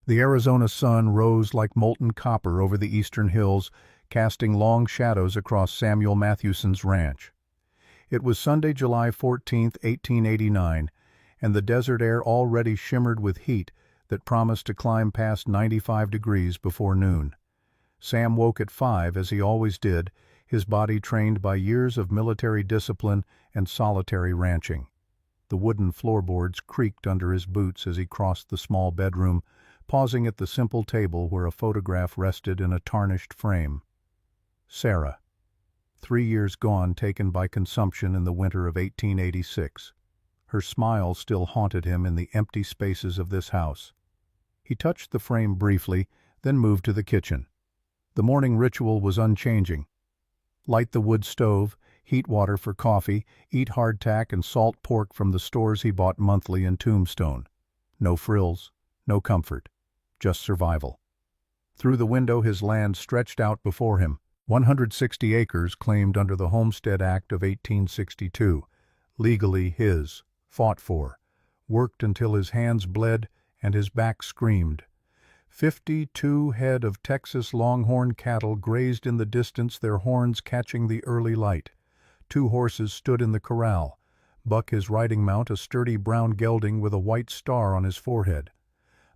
The Arizona sun rose like molten copper over the eastern hills, casting long shadows across Samuel Mathewson's ranch. It was Sunday, July 14, 1889, and the desert air already shimmered with heat that promised to climb past 95 degrees before noon. Sam woke at 5, as he always did, his body trained by years of military discipline and solitary ranching. The wooden floorboards creaked under his boots as he crossed the small bedroom, pausing at the simple table where a photograph rested in a tarnished frame. Sarah. 3 years gone, taken by consumption in the winter of 1886. Her smile still haunted him in the empty spaces of this house. He touched the frame briefly, then moved to the kitchen. The morning ritual was unchanging. Light the wood stove, heat water for coffee, eat hardtack and salt pork from the stores he bought monthly in Tombstone. No frills, no comfort, just survival. Through the window his land stretched out before him, 160 acres claimed under the Homestead Act of 1862, legally his, fought for, worked until his hands bled and his back screamed. 52 head of Texas longhorn cattle grazed in the distance, their horns catching the early light. 2 horses stood in the corral, Buck his riding mount, a sturdy brown gelding with a white star on his forehead.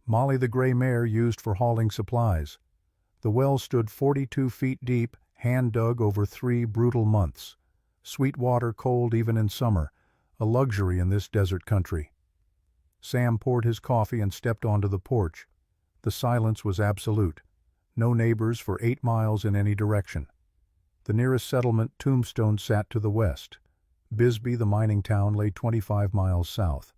Molly the gray mare used for hauling supplies. The well stood 42 feet deep, hand-dug over 3 brutal months. Sweet water cold even in summer, a luxury in this desert country. Sam poured his coffee and stepped onto the porch. The silence was absolute. No neighbors for 8 miles in any direction. The nearest settlement, Tombstone, sat to the west. Bisbee, the mining town, lay 25 miles south.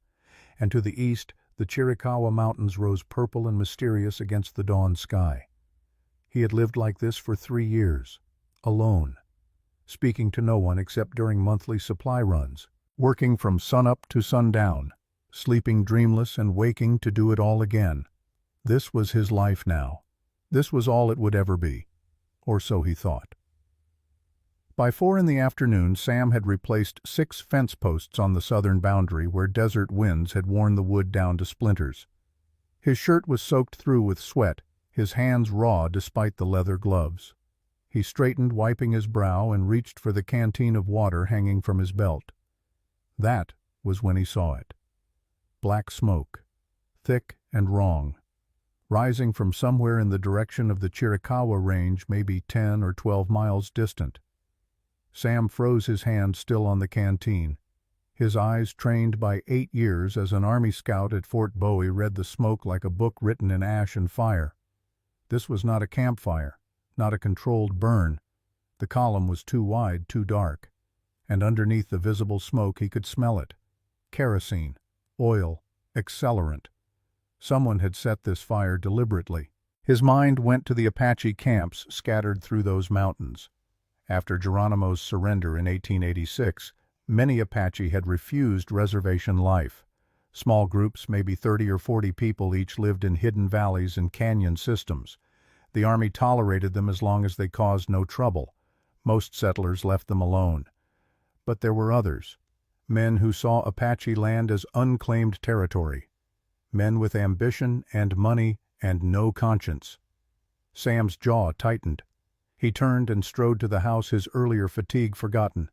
And to the east, the Chiricahua Mountains rose purple and mysterious against the dawn sky. He had lived like this for 3 years, alone, speaking to no one except during monthly supply runs, working from sunup to sundown, sleeping dreamless and waking to do it all again. This was his life now. This was all it would ever be. Or so he thought. By 4 in the afternoon, Sam had replaced 6 fence posts on the southern boundary where desert winds had worn the wood down to splinters. His shirt was soaked through with sweat, his hands raw despite the leather gloves. He straightened, wiping his brow, and reached for the canteen of water hanging from his belt. That was when he saw it. Black smoke, thick and wrong, rising from somewhere in the direction of the Chiricahua Range, maybe 10 or 12 miles distant. Sam froze, his hand still on the canteen. His eyes, trained by 8 years as an Army scout at Fort Bowie, read the smoke like a book written in ash and fire. This was not a campfire, not a controlled burn. The column was too wide, too dark. And underneath the visible smoke he could smell it. Kerosene, oil, accelerant. Someone had set this fire deliberately. His mind went to the Apache camps scattered through those mountains. After Geronimo's surrender in 1886, many Apache had refused reservation life. Small groups, maybe 30 or 40 people each, lived in hidden valleys and canyon systems. The Army tolerated them as long as they caused no trouble. Most settlers left them alone. But there were others, men who saw Apache land as unclaimed territory, men with ambition and money and no conscience. Sam's jaw tightened. He turned and strode to the house, his earlier fatigue forgotten.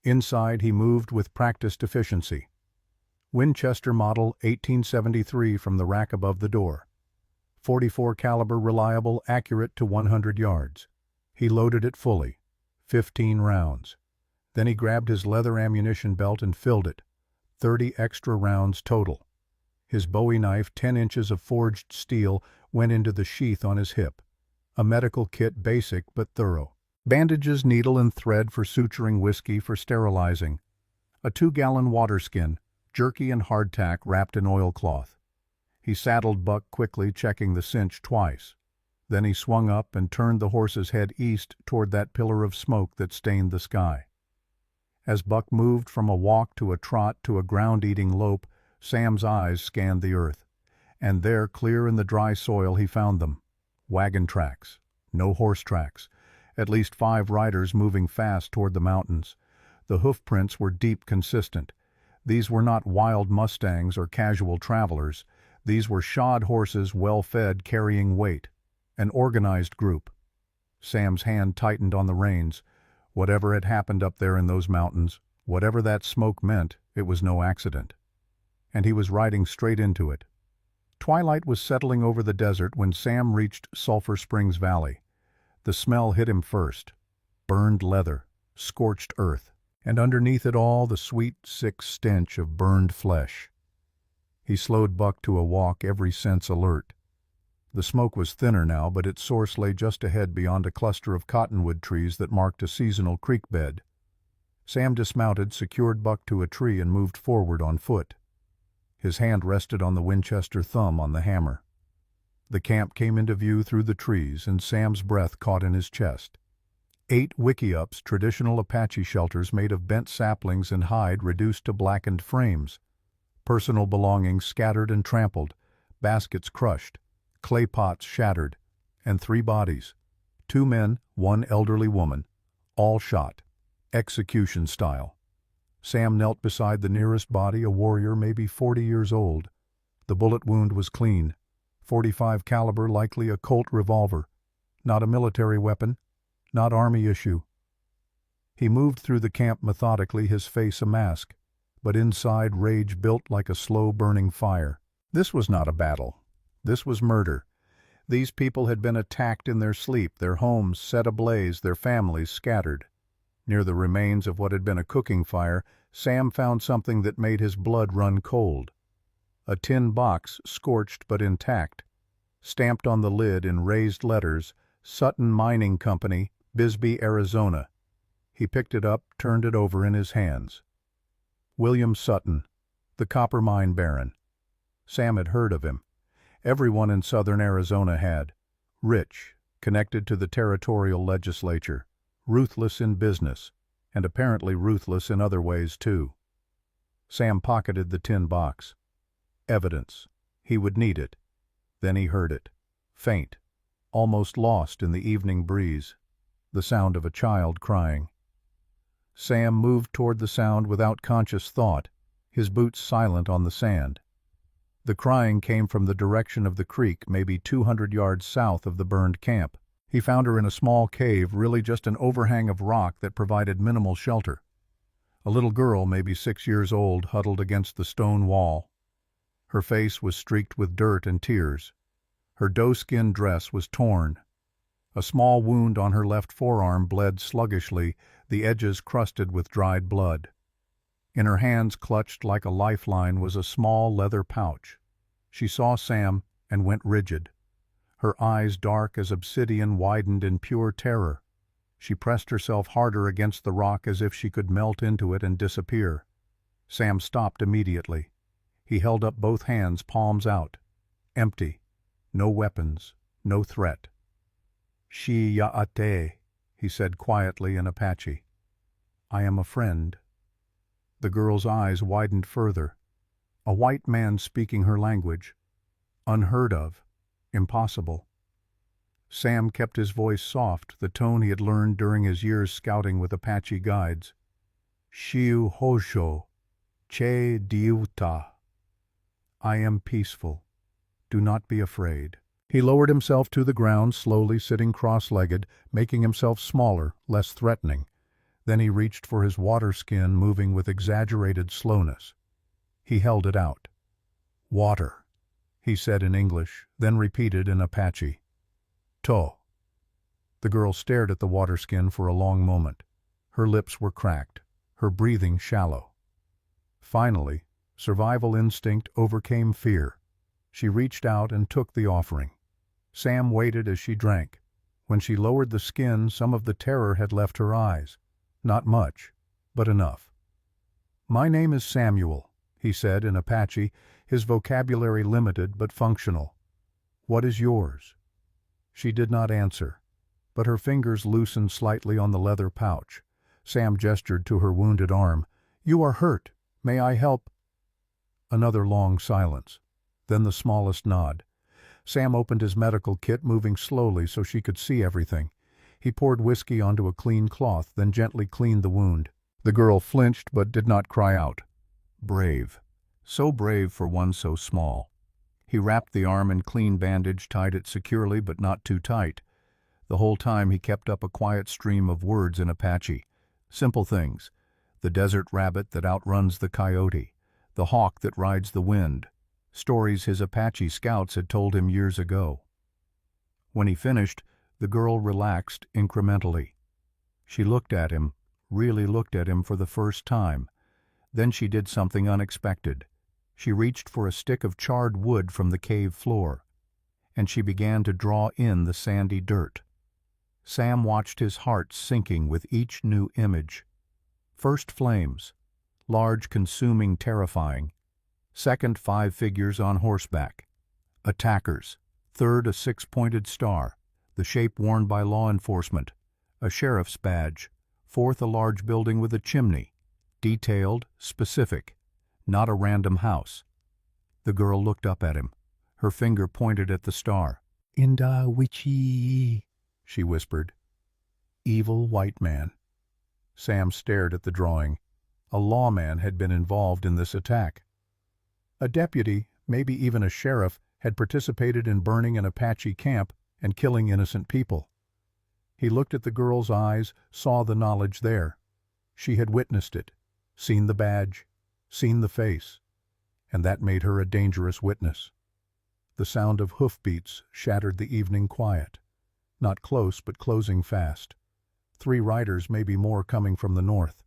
Inside he moved with practiced efficiency. Winchester model 1873 from the rack above the door. 44 caliber, reliable, accurate to 100 yards. He loaded it fully, 15 rounds. Then he grabbed his leather ammunition belt and filled it, 30 extra rounds total. His Bowie knife, 10 inches of forged steel, went into the sheath on his hip. A medical kit, basic but thorough. Bandages, needle and thread for suturing, whiskey for sterilizing. A 2-gallon water skin, jerky and hardtack wrapped in oilcloth. He saddled Buck quickly, checking the cinch twice. Then he swung up and turned the horse's head east toward that pillar of smoke that stained the sky. As Buck moved from a walk to a trot to a ground-eating lope, Sam's eyes scanned the earth. And there, clear in the dry soil, he found them. Wagon tracks, no horse tracks, at least 5 riders moving fast toward the mountains. The hoof prints were deep, consistent. These were not wild mustangs or casual travelers. These were shod horses, well-fed, carrying weight. An organized group. Sam's hand tightened on the reins. Whatever had happened up there in those mountains, whatever that smoke meant, it was no accident. And he was riding straight into it. Twilight was settling over the desert when Sam reached Sulphur Springs Valley. The smell hit him first. Burned leather, scorched earth, and underneath it all the sweet, sick stench of burned flesh. He slowed Buck to a walk, every sense alert. The smoke was thinner now, but its source lay just ahead beyond a cluster of cottonwood trees that marked a seasonal creek bed. Sam dismounted, secured Buck to a tree, and moved forward on foot. His hand rested on the Winchester thumb on the hammer. The camp came into view through the trees, and Sam's breath caught in his chest. 8 wickiups, traditional Apache shelters made of bent saplings and hide reduced to blackened frames. Personal belongings scattered and trampled, baskets crushed, clay pots shattered, and 3 bodies. 2 men, 1 elderly woman, all shot, execution style. Sam knelt beside the nearest body, a warrior maybe 40 years old. The bullet wound was clean, .45 caliber, likely a Colt revolver. Not a military weapon, not Army issue. He moved through the camp methodically, his face a mask, but inside rage built like a slow-burning fire. This was not a battle. This was murder. These people had been attacked in their sleep, their homes set ablaze, their families scattered. Near the remains of what had been a cooking fire, Sam found something that made his blood run cold. A tin box, scorched but intact. Stamped on the lid in raised letters, Sutton Mining Company, Bisbee, Arizona. He picked it up, turned it over in his hands. William Sutton, the copper mine baron. Sam had heard of him. Everyone in southern Arizona had. Rich, connected to the territorial legislature, ruthless in business, and apparently ruthless in other ways too. Sam pocketed the tin box. Evidence. He would need it. Then he heard it. Faint, almost lost in the evening breeze. The sound of a child crying. Sam moved toward the sound without conscious thought, his boots silent on the sand. The crying came from the direction of the creek, maybe 200 yards south of the burned camp. He found her in a small cave, really just an overhang of rock that provided minimal shelter. A little girl, maybe 6 years old, huddled against the stone wall. Her face was streaked with dirt and tears. Her doe-skin dress was torn. A small wound on her left forearm bled sluggishly, the edges crusted with dried blood. In her hands, clutched like a lifeline, was a small leather pouch. She saw Sam and went rigid. Her eyes, dark as obsidian, widened in pure terror. She pressed herself harder against the rock as if she could melt into it and disappear. Sam stopped immediately. He held up both hands, palms out. Empty. No weapons. No threat. "Shi ya'ate," he said quietly in Apache. "I am a friend." The girl's eyes widened further. A white man speaking her language. Unheard of. Impossible. Sam kept his voice soft, the tone he had learned during his years scouting with Apache guides. "Shiu hosho, che diuta." I am peaceful. Do not be afraid. He lowered himself to the ground, slowly, sitting cross-legged, making himself smaller, less threatening. Then he reached for his water skin, moving with exaggerated slowness. He held it out. "Water," he said in English, then repeated in Apache. "To." The girl stared at the water skin for a long moment. Her lips were cracked, her breathing shallow. Finally, survival instinct overcame fear. She reached out and took the offering. Sam waited as she drank. When she lowered the skin, some of the terror had left her eyes. Not much, but enough. "My name is Samuel," he said in Apache, his vocabulary limited but functional. "What is yours?" She did not answer, but her fingers loosened slightly on the leather pouch. Sam gestured to her wounded arm. "You are hurt. May I help?" Another long silence. Then the smallest nod. Sam opened his medical kit, moving slowly so she could see everything. He poured whiskey onto a clean cloth, then gently cleaned the wound. The girl flinched but did not cry out. Brave. So brave for one so small. He wrapped the arm in clean bandage, tied it securely but not too tight. The whole time he kept up a quiet stream of words in Apache. Simple things. The desert rabbit that outruns the coyote. The hawk that rides the wind. Stories his Apache scouts had told him years ago. When he finished, the girl relaxed incrementally. She looked at him, really looked at him for the first time. Then she did something unexpected. She reached for a stick of charred wood from the cave floor, and she began to draw in the sandy dirt. Sam watched his heart sinking with each new image. First flames, large, consuming, terrifying. Second, 5 figures on horseback. Attackers. Third, a 6-pointed star, the shape worn by law enforcement. A sheriff's badge. Fourth, a large building with a chimney. Detailed, specific, not a random house. The girl looked up at him. Her finger pointed at the star. "Inda Wichi," she whispered. Evil white man. Sam stared at the drawing. A lawman had been involved in this attack. A deputy, maybe even a sheriff, had participated in burning an Apache camp and killing innocent people. He looked at the girl's eyes, saw the knowledge there. She had witnessed it, seen the badge, seen the face, and that made her a dangerous witness. The sound of hoofbeats shattered the evening quiet. Not close, but closing fast. 3 riders, maybe more, coming from the north.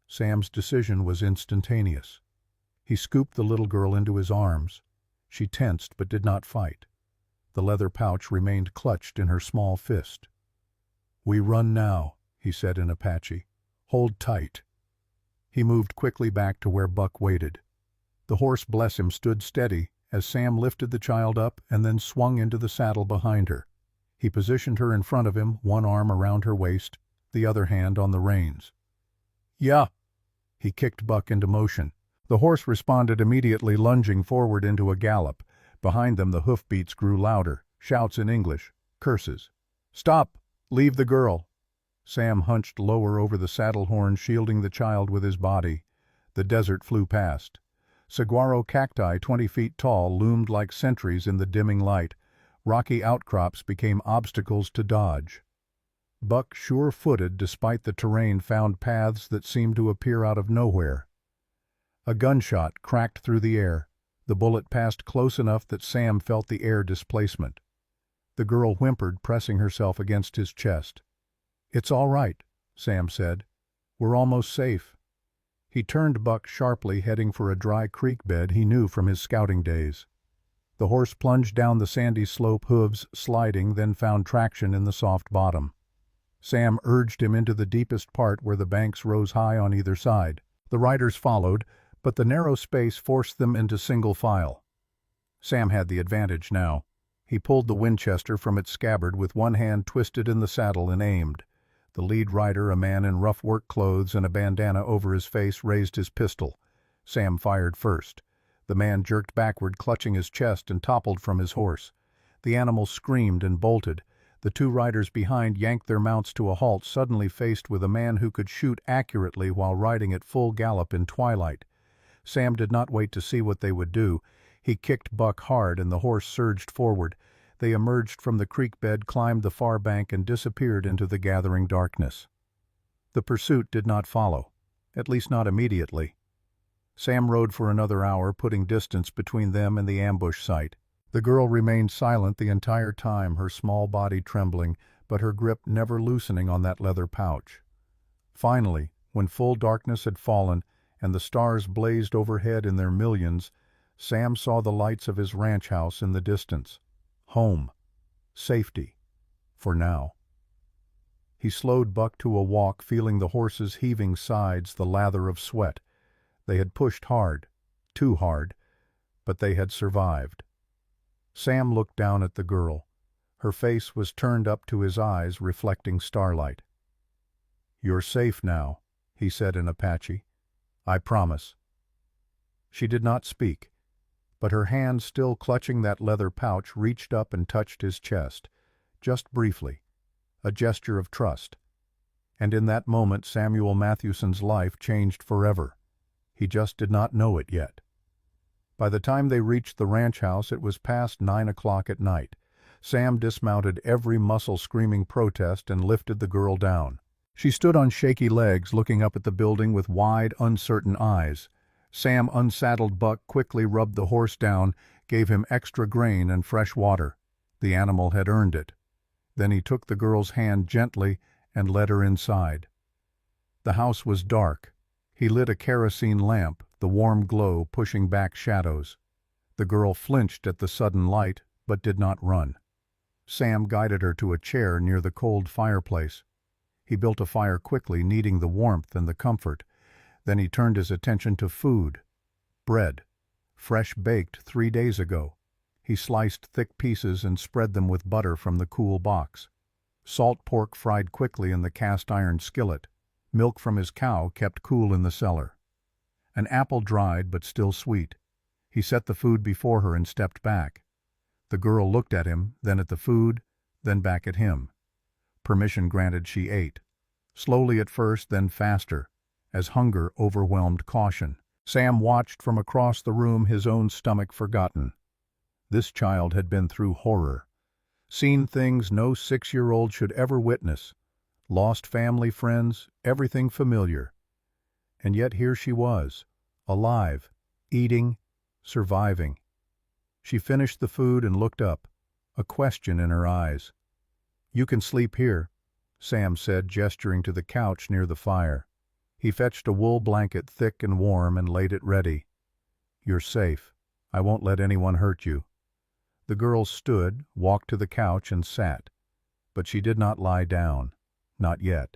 Sam's decision was instantaneous. He scooped the little girl into his arms. She tensed but did not fight. The leather pouch remained clutched in her small fist. "We run now," he said in Apache. "Hold tight." He moved quickly back to where Buck waited. The horse, bless him, stood steady as Sam lifted the child up and then swung into the saddle behind her. He positioned her in front of him, one arm around her waist, the other hand on the reins. "Yeah." He kicked Buck into motion. The horse responded immediately, lunging forward into a gallop. Behind them the hoofbeats grew louder, shouts in English, curses. "Stop! Leave the girl!" Sam hunched lower over the saddle horn, shielding the child with his body. The desert flew past. Saguaro cacti 20 feet tall loomed like sentries in the dimming light. Rocky outcrops became obstacles to dodge. Buck, sure-footed despite the terrain, found paths that seemed to appear out of nowhere. A gunshot cracked through the air. The bullet passed close enough that Sam felt the air displacement. The girl whimpered, pressing herself against his chest. "It's all right," Sam said. "We're almost safe." He turned Buck sharply, heading for a dry creek bed he knew from his scouting days. The horse plunged down the sandy slope, hooves sliding, then found traction in the soft bottom. Sam urged him into the deepest part where the banks rose high on either side. The riders followed, but the narrow space forced them into single file. Sam had the advantage now. He pulled the Winchester from its scabbard with one hand twisted in the saddle and aimed. The lead rider, a man in rough work clothes and a bandana over his face, raised his pistol. Sam fired first. The man jerked backward, clutching his chest, and toppled from his horse. The animal screamed and bolted. The 2 riders behind yanked their mounts to a halt, suddenly faced with a man who could shoot accurately while riding at full gallop in twilight. Sam did not wait to see what they would do. He kicked Buck hard, and the horse surged forward. They emerged from the creek bed, climbed the far bank, and disappeared into the gathering darkness. The pursuit did not follow, at least not immediately. Sam rode for another hour, putting distance between them and the ambush site. The girl remained silent the entire time, her small body trembling, but her grip never loosening on that leather pouch. Finally, when full darkness had fallen and the stars blazed overhead in their millions, Sam saw the lights of his ranch house in the distance. Home. Safety. For now. He slowed Buck to a walk, feeling the horse's heaving sides, the lather of sweat. They had pushed hard, too hard, but they had survived. Sam looked down at the girl. Her face was turned up to his eyes, reflecting starlight. "You're safe now," he said in Apache. "I promise." She did not speak, but her hand, still clutching that leather pouch, reached up and touched his chest, just briefly, a gesture of trust. And in that moment Samuel Mathewson's life changed forever. He just did not know it yet. By the time they reached the ranch house, it was past 9 o'clock at night. Sam dismounted, every muscle screaming protest, and lifted the girl down. She stood on shaky legs, looking up at the building with wide, uncertain eyes. Sam unsaddled Buck, quickly rubbed the horse down, gave him extra grain and fresh water. The animal had earned it. Then he took the girl's hand gently and led her inside. The house was dark. He lit a kerosene lamp, the warm glow pushing back shadows. The girl flinched at the sudden light, but did not run. Sam guided her to a chair near the cold fireplace. He built a fire quickly, needing the warmth and the comfort. Then he turned his attention to food. Bread, fresh baked 3 days ago. He sliced thick pieces and spread them with butter from the cool box. Salt pork fried quickly in the cast-iron skillet. Milk from his cow kept cool in the cellar. An apple dried but still sweet. He set the food before her and stepped back. The girl looked at him, then at the food, then back at him. Permission granted, she ate. Slowly at first, then faster, as hunger overwhelmed caution. Sam watched from across the room, his own stomach forgotten. This child had been through horror. Seen things no 6-year-old should ever witness. Lost family, friends, everything familiar. And yet here she was, alive, eating, surviving. She finished the food and looked up, a question in her eyes. "You can sleep here," Sam said, gesturing to the couch near the fire. He fetched a wool blanket, thick and warm, and laid it ready. "You're safe. I won't let anyone hurt you." The girl stood, walked to the couch, and sat. But she did not lie down. Not yet.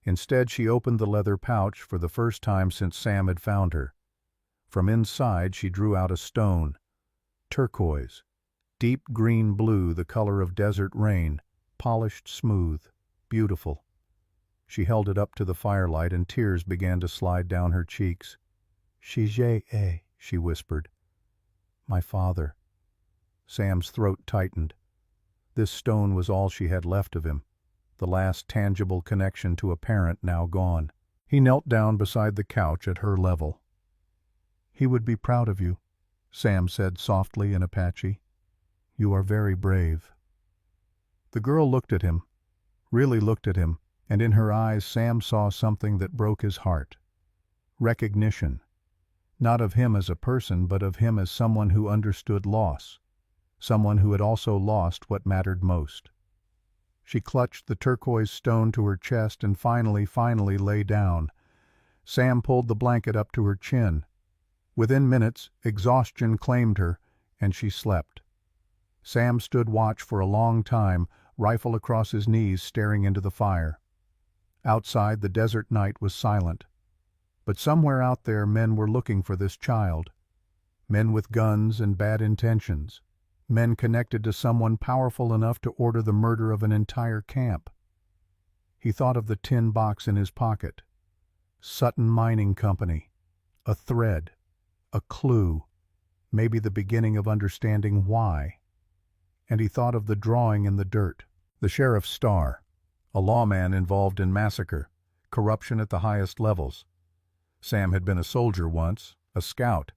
Instead, she opened the leather pouch for the first time since Sam had found her. From inside, she drew out a stone. Turquoise. Deep green blue, the color of desert rain. Polished, smooth, beautiful. She held it up to the firelight, and tears began to slide down her cheeks. "Shije, she whispered. "My father." Sam's throat tightened. This stone was all she had left of him, the last tangible connection to a parent now gone. He knelt down beside the couch at her level. "He would be proud of you," Sam said softly in Apache. "You are very brave." The girl looked at him, really looked at him, and in her eyes Sam saw something that broke his heart. Recognition. Not of him as a person, but of him as someone who understood loss. Someone who had also lost what mattered most. She clutched the turquoise stone to her chest and finally lay down. Sam pulled the blanket up to her chin. Within minutes, exhaustion claimed her, and she slept. Sam stood watch for a long time, rifle across his knees, staring into the fire. Outside, the desert night was silent. But somewhere out there, men were looking for this child. Men with guns and bad intentions. Men connected to someone powerful enough to order the murder of an entire camp. He thought of the tin box in his pocket. Sutton Mining Company. A thread. A clue. Maybe the beginning of understanding why. And he thought of the drawing in the dirt. The sheriff's star. A lawman involved in massacre. Corruption at the highest levels. Sam had been a soldier once, a scout.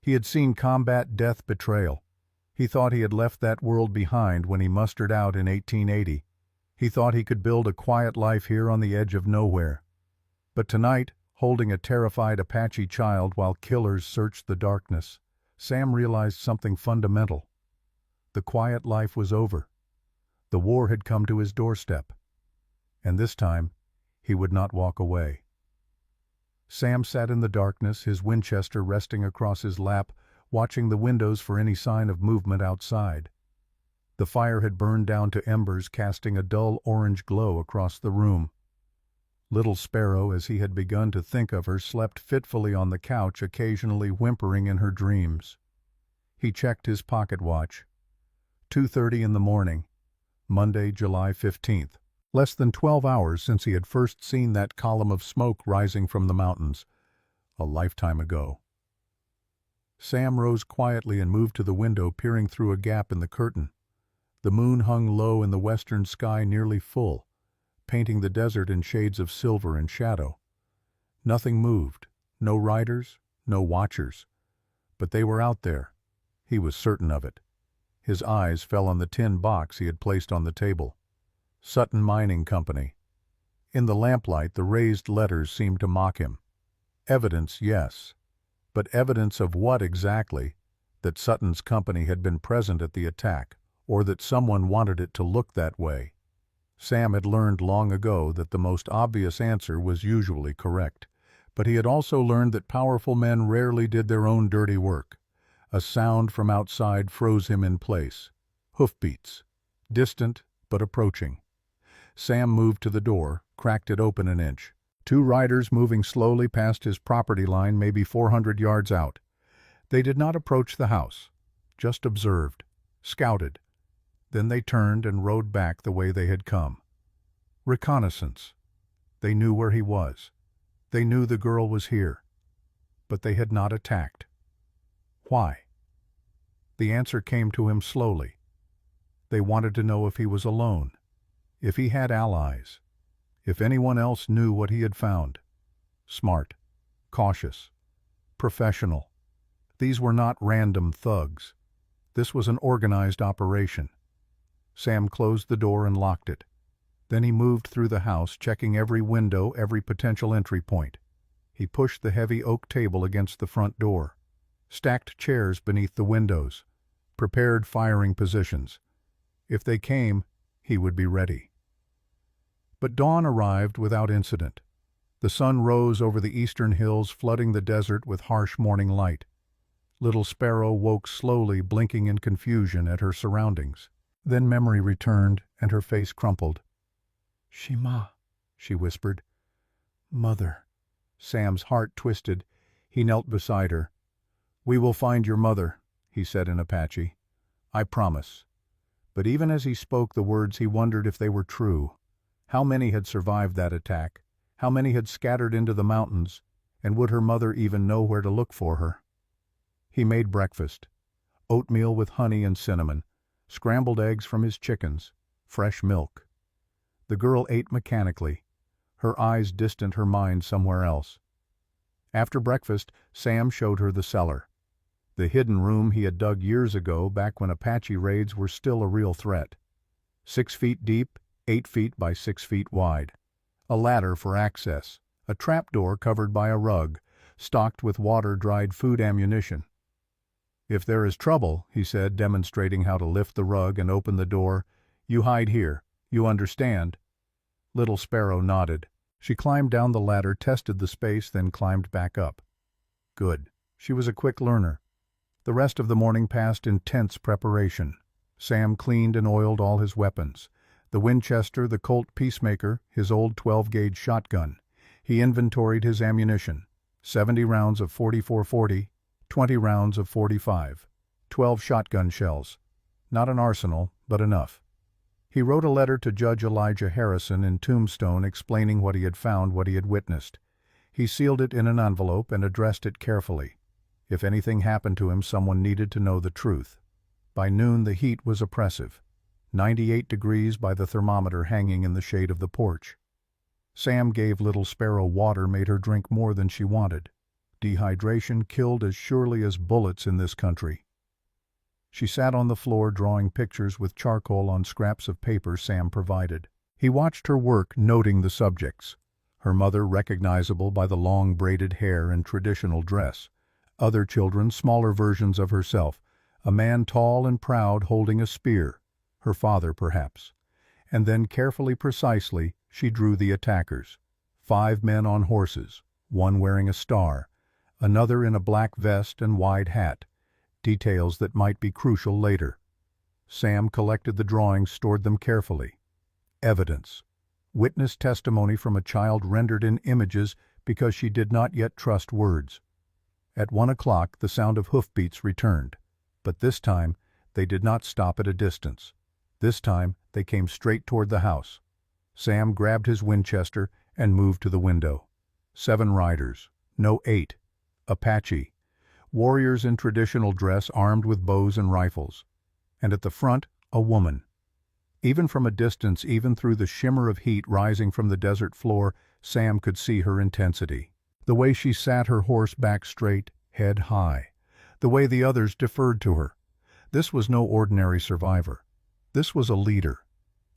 He had seen combat, death, betrayal. He thought he had left that world behind when he mustered out in 1880. He thought he could build a quiet life here on the edge of nowhere. But tonight, holding a terrified Apache child while killers searched the darkness, Sam realized something fundamental. The quiet life was over. The war had come to his doorstep. And this time, he would not walk away. Sam sat in the darkness, his Winchester resting across his lap, watching the windows for any sign of movement outside. The fire had burned down to embers, casting a dull orange glow across the room. Little Sparrow, as he had begun to think of her, slept fitfully on the couch, occasionally whimpering in her dreams. He checked his pocket watch. 2:30 in the morning, Monday, July 15th. Less than 12 hours since he had first seen that column of smoke rising from the mountains. A lifetime ago. Sam rose quietly and moved to the window, peering through a gap in the curtain. The moon hung low in the western sky, nearly full, painting the desert in shades of silver and shadow. Nothing moved, no riders, no watchers. But they were out there. He was certain of it. His eyes fell on the tin box he had placed on the table. Sutton Mining Company. In the lamplight, the raised letters seemed to mock him. Evidence, yes. But evidence of what exactly? That Sutton's company had been present at the attack, or that someone wanted it to look that way. Sam had learned long ago that the most obvious answer was usually correct, but he had also learned that powerful men rarely did their own dirty work. A sound from outside froze him in place. Hoofbeats. Distant, but approaching. Sam moved to the door, cracked it open an inch. 2 riders moving slowly past his property line, maybe 400 yards out. They did not approach the house, just observed, scouted. Then they turned and rode back the way they had come. Reconnaissance. They knew where he was. They knew the girl was here. But they had not attacked. Why? The answer came to him slowly. They wanted to know if he was alone, if he had allies, if anyone else knew what he had found. Smart, cautious, professional. These were not random thugs. This was an organized operation. Sam closed the door and locked it. Then he moved through the house, checking every window, every potential entry point. He pushed the heavy oak table against the front door, stacked chairs beneath the windows, prepared firing positions. If they came, he would be ready. But dawn arrived without incident. The sun rose over the eastern hills, flooding the desert with harsh morning light. Little Sparrow woke slowly, blinking in confusion at her surroundings. Then memory returned, and her face crumpled. "Shema," she whispered. "Mother." Sam's heart twisted. He knelt beside her. "We will find your mother," he said in Apache. "I promise." But even as he spoke the words, he wondered if they were true. How many had survived that attack? How many had scattered into the mountains? And would her mother even know where to look for her? He made breakfast. Oatmeal with honey and cinnamon, scrambled eggs from his chickens, fresh milk. The girl ate mechanically, her eyes distant, her mind somewhere else. After breakfast, Sam showed her the cellar. The hidden room he had dug years ago, back when Apache raids were still a real threat. 6 feet deep, 8 feet by 6 feet wide. A ladder for access, a trapdoor covered by a rug, stocked with water-dried food ammunition. "If there is trouble," he said, demonstrating how to lift the rug and open the door, "you hide here. You understand?" Little Sparrow nodded. She climbed down the ladder, tested the space, then climbed back up. Good. She was a quick learner. The rest of the morning passed in tense preparation. Sam cleaned and oiled all his weapons. The Winchester, the Colt Peacemaker, his old 12-gauge shotgun. He inventoried his ammunition. 70 rounds of .44-40, 20 rounds of .45, 12 shotgun shells. Not an arsenal, but enough. He wrote a letter to Judge Elijah Harrison in Tombstone explaining what he had found, what he had witnessed. He sealed it in an envelope and addressed it carefully. If anything happened to him, someone needed to know the truth. By noon the heat was oppressive. 98 degrees by the thermometer hanging in the shade of the porch. Sam gave Little Sparrow water, made her drink more than she wanted. Dehydration killed as surely as bullets in this country. She sat on the floor drawing pictures with charcoal on scraps of paper Sam provided. He watched her work, noting the subjects. Her mother recognizable by the long braided hair and traditional dress. Other children, smaller versions of herself. A man tall and proud holding a spear. Her father, perhaps. And then carefully, precisely, she drew the attackers. 5 men on horses, one wearing a star, another in a black vest and wide hat. Details that might be crucial later. Sam collected the drawings, stored them carefully. Evidence. Witness testimony from a child rendered in images because she did not yet trust words. At 1 o'clock the sound of hoofbeats returned, but this time they did not stop at a distance. This time they came straight toward the house. Sam grabbed his Winchester and moved to the window. 7 riders, no 8. Apache. Warriors in traditional dress, armed with bows and rifles. And at the front, a woman. Even from a distance, even through the shimmer of heat rising from the desert floor, Sam could see her intensity. The way she sat, her horse back straight, head high. the way the others deferred to her. This was no ordinary survivor. This was a leader,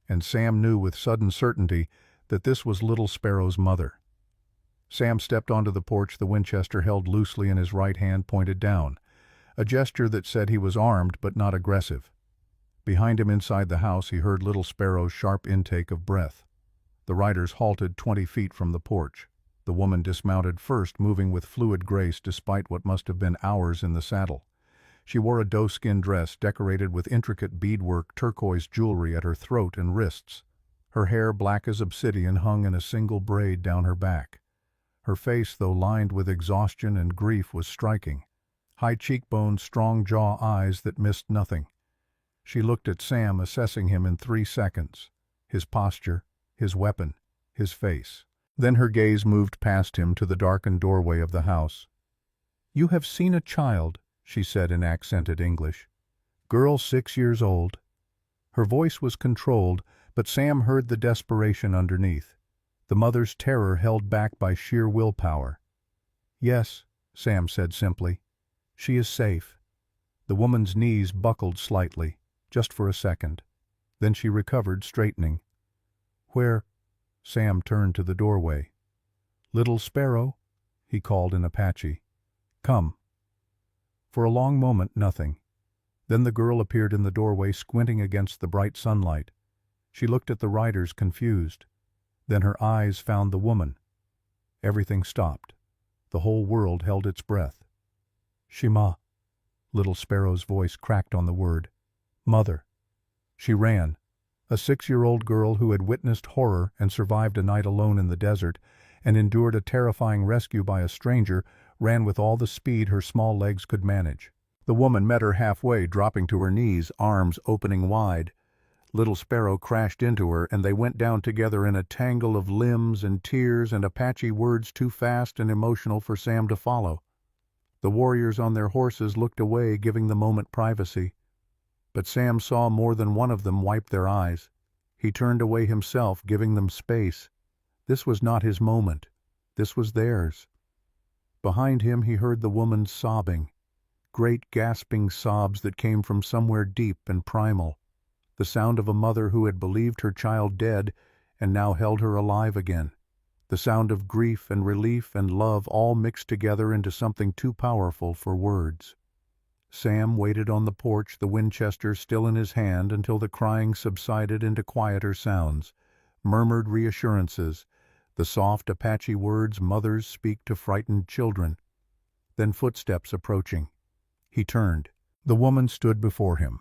and Sam knew with sudden certainty that this was Little Sparrow's mother. Sam stepped onto the porch, the Winchester held loosely in his right hand pointed down, a gesture that said he was armed but not aggressive. Behind him inside the house he heard Little Sparrow's sharp intake of breath. The riders halted 20 feet from the porch. The woman dismounted first, moving with fluid grace despite what must have been hours in the saddle. She wore a doe-skin dress decorated with intricate beadwork, turquoise jewelry at her throat and wrists. Her hair, black as obsidian, hung in a single braid down her back. Her face, though lined with exhaustion and grief, was striking. High cheekbones, strong jaw, eyes that missed nothing. She looked at Sam, assessing him in 3 seconds. His posture, his weapon, his face. Then her gaze moved past him to the darkened doorway of the house. "You have seen a child," she said in accented English. "Girl 6 years old." Her voice was controlled, but Sam heard the desperation underneath. The mother's terror held back by sheer willpower. "Yes," Sam said simply. "She is safe." The woman's knees buckled slightly, just for a second. Then she recovered, straightening. "Where?" Sam turned to the doorway. "Little Sparrow," he called in Apache. "Come." For a long moment, nothing. Then the girl appeared in the doorway, squinting against the bright sunlight. She looked at the riders, confused. Then her eyes found the woman. Everything stopped. The whole world held its breath. "Shema." Little Sparrow's voice cracked on the word. "Mother." She ran. A 6-year-old girl who had witnessed horror and survived a night alone in the desert and endured a terrifying rescue by a stranger, ran with all the speed her small legs could manage. The woman met her halfway, dropping to her knees, arms opening wide. Little Sparrow crashed into her, and they went down together in a tangle of limbs and tears and Apache words too fast and emotional for Sam to follow. The warriors on their horses looked away, giving the moment privacy. But Sam saw more than one of them wipe their eyes. He turned away himself, giving them space. This was not his moment. This was theirs. Behind him he heard the woman sobbing, great gasping sobs that came from somewhere deep and primal, the sound of a mother who had believed her child dead and now held her alive again, the sound of grief and relief and love all mixed together into something too powerful for words. Sam waited on the porch, the Winchester still in his hand, until the crying subsided into quieter sounds, murmured reassurances, the soft Apache words mothers speak to frightened children. Then footsteps approaching. He turned. The woman stood before him,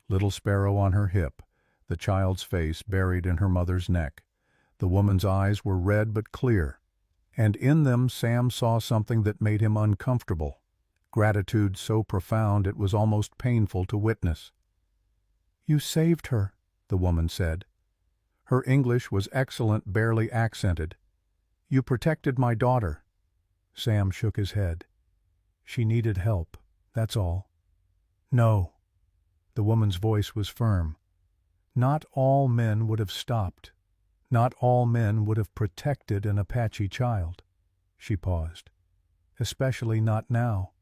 Little Sparrow on her hip, the child's face buried in her mother's neck. The woman's eyes were red but clear, and in them Sam saw something that made him uncomfortable. Gratitude so profound it was almost painful to witness. "You saved her," the woman said. Her English was excellent, barely accented. "You protected my daughter." Sam shook his head. "She needed help, that's all." "No." The woman's voice was firm. "Not all men would have stopped. Not all men would have protected an Apache child." She paused. "Especially not now."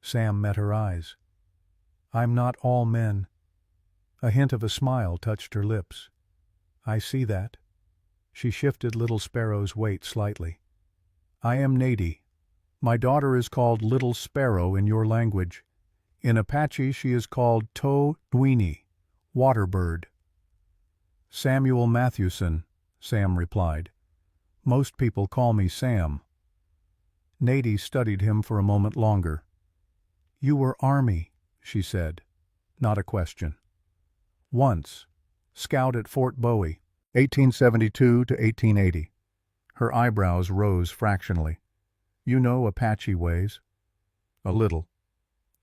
Sam met her eyes. "I'm not all men." A hint of a smile touched her lips. "I see that." She shifted Little Sparrow's weight slightly. "I am Nady. My daughter is called Little Sparrow in your language. In Apache she is called To Nwini, water bird." "Samuel Mathewson," Sam replied. "Most people call me Sam." Nady studied him for a moment longer. "You were Army," she said. Not a question. "Once. Scout at Fort Bowie, 1872 to 1880. Her eyebrows rose fractionally. "You know Apache ways?" "A little.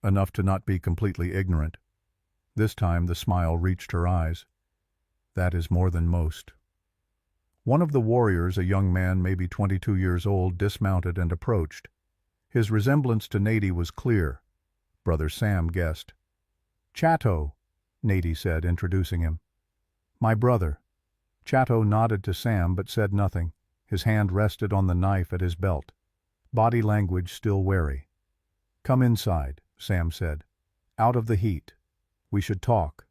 Enough to not be completely ignorant." This time the smile reached her eyes. "That is more than most." One of the warriors, a young man maybe 22 years old, dismounted and approached. His resemblance to Nady was clear. Brother Sam guessed. "Chatto," Nady said, introducing him. "My brother." Chatto nodded to Sam but said nothing. His hand rested on the knife at his belt. Body language still wary. "Come inside," Sam said. "Out of the heat. We should talk."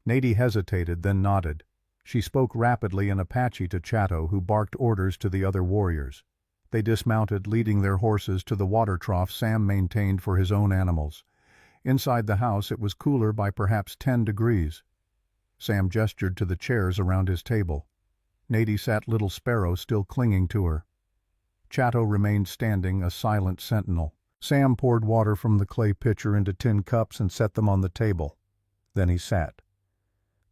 Nady hesitated, then nodded. She spoke rapidly in Apache to Chatto, who barked orders to the other warriors. They dismounted, leading their horses to the water trough Sam maintained for his own animals. Inside the house it was cooler by perhaps 10 degrees. Sam gestured to the chairs around his table. Nady sat Little Sparrow, still clinging to her. Chatto remained standing, a silent sentinel. Sam poured water from the clay pitcher into tin cups and set them on the table. Then he sat.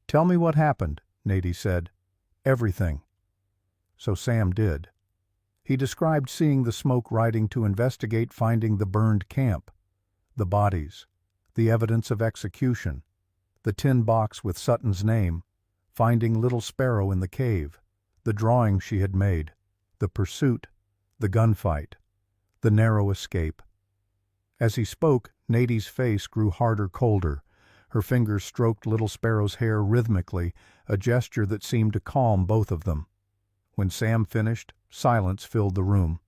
"Tell me what happened," Nady said. "Everything." So Sam did. He described seeing the smoke riding to investigate, finding the burned camp, the bodies, the evidence of execution, the tin box with Sutton's name, finding Little Sparrow in the cave, the drawing she had made, the pursuit, the gunfight, the narrow escape. As he spoke, Nady's face grew harder, colder. Her fingers stroked Little Sparrow's hair rhythmically, a gesture that seemed to calm both of them. When Sam finished, silence filled the room.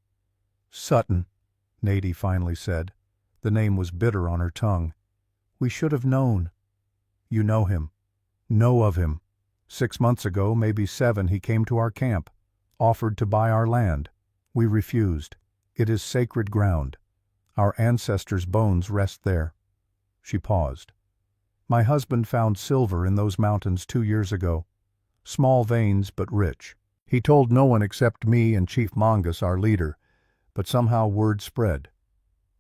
"Sutton," Nady finally said. The name was bitter on her tongue. "We should have known." "You know him." "Know of him. 6 months ago, maybe 7, he came to our camp, offered to buy our land. We refused. It is sacred ground. Our ancestors' bones rest there." She paused. "My husband found silver in those mountains 2 years ago. Small veins, but rich. He told no one except me and Chief Mongus, our leader, but somehow word spread.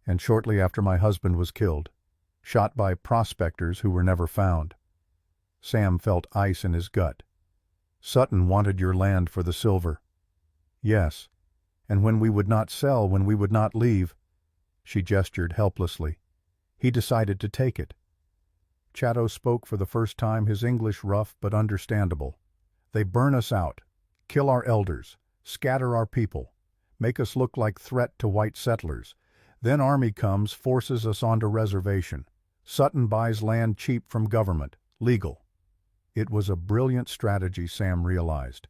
And shortly after my husband was killed, shot by prospectors who were never found." Sam felt ice in his gut. "Sutton wanted your land for the silver." "Yes. And when we would not sell, when we would not leave," she gestured helplessly, "he decided to take it." Chatto spoke for the first time, his English rough but understandable. "They burn us out, kill our elders, scatter our people, make us look like threat to white settlers. Then army comes, forces us onto reservation. Sutton buys land cheap from government, legal." It was a brilliant strategy, Sam realized.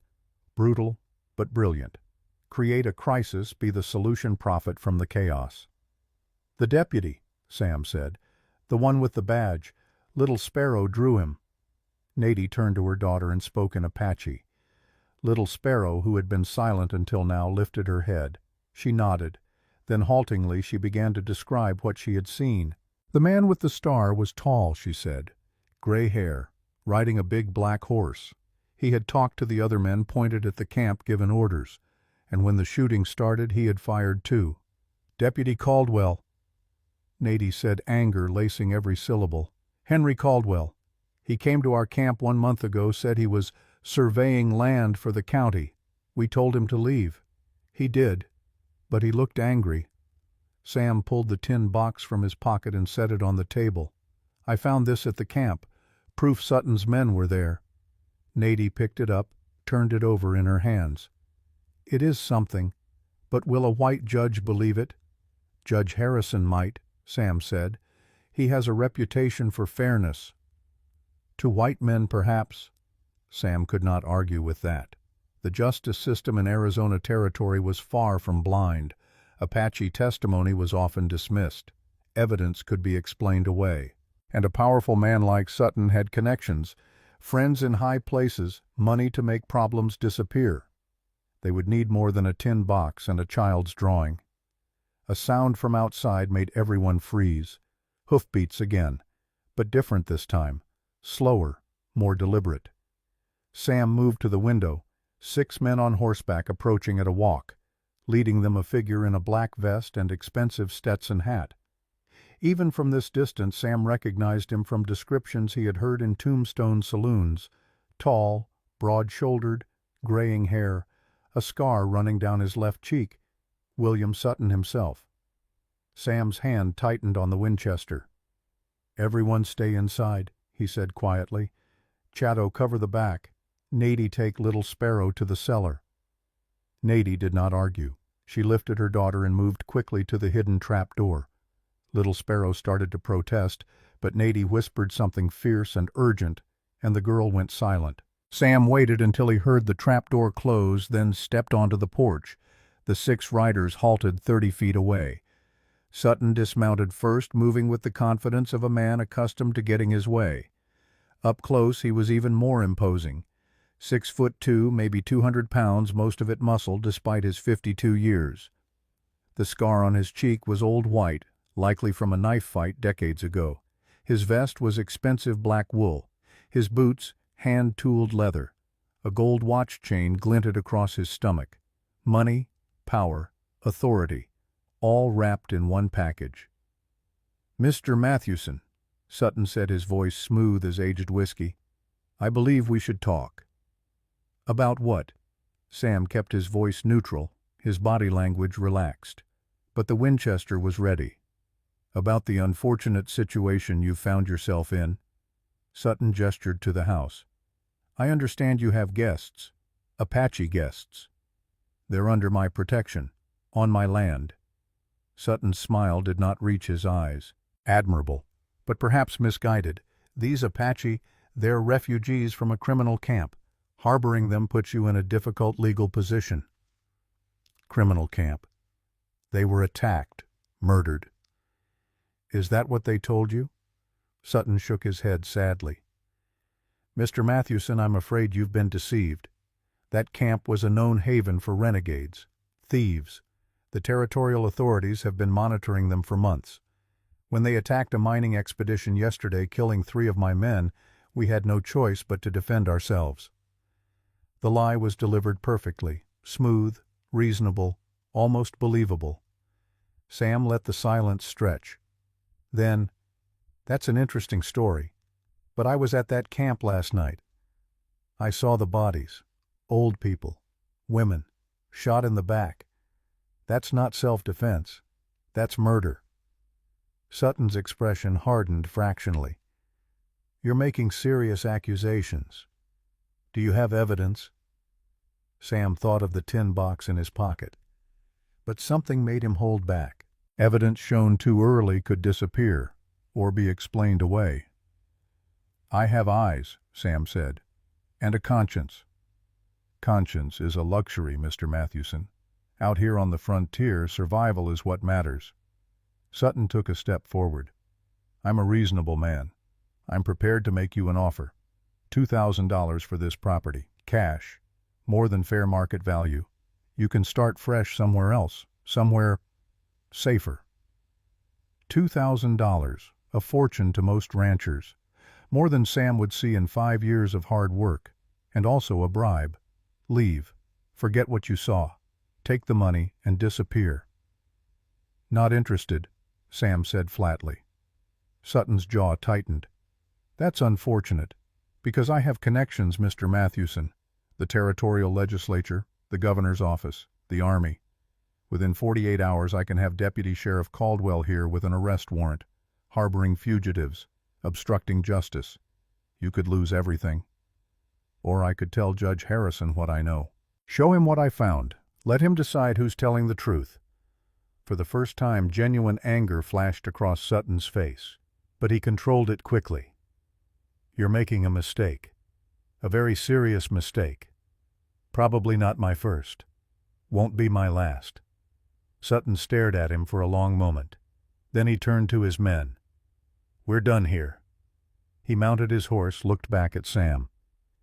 Brutal, but brilliant. Create a crisis, be the solution, profit from the chaos. "The deputy," Sam said. "The one with the badge. Little Sparrow drew him." Nady turned to her daughter and spoke in Apache. Little Sparrow, who had been silent until now, lifted her head. She nodded. Then haltingly she began to describe what she had seen. "The man with the star was tall," she said. "Gray hair, riding a big black horse. He had talked to the other men, pointed at the camp, given orders. And when the shooting started, he had fired too." "Deputy Caldwell," Nady said, anger lacing every syllable. "Henry Caldwell. He came to our camp 1 month ago, said he was surveying land for the county. We told him to leave. He did, but he looked angry." Sam pulled the tin box from his pocket and set it on the table. "I found this at the camp. Proof Sutton's men were there." Nady picked it up, turned it over in her hands. "It is something, but will a white judge believe it?" "Judge Harrison might," Sam said. "He has a reputation for fairness." "To white men, perhaps." Sam could not argue with that. The justice system in Arizona Territory was far from blind. Apache testimony was often dismissed. Evidence could be explained away. And a powerful man like Sutton had connections, friends in high places, money to make problems disappear. They would need more than a tin box and a child's drawing. A sound from outside made everyone freeze. Hoofbeats again, but different this time. Slower, more deliberate. Sam moved to the window, 6 men on horseback approaching at a walk, leading them a figure in a black vest and expensive Stetson hat. Even from this distance Sam recognized him from descriptions he had heard in Tombstone saloons. Tall, broad-shouldered, graying hair, a scar running down his left cheek. William Sutton himself. Sam's hand tightened on the Winchester. "Everyone stay inside," he said quietly. "Chatto, cover the back. Nady, take Little Sparrow to the cellar." Nady did not argue. She lifted her daughter and moved quickly to the hidden trap door. Little Sparrow started to protest, but Nady whispered something fierce and urgent, and the girl went silent. Sam waited until he heard the trapdoor close, then stepped onto the porch. The 6 riders halted 30 feet away. Sutton dismounted first, moving with the confidence of a man accustomed to getting his way. Up close he was even more imposing. 6'2", maybe 200 pounds, most of it muscle despite his 52 years. The scar on his cheek was old white, likely from a knife fight decades ago. His vest was expensive black wool. His boots, hand-tooled leather. A gold watch chain glinted across his stomach. Money, power, authority, all wrapped in one package. "Mr. Mathewson," Sutton said, his voice smooth as aged whiskey, "I believe we should talk." "About what?" Sam kept his voice neutral, his body language relaxed. But the Winchester was ready. "About the unfortunate situation you've found yourself in." Sutton gestured to the house. "I understand you have guests. Apache guests. They're under my protection. On my land." Sutton's smile did not reach his eyes. "Admirable, but perhaps misguided. These Apache, they're refugees from a criminal camp. Harboring them puts you in a difficult legal position." "Criminal camp. They were attacked, murdered." "Is that what they told you?" Sutton shook his head sadly. "Mr. Mathewson, I'm afraid you've been deceived. That camp was a known haven for renegades, thieves. The territorial authorities have been monitoring them for months. When they attacked a mining expedition yesterday, killing 3 of my men, we had no choice but to defend ourselves." The lie was delivered perfectly, smooth, reasonable, almost believable. Sam let the silence stretch. Then, "That's an interesting story, but I was at that camp last night. I saw the bodies. Old people, women, shot in the back. That's not self-defense. That's murder." Sutton's expression hardened fractionally. "You're making serious accusations. Do you have evidence?" Sam thought of the tin box in his pocket. But something made him hold back. Evidence shown too early could disappear, or be explained away. "I have eyes," Sam said, "and a conscience." "Conscience is a luxury, Mr. Mathewson. Out here on the frontier, survival is what matters." Sutton took a step forward. "I'm a reasonable man. I'm prepared to make you an offer. $2,000 for this property, cash, more than fair market value. You can start fresh somewhere else, somewhere safer." $2,000, a fortune to most ranchers. More than Sam would see in 5 years of hard work, and also a bribe. Leave. Forget what you saw. Take the money and disappear. "Not interested," Sam said flatly. Sutton's jaw tightened. "That's unfortunate, because I have connections, Mr. Mathewson. The territorial legislature, the governor's office, the army. Within 48 hours I can have Deputy Sheriff Caldwell here with an arrest warrant, harboring fugitives, obstructing justice. You could lose everything. Or I could tell Judge Harrison what I know. Show him what I found. Let him decide who's telling the truth." For the first time, genuine anger flashed across Sutton's face, but he controlled it quickly. "You're making a mistake. A very serious mistake. Probably not my first. Won't be my last." Sutton stared at him for a long moment. Then he turned to his men. "We're done here." He mounted his horse, looked back at Sam.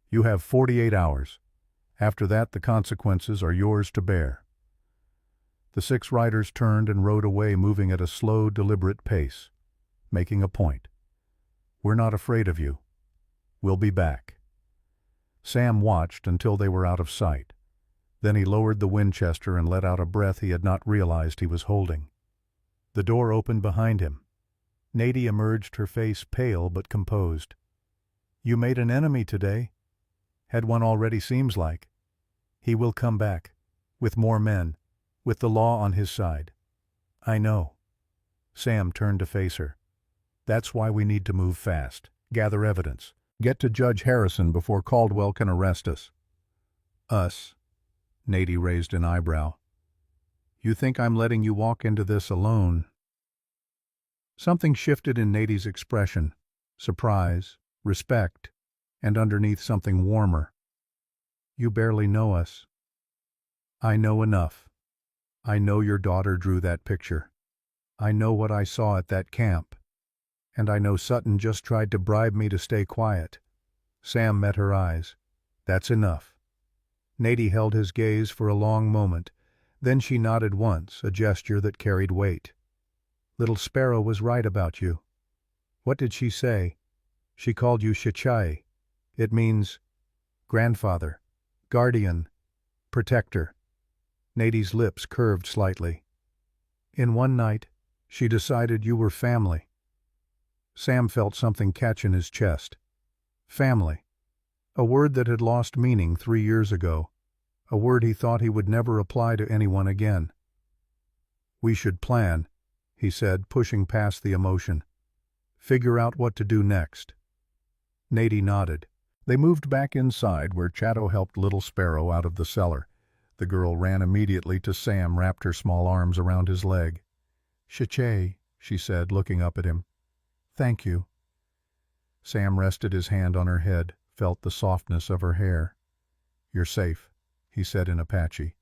"You have 48 hours. After that, the consequences are yours to bear." The 6 riders turned and rode away, moving at a slow, deliberate pace, making a point. "We're not afraid of you. We'll be back." Sam watched until they were out of sight. Then he lowered the Winchester and let out a breath he had not realized he was holding. The door opened behind him. Nadie emerged, her face pale but composed. "You made an enemy today. Had one already, seems like. He will come back, with more men, with the law on his side." "I know." Sam turned to face her. "That's why we need to move fast, gather evidence, get to Judge Harrison before Caldwell can arrest us." "Us?" Nadie raised an eyebrow. "You think I'm letting you walk into this alone?" Something shifted in Nadie's expression. Surprise, respect, and underneath something warmer. "You barely know us." "I know enough. I know your daughter drew that picture. I know what I saw at that camp. And I know Sutton just tried to bribe me to stay quiet. Sam met her eyes. That's enough. Nady held his gaze for a long moment. Then she nodded once, a gesture that carried weight. Little Sparrow was right about you. What did she say? She called you Shichai. It means grandfather, guardian, protector. Nady's lips curved slightly. In one night, she decided you were family. Sam felt something catch in his chest. Family. A word that had lost meaning 3 years ago. A word he thought he would never apply to anyone again. We should plan, he said, pushing past the emotion. Figure out what to do next. Nady nodded. They moved back inside where Chatto helped Little Sparrow out of the cellar. The girl ran immediately to Sam, wrapped her small arms around his leg. Shichai, she said, looking up at him. Thank you. Sam rested his hand on her head, felt the softness of her hair. You're safe, he said in Apache.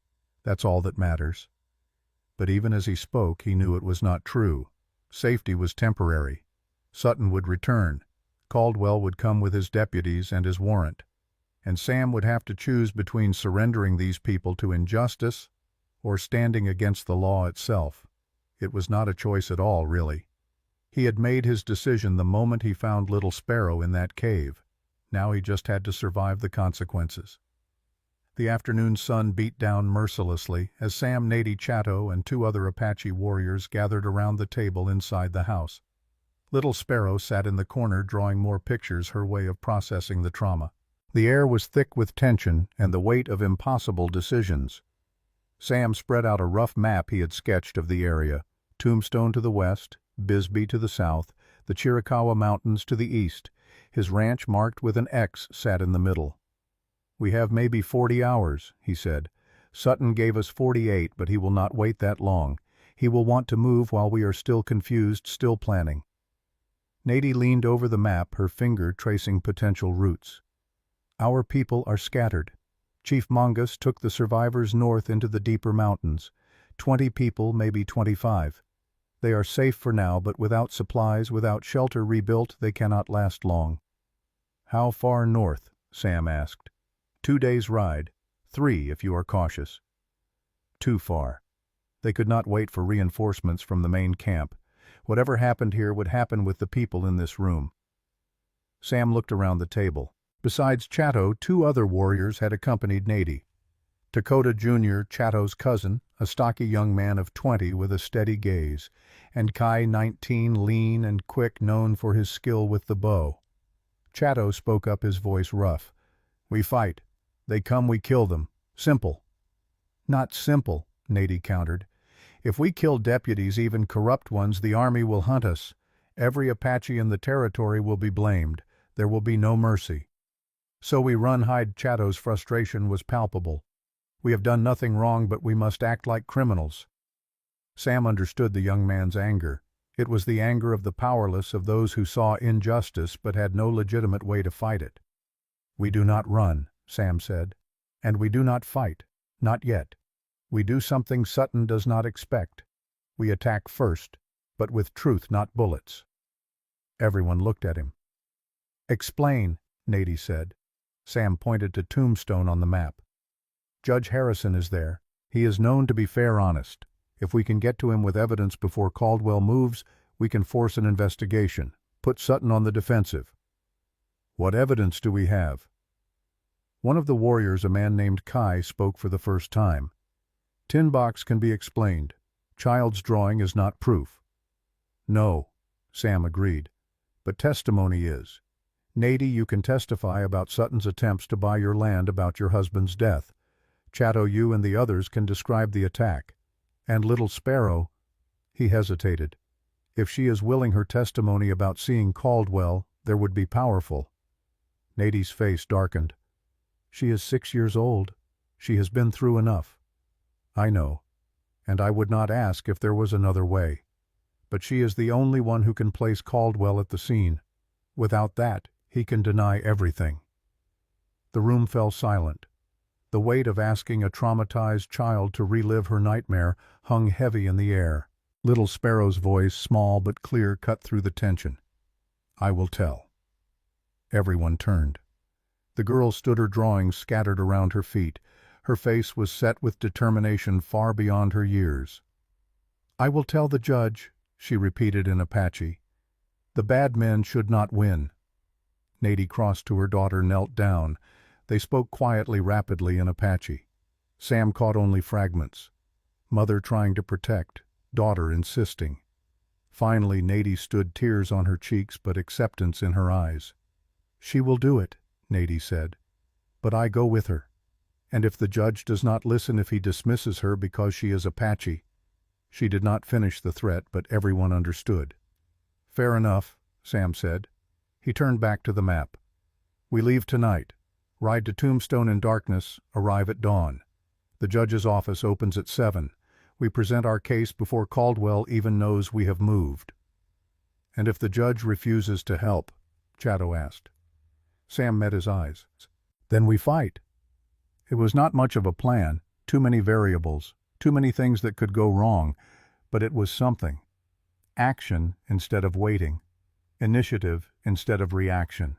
That's all that matters. But even as he spoke, he knew it was not true. Safety was temporary. Sutton would return. Caldwell would come with his deputies and his warrant. And Sam would have to choose between surrendering these people to injustice or standing against the law itself. It was not a choice at all, really. He had made his decision the moment he found Little Sparrow in that cave. Now he just had to survive the consequences. The afternoon sun beat down mercilessly as Sam, Nady, Chatto, and 2 other Apache warriors gathered around the table inside the house. Little Sparrow sat in the corner drawing more pictures, her way of processing the trauma. The air was thick with tension and the weight of impossible decisions. Sam spread out a rough map he had sketched of the area. Tombstone to the west, Bisbee to the south, the Chiricahua Mountains to the east. His ranch marked with an X sat in the middle. We have maybe 40 hours, he said. Sutton gave us 48, but he will not wait that long. He will want to move while we are still confused, still planning. Nady leaned over the map, her finger tracing potential routes. Our people are scattered. Chief Mongus took the survivors north into the deeper mountains. 20 people, maybe 25. They are safe for now, but without supplies, without shelter rebuilt, they cannot last long. How far north? Sam asked. 2 days' ride. 3 if you are cautious. Too far. They could not wait for reinforcements from the main camp. Whatever happened here would happen with the people in this room. Sam looked around the table. Besides Chatto, 2 other warriors had accompanied Nady. Dakota Jr., Chatto's cousin, a stocky young man of 20 with a steady gaze, and Kai, 19, lean and quick, known for his skill with the bow. Chatto spoke up, his voice rough. We fight. They come, we kill them. Simple. Not simple, Nady countered. If we kill deputies, even corrupt ones, the army will hunt us. Every Apache in the territory will be blamed. There will be no mercy. So we run, hide. Chatto's frustration was palpable. We have done nothing wrong, but we must act like criminals. Sam understood the young man's anger. It was the anger of the powerless, of those who saw injustice but had no legitimate way to fight it. We do not run, Sam said. And we do not fight. Not yet. We do something Sutton does not expect. We attack first, but with truth, not bullets. Everyone looked at him. Explain, Nady said. Sam pointed to Tombstone on the map. Judge Harrison is there. He is known to be fair, honest. If we can get to him with evidence before Caldwell moves, we can force an investigation, put Sutton on the defensive. What evidence do we have? One of the warriors, a man named Kai, spoke for the first time. Tin box can be explained. Child's drawing is not proof. No, Sam agreed. But testimony is. Nady, you can testify about Sutton's attempts to buy your land, about your husband's death. Chatto, you and the others can describe the attack. And Little Sparrow, he hesitated. If she is willing, her testimony about seeing Caldwell, there would be powerful. Nady's face darkened. She is 6 years old. She has been through enough. I know, and I would not ask if there was another way. But she is the only one who can place Caldwell at the scene. Without that, he can deny everything. The room fell silent. The weight of asking a traumatized child to relive her nightmare hung heavy in the air. Little Sparrow's voice, small but clear, cut through the tension. "I will tell." Everyone turned. The girl stood, her drawings scattered around her feet. Her face was set with determination far beyond her years. "I will tell the judge," she repeated in Apache. "The bad men should not win." Nady crossed to her daughter, knelt down. They spoke quietly, rapidly in Apache. Sam caught only fragments. Mother trying to protect, daughter insisting. Finally, Nady stood, tears on her cheeks but acceptance in her eyes. "She will do it," Nady said. "But I go with her. And if the judge does not listen, if he dismisses her because she is Apache—" She did not finish the threat, but everyone understood. "Fair enough," Sam said. He turned back to the map. "We leave tonight. Ride to Tombstone in darkness, arrive at dawn. The judge's office opens at 7. We present our case before Caldwell even knows we have moved." "And if the judge refuses to help?" Chatto asked. Sam met his eyes. "Then we fight." It was not much of a plan, too many variables, too many things that could go wrong, but it was something. Action instead of waiting. Initiative instead of reaction.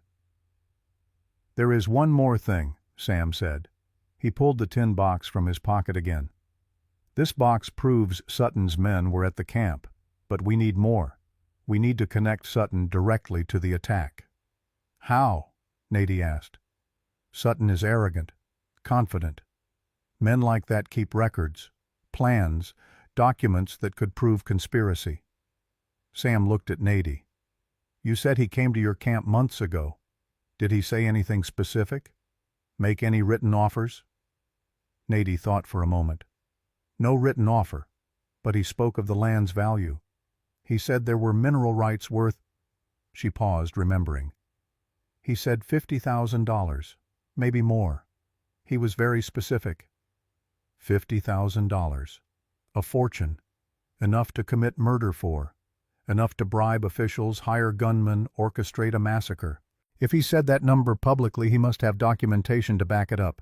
"There is one more thing," Sam said. He pulled the tin box from his pocket again. "This box proves Sutton's men were at the camp, but we need more. We need to connect Sutton directly to the attack." "How?" Nady asked. "Sutton is arrogant, confident. Men like that keep records, plans, documents that could prove conspiracy." Sam looked at Nady. "You said he came to your camp months ago. Did he say anything specific? Make any written offers?" Nady thought for a moment. "No written offer, but he spoke of the land's value. He said there were mineral rights worth—" She paused, remembering. "He said $50,000, maybe more. He was very specific." $50,000. A fortune. Enough to commit murder for. Enough to bribe officials, hire gunmen, orchestrate a massacre. If he said that number publicly, he must have documentation to back it up.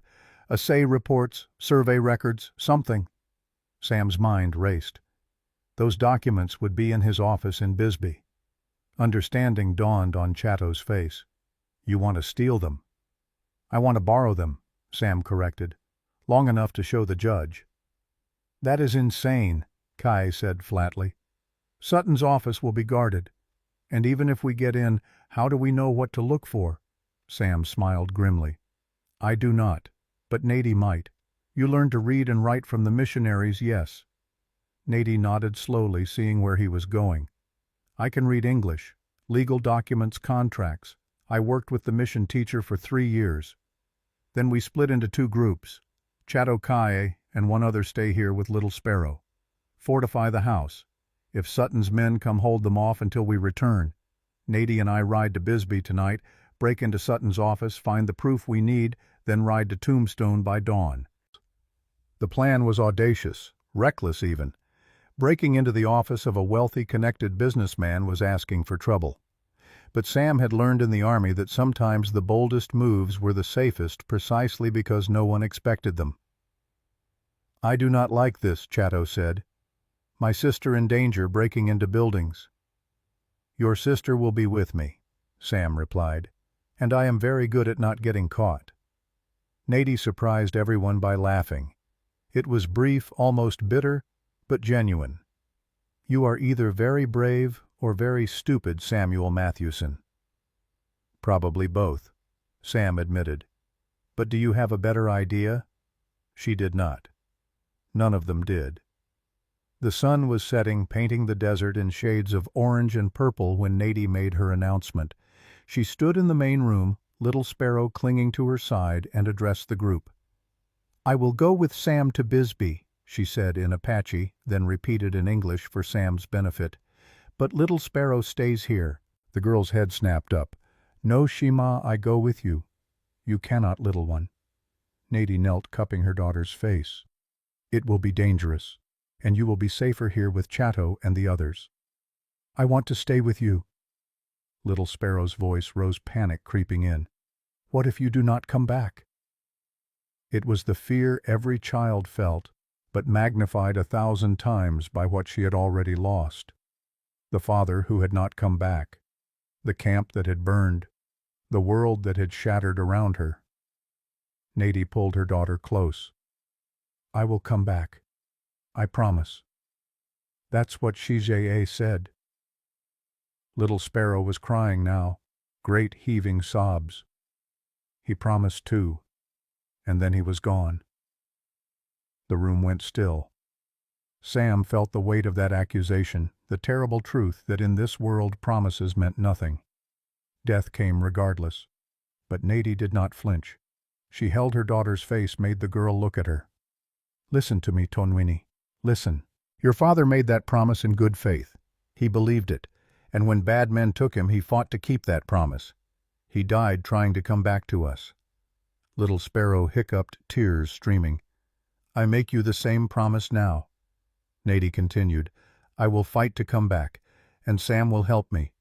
Assay reports, survey records, something. Sam's mind raced. Those documents would be in his office in Bisbee. Understanding dawned on Chatto's face. "You want to steal them?" "I want to borrow them," Sam corrected. "Long enough to show the judge." "That is insane," Kai said flatly. "Sutton's office will be guarded. And even if we get in, how do we know what to look for?" Sam smiled grimly. "I do not, but Nady might. You learned to read and write from the missionaries, yes." Nady nodded slowly, seeing where he was going. "I can read English, legal documents, contracts. I worked with the mission teacher for 3 years. Then we split into 2 groups. Chatto Kai and one other stay here with Little Sparrow. Fortify the house. If Sutton's men come, hold them off until we return. Nady and I ride to Bisbee tonight, break into Sutton's office, find the proof we need, then ride to Tombstone by dawn." The plan was audacious, reckless even. Breaking into the office of a wealthy, connected businessman was asking for trouble. But Sam had learned in the Army that sometimes the boldest moves were the safest precisely because no one expected them. "I do not like this," Chatto said. "My sister in danger, breaking into buildings." "Your sister will be with me," Sam replied, "and I am very good at not getting caught." Nady surprised everyone by laughing. It was brief, almost bitter, but genuine. "You are either very brave or very stupid, Samuel Mathewson." "Probably both," Sam admitted. "But do you have a better idea?" She did not. None of them did. The sun was setting, painting the desert in shades of orange and purple when Nady made her announcement. She stood in the main room, Little Sparrow clinging to her side, and addressed the group. "I will go with Sam to Bisbee," she said in Apache, then repeated in English for Sam's benefit. "But Little Sparrow stays here." The girl's head snapped up. "No, Shima, I go with you." "You cannot, little one." Nady knelt, cupping her daughter's face. "It will be dangerous, and you will be safer here with Chatto and the others." "I want to stay with you." Little Sparrow's voice rose, panic creeping in. "What if you do not come back?" It was the fear every child felt, but magnified 1,000 times by what she had already lost. The father who had not come back, the camp that had burned, the world that had shattered around her. Nady pulled her daughter close. "I will come back. I promise." That's what Shijie said. Little Sparrow was crying now, great heaving sobs. He promised too, and then he was gone. The room went still. Sam felt the weight of that accusation, the terrible truth that in this world promises meant nothing. Death came regardless. But Nady did not flinch. She held her daughter's face, made the girl look at her. "Listen to me, Tonwini. Listen. Your father made that promise in good faith. He believed it, and when bad men took him, he fought to keep that promise. He died trying to come back to us." Little Sparrow hiccuped, tears streaming. "I make you the same promise now." Nady continued, "I will fight to come back, and Sam will help me.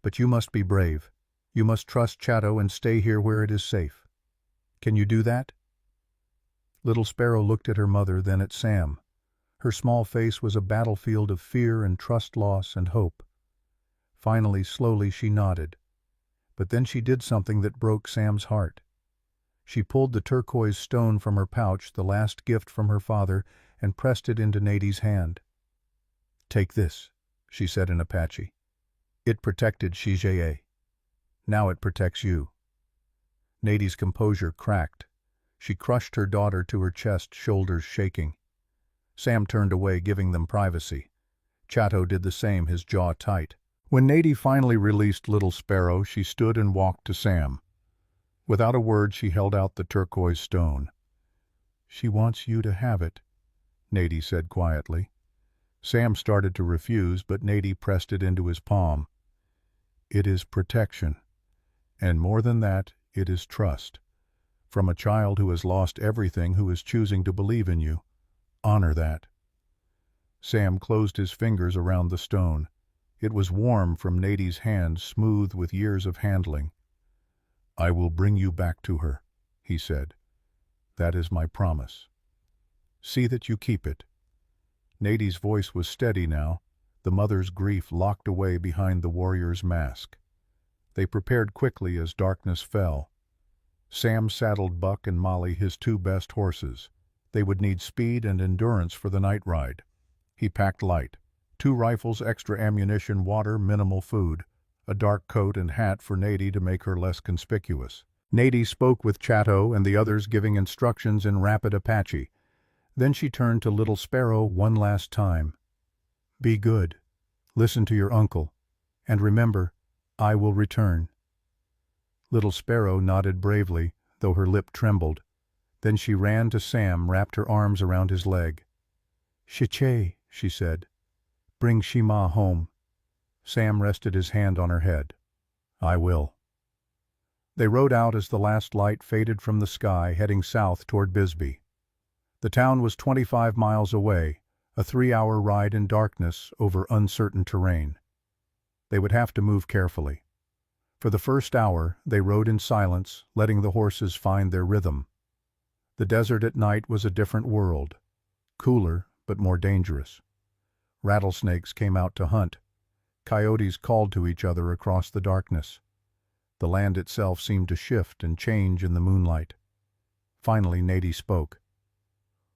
But you must be brave. You must trust Chatto and stay here where it is safe. Can you do that?" Little Sparrow looked at her mother, then at Sam. Her small face was a battlefield of fear and trust loss and hope. Finally, slowly, she nodded. But then she did something that broke Sam's heart. She pulled the turquoise stone from her pouch, the last gift from her father, and pressed it into Nady's hand. "Take this," she said in Apache. "It protected Shijie. Now it protects you." Nady's composure cracked. She crushed her daughter to her chest, shoulders shaking. Sam turned away, giving them privacy. Chatto did the same, his jaw tight. When Nady finally released Little Sparrow, she stood and walked to Sam. Without a word, she held out the turquoise stone. "She wants you to have it," Nady said quietly. Sam started to refuse, but Nady pressed it into his palm. "It is protection. And more than that, it is trust. From a child who has lost everything, who is choosing to believe in you. Honor that." Sam closed his fingers around the stone. It was warm from Nady's hand, smooth with years of handling. "I will bring you back to her," he said. "That is my promise. See that you keep it." Nady's voice was steady now, the mother's grief locked away behind the warrior's mask. They prepared quickly as darkness fell. Sam saddled Buck and Molly, his two best horses. They would need speed and endurance for the night ride. He packed light. 2 rifles, extra ammunition, water, minimal food. A dark coat and hat for Nady to make her less conspicuous. Nady spoke with Chatto and the others, giving instructions in rapid Apache. Then she turned to Little Sparrow one last time. "Be good. Listen to your uncle. And remember, I will return." Little Sparrow nodded bravely, though her lip trembled. Then she ran to Sam, wrapped her arms around his leg. "Shiche," she said. "Bring Shima home." Sam rested his hand on her head. "I will." They rode out as the last light faded from the sky, heading south toward Bisbee. The town was 25 miles away, a 3-hour ride in darkness over uncertain terrain. They would have to move carefully. For the first hour, they rode in silence, letting the horses find their rhythm. The desert at night was a different world, cooler but more dangerous. Rattlesnakes came out to hunt. Coyotes called to each other across the darkness. The land itself seemed to shift and change in the moonlight. Finally, Nady spoke.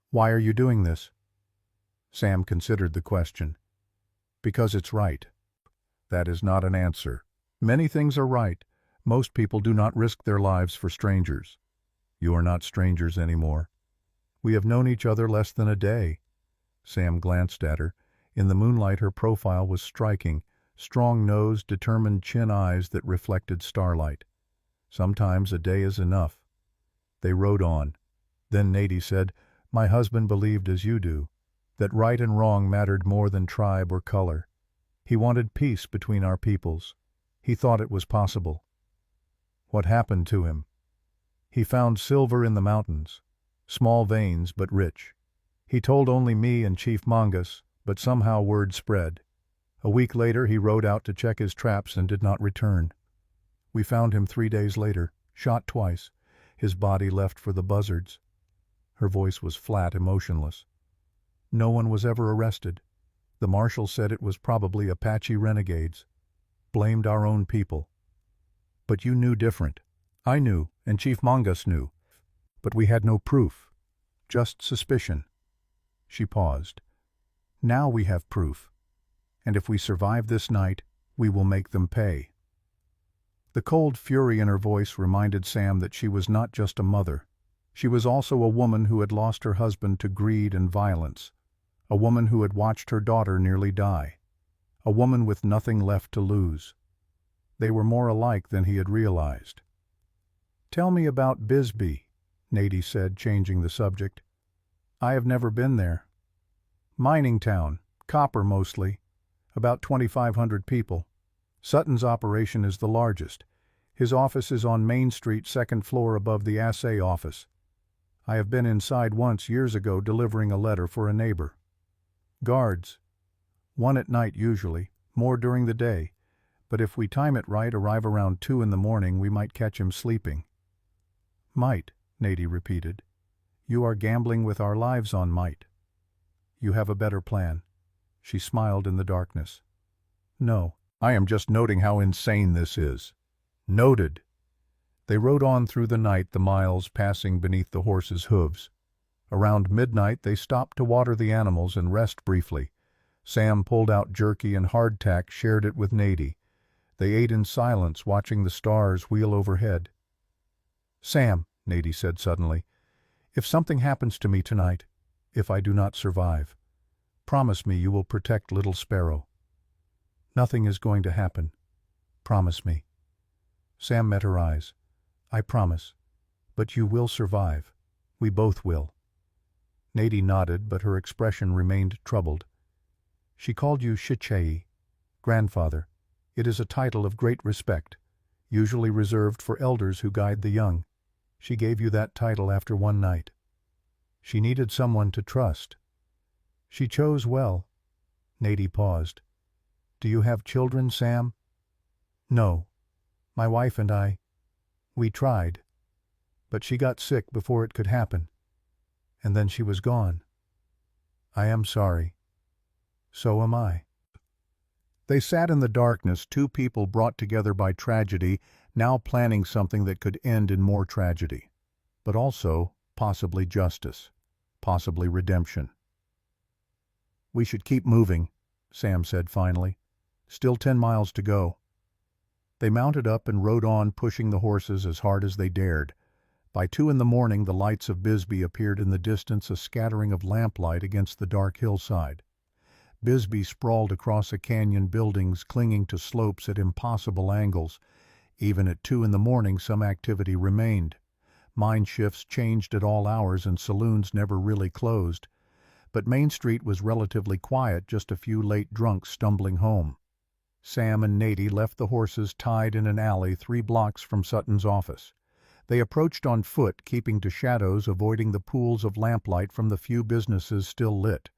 "Why are you doing this?" Sam considered the question. "Because it's right." That is not an answer. Many things are right. Most people do not risk their lives for strangers. You are not strangers anymore. We have known each other less than a day. Sam glanced at her. In the moonlight, her profile was striking. Strong nose, determined chin, eyes that reflected starlight. Sometimes a day is enough. They rode on. Then Nady said, "My husband believed as you do, that right and wrong mattered more than tribe or color. He wanted peace between our peoples. He thought it was possible." "What happened to him?" "He found silver in the mountains. Small veins, but rich. He told only me and Chief Mongus, but somehow word spread. A week later he rode out to check his traps and did not return. We found him 3 days later, shot twice, his body left for the buzzards." Her voice was flat, emotionless. No one was ever arrested. The marshal said it was probably Apache renegades. Blamed our own people. But you knew different. I knew, and Chief Mongus knew. But we had no proof. Just suspicion. She paused. Now we have proof. And if we survive this night, we will make them pay. The cold fury in her voice reminded Sam that she was not just a mother. She was also a woman who had lost her husband to greed and violence. A woman who had watched her daughter nearly die. A woman with nothing left to lose. They were more alike than he had realized. "Tell me about Bisbee," Nady said, changing the subject. "I have never been there." "Mining town, copper mostly, about 2,500 people. Sutton's operation is the largest. His office is on Main Street, second floor above the assay office. I have been inside once years ago delivering a letter for a neighbor. Guards. One at night usually, more during the day, but if we time it right, arrive around 2 in the morning, we might catch him sleeping." "Might," Nady repeated. "You are gambling with our lives on might. You have a better plan." She smiled in the darkness. "No, I am just noting how insane this is." "Noted." They rode on through the night, the miles passing beneath the horses' hooves. Around midnight they stopped to water the animals and rest briefly. Sam pulled out jerky and hardtack, shared it with Nady. They ate in silence, watching the stars wheel overhead. "Sam," Nady said suddenly, "if something happens to me tonight, if I do not survive, promise me you will protect little Sparrow." "Nothing is going to happen. Promise me." Sam met her eyes. "I promise. But you will survive. We both will." Nady nodded, but her expression remained troubled. "She called you Shichei, grandfather. It is a title of great respect, usually reserved for elders who guide the young. She gave you that title after one night. She needed someone to trust. She chose well." Nady paused. "Do you have children, Sam?" "No. My wife and I, we tried. But she got sick before it could happen. And then she was gone. I am sorry. So am I." They sat in the darkness, two people brought together by tragedy, now planning something that could end in more tragedy. But also, possibly justice. Possibly redemption. "We should keep moving," Sam said finally. "Still 10 miles to go." They mounted up and rode on, pushing the horses as hard as they dared. By 2 in the morning the lights of Bisbee appeared in the distance, a scattering of lamplight against the dark hillside. Bisbee sprawled across a canyon, buildings clinging to slopes at impossible angles. Even at 2 in the morning some activity remained. Mine shifts changed at all hours and saloons never really closed. But Main Street was relatively quiet, just a few late drunks stumbling home. Sam and Nady left the horses tied in an alley 3 blocks from Sutton's office. They approached on foot, keeping to shadows, avoiding the pools of lamplight from the few businesses still lit.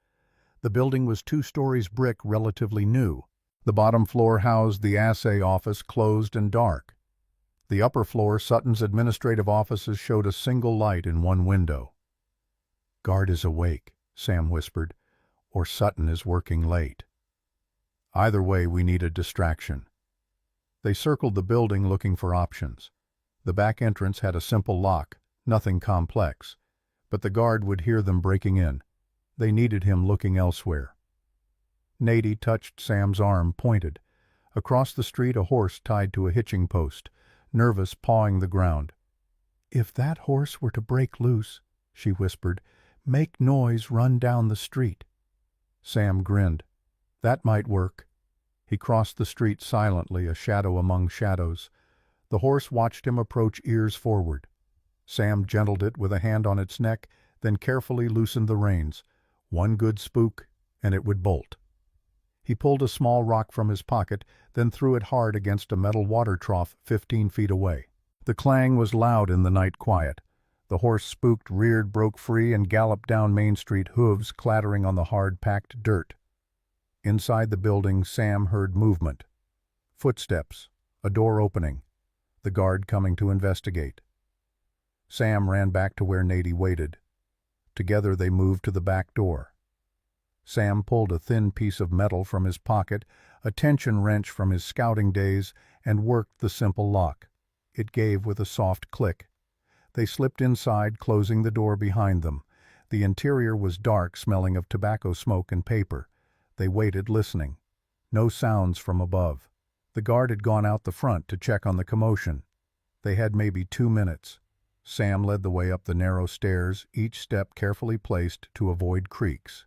The building was 2 stories brick, relatively new. The bottom floor housed the assay office, closed and dark. The upper floor, Sutton's administrative offices, showed a single light in one window. "Guard is awake," Sam whispered, "or Sutton is working late. Either way, we need a distraction." They circled the building looking for options. The back entrance had a simple lock, nothing complex, but the guard would hear them breaking in. They needed him looking elsewhere. Nady touched Sam's arm, pointed. Across the street a horse tied to a hitching post, nervous, pawing the ground. "If that horse were to break loose," she whispered, "make noise, run down the street." Sam grinned. That might work. He crossed the street silently, a shadow among shadows. The horse watched him approach, ears forward. Sam gentled it with a hand on its neck, then carefully loosened the reins. One good spook, and it would bolt. He pulled a small rock from his pocket, then threw it hard against a metal water trough 15 feet away. The clang was loud in the night quiet. The horse spooked, reared, broke free, and galloped down Main Street, hooves clattering on the hard-packed dirt. Inside the building, Sam heard movement. Footsteps, a door opening, the guard coming to investigate. Sam ran back to where Nady waited. Together they moved to the back door. Sam pulled a thin piece of metal from his pocket, a tension wrench from his scouting days, and worked the simple lock. It gave with a soft click. They slipped inside, closing the door behind them. The interior was dark, smelling of tobacco smoke and paper. They waited, listening. No sounds from above. The guard had gone out the front to check on the commotion. They had maybe 2 minutes. Sam led the way up the narrow stairs, each step carefully placed to avoid creaks.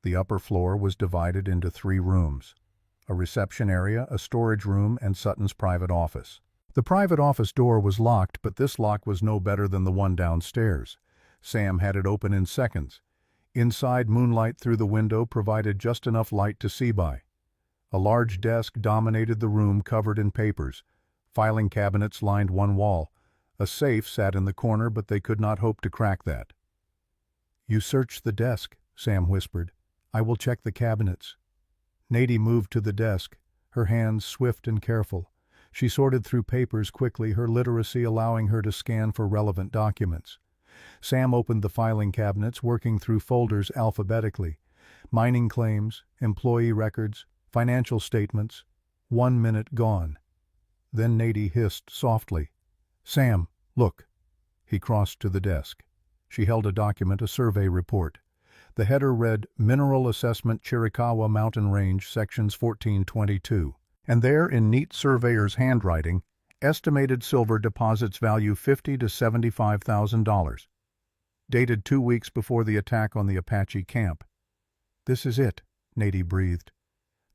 The upper floor was divided into 3 rooms: a reception area, a storage room, and Sutton's private office. The private office door was locked, but this lock was no better than the one downstairs. Sam had it open in seconds. Inside, moonlight through the window provided just enough light to see by. A large desk dominated the room, covered in papers. Filing cabinets lined one wall. A safe sat in the corner, but they could not hope to crack that. "You search the desk," Sam whispered. "I will check the cabinets." Nadie moved to the desk, her hands swift and careful. She sorted through papers quickly, her literacy allowing her to scan for relevant documents. Sam opened the filing cabinets, working through folders alphabetically. Mining claims, employee records, financial statements. 1 minute gone. Then Nadie hissed softly, "Sam, look." He crossed to the desk. She held a document, a survey report. The header read, "Mineral Assessment, Chiricahua Mountain Range, Sections 1422. And there, in neat surveyor's handwriting, estimated silver deposits value $50,000 to $75,000. Dated 2 weeks before the attack on the Apache camp. "This is it," Nadie breathed.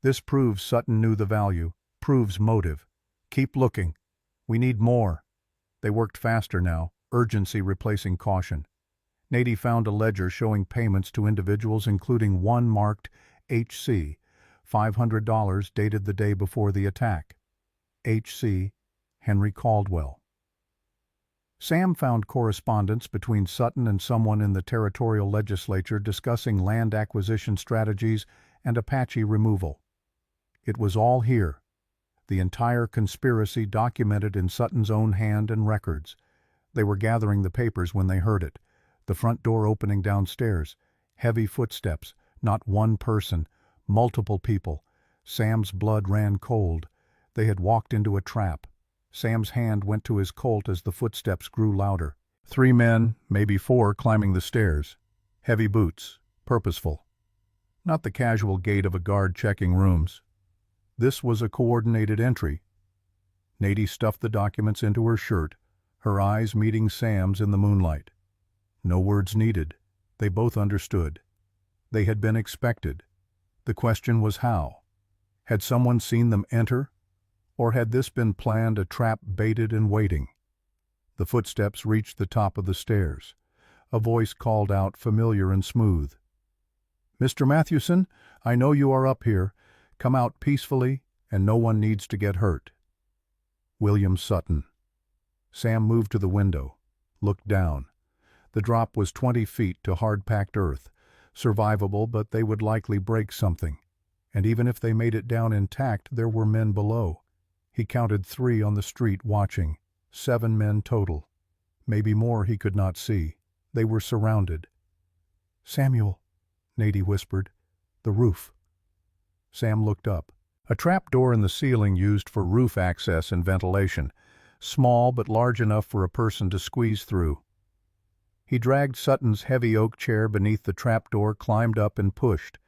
"This proves Sutton knew the value, proves motive. Keep looking. We need more." They worked faster now, urgency replacing caution. Nadie found a ledger showing payments to individuals, including one marked HC, $500, dated the day before the attack. HC, Henry Caldwell. Sam found correspondence between Sutton and someone in the territorial legislature discussing land acquisition strategies and Apache removal. It was all here. The entire conspiracy documented in Sutton's own hand and records. They were gathering the papers when they heard it. The front door opening downstairs. Heavy footsteps. Not one person. Multiple people. Sam's blood ran cold. They had walked into a trap. Sam's hand went to his Colt as the footsteps grew louder. 3 men, maybe 4, climbing the stairs. Heavy boots. Purposeful. Not the casual gait of a guard checking rooms. This was a coordinated entry. Nadie stuffed the documents into her shirt, her eyes meeting Sam's in the moonlight. No words needed. They both understood. They had been expected. The question was how. Had someone seen them enter? Or had this been planned, a trap baited and waiting? The footsteps reached the top of the stairs. A voice called out, familiar and smooth. "Mr. Mathewson, I know you are up here. Come out peacefully, and no one needs to get hurt." William Sutton. Sam moved to the window, looked down. The drop was 20 feet to hard-packed earth. Survivable, but they would likely break something. And even if they made it down intact, there were men below. He counted 3 on the street watching. 7 men total. Maybe more he could not see. They were surrounded. "Samuel," Nadie whispered. "The roof." Sam looked up. A trap door in the ceiling used for roof access and ventilation. Small but large enough for a person to squeeze through. He dragged Sutton's heavy oak chair beneath the trap door, climbed up and pushed.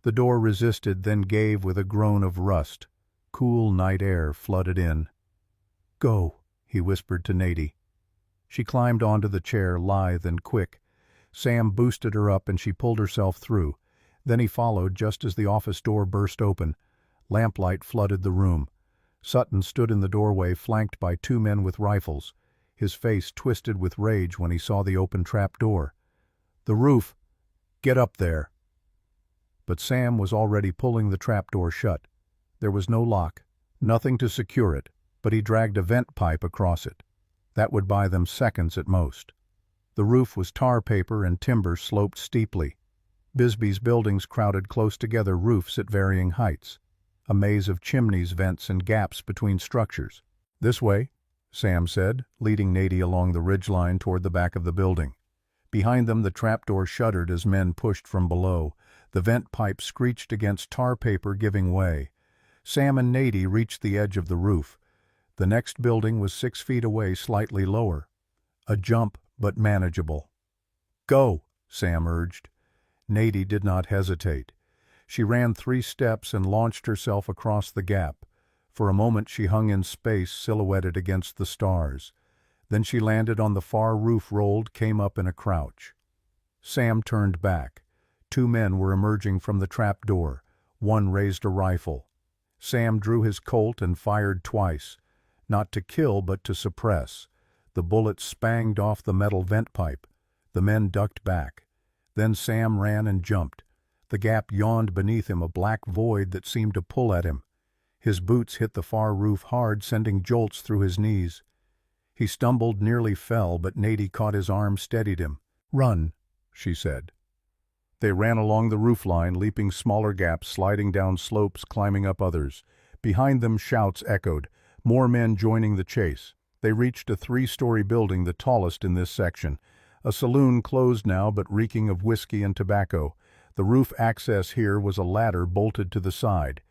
The door resisted, then gave with a groan of rust. Cool night air flooded in. "Go," he whispered to Nadie. She climbed onto the chair, lithe and quick. Sam boosted her up and she pulled herself through. Then he followed just as the office door burst open. Lamplight flooded the room. Sutton stood in the doorway, flanked by 2 men with rifles. His face twisted with rage when he saw the open trap door. "The roof! Get up there!" But Sam was already pulling the trap door shut. There was no lock, nothing to secure it, but he dragged a vent pipe across it. That would buy them seconds at most. The roof was tar paper and timber sloped steeply. Bisbee's buildings crowded close together, roofs at varying heights. A maze of chimneys, vents, and gaps between structures. "This way," Sam said, leading Nadie along the ridgeline toward the back of the building. Behind them the trapdoor shuddered as men pushed from below. The vent pipe screeched against tar paper, giving way. Sam and Nady reached the edge of the roof. The next building was 6 feet away, slightly lower. A jump, but manageable. "Go," Sam urged. Nady did not hesitate. She ran 3 steps and launched herself across the gap. For a moment she hung in space, silhouetted against the stars. Then she landed on the far roof, rolled, came up in a crouch. Sam turned back. 2 men were emerging from the trap door. One raised a rifle. Sam drew his Colt and fired twice. Not to kill, but to suppress. The bullet spanged off the metal vent pipe. The men ducked back. Then Sam ran and jumped. The gap yawned beneath him, a black void that seemed to pull at him. His boots hit the far roof hard, sending jolts through his knees. He stumbled, nearly fell, but Nady caught his arm, steadied him. "Run," she said. They ran along the roof line, leaping smaller gaps, sliding down slopes, climbing up others. Behind them shouts echoed, more men joining the chase. They reached a 3-story building, the tallest in this section. A saloon closed now, but reeking of whiskey and tobacco. The roof access here was a ladder bolted to the side.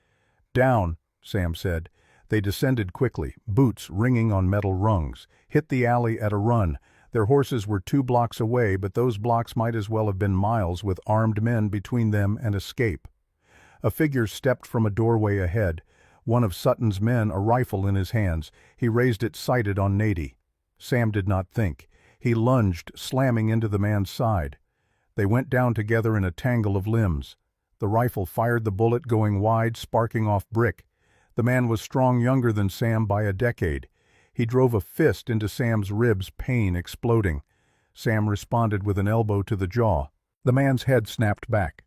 "Down," Sam said. They descended quickly, boots ringing on metal rungs, hit the alley at a run. Their horses were 2 blocks away, but those blocks might as well have been miles, with armed men between them and escape. A figure stepped from a doorway ahead. One of Sutton's men, a rifle in his hands. He raised it, sighted on Nady. Sam did not think. He lunged, slamming into the man's side. They went down together in a tangle of limbs. The rifle fired the bullet, going wide, sparking off brick. The man was strong, younger than Sam by a decade. He drove a fist into Sam's ribs, pain exploding. Sam responded with an elbow to the jaw. The man's head snapped back.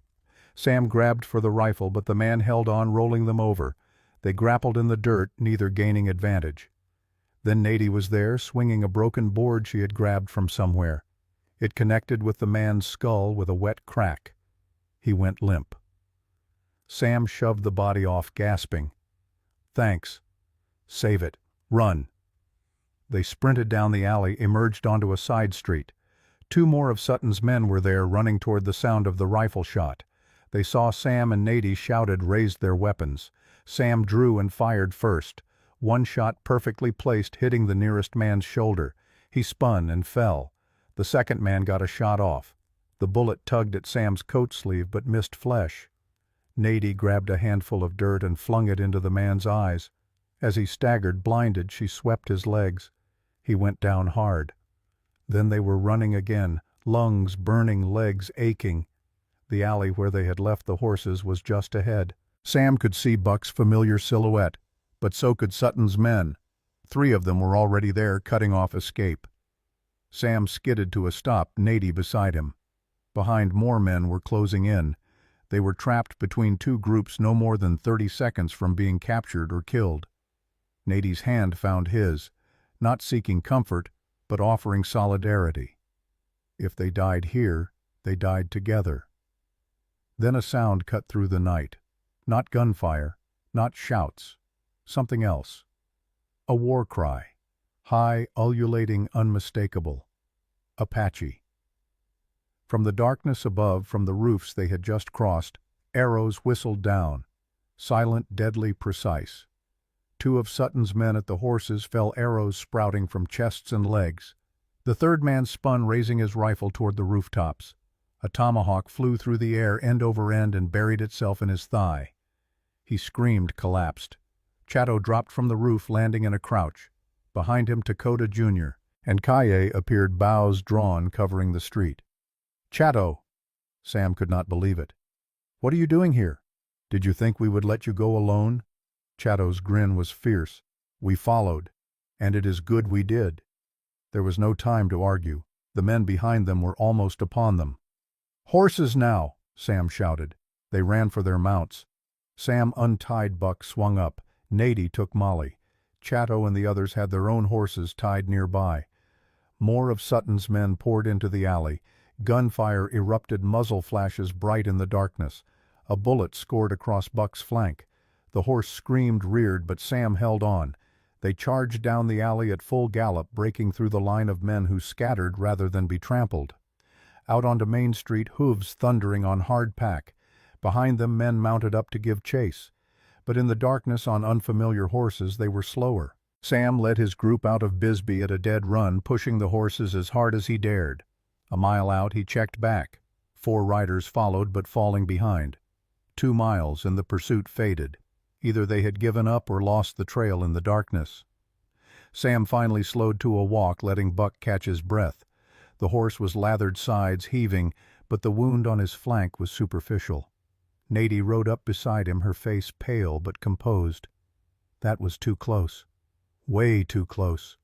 Sam grabbed for the rifle, but the man held on, rolling them over. They grappled in the dirt, neither gaining advantage. Then Nady was there, swinging a broken board she had grabbed from somewhere. It connected with the man's skull with a wet crack. He went limp. Sam shoved the body off, gasping. "Thanks. Save it. Run." They sprinted down the alley, emerged onto a side street. 2 more of Sutton's men were there, running toward the sound of the rifle shot. They saw Sam and Nady, shouted, raised their weapons. Sam drew and fired first. One shot, perfectly placed, hitting the nearest man's shoulder. He spun and fell. The second man got a shot off. The bullet tugged at Sam's coat sleeve but missed flesh. Nady grabbed a handful of dirt and flung it into the man's eyes. As he staggered, blinded, she swept his legs. He went down hard. Then they were running again, lungs burning, legs aching. The alley where they had left the horses was just ahead. Sam could see Buck's familiar silhouette, but so could Sutton's men. 3 of them were already there, cutting off escape. Sam skidded to a stop, Nady beside him. Behind, more men were closing in. They were trapped between 2 groups, no more than 30 seconds from being captured or killed. Nady's hand found his, not seeking comfort, but offering solidarity. If they died here, they died together. Then a sound cut through the night. Not gunfire, not shouts. Something else. A war cry. High, ululating, unmistakable. Apache. From the darkness above, from the roofs they had just crossed, arrows whistled down. Silent, deadly, precise. 2 of Sutton's men at the horses fell, arrows sprouting from chests and legs. The third man spun, raising his rifle toward the rooftops. A tomahawk flew through the air, end over end, and buried itself in his thigh. He screamed, collapsed. Chatto dropped from the roof, landing in a crouch. Behind him, Dakota Jr. and Kaye appeared, bows drawn, covering the street. "Chatto!" Sam could not believe it. "What are you doing here? Did you think we would let you go alone?" Chatto's grin was fierce. "We followed, and it is good we did." There was no time to argue. The men behind them were almost upon them. "Horses now!" Sam shouted. They ran for their mounts. Sam untied Buck, swung up. Nady took Molly. Chatto and the others had their own horses tied nearby. More of Sutton's men poured into the alley. Gunfire erupted, muzzle flashes bright in the darkness. A bullet scored across Buck's flank. The horse screamed, reared, but Sam held on. They charged down the alley at full gallop, breaking through the line of men who scattered rather than be trampled. Out onto Main Street, hooves thundering on hard pack. Behind them men mounted up to give chase, but in the darkness on unfamiliar horses they were slower. Sam led his group out of Bisbee at a dead run, pushing the horses as hard as he dared. A mile out he checked back. 4 riders followed but falling behind. 2 miles and the pursuit faded. Either they had given up or lost the trail in the darkness. Sam finally slowed to a walk, letting Buck catch his breath. The horse was lathered sides, heaving, but the wound on his flank was superficial. Nady rode up beside him, her face pale but composed. That was too close. Way too close.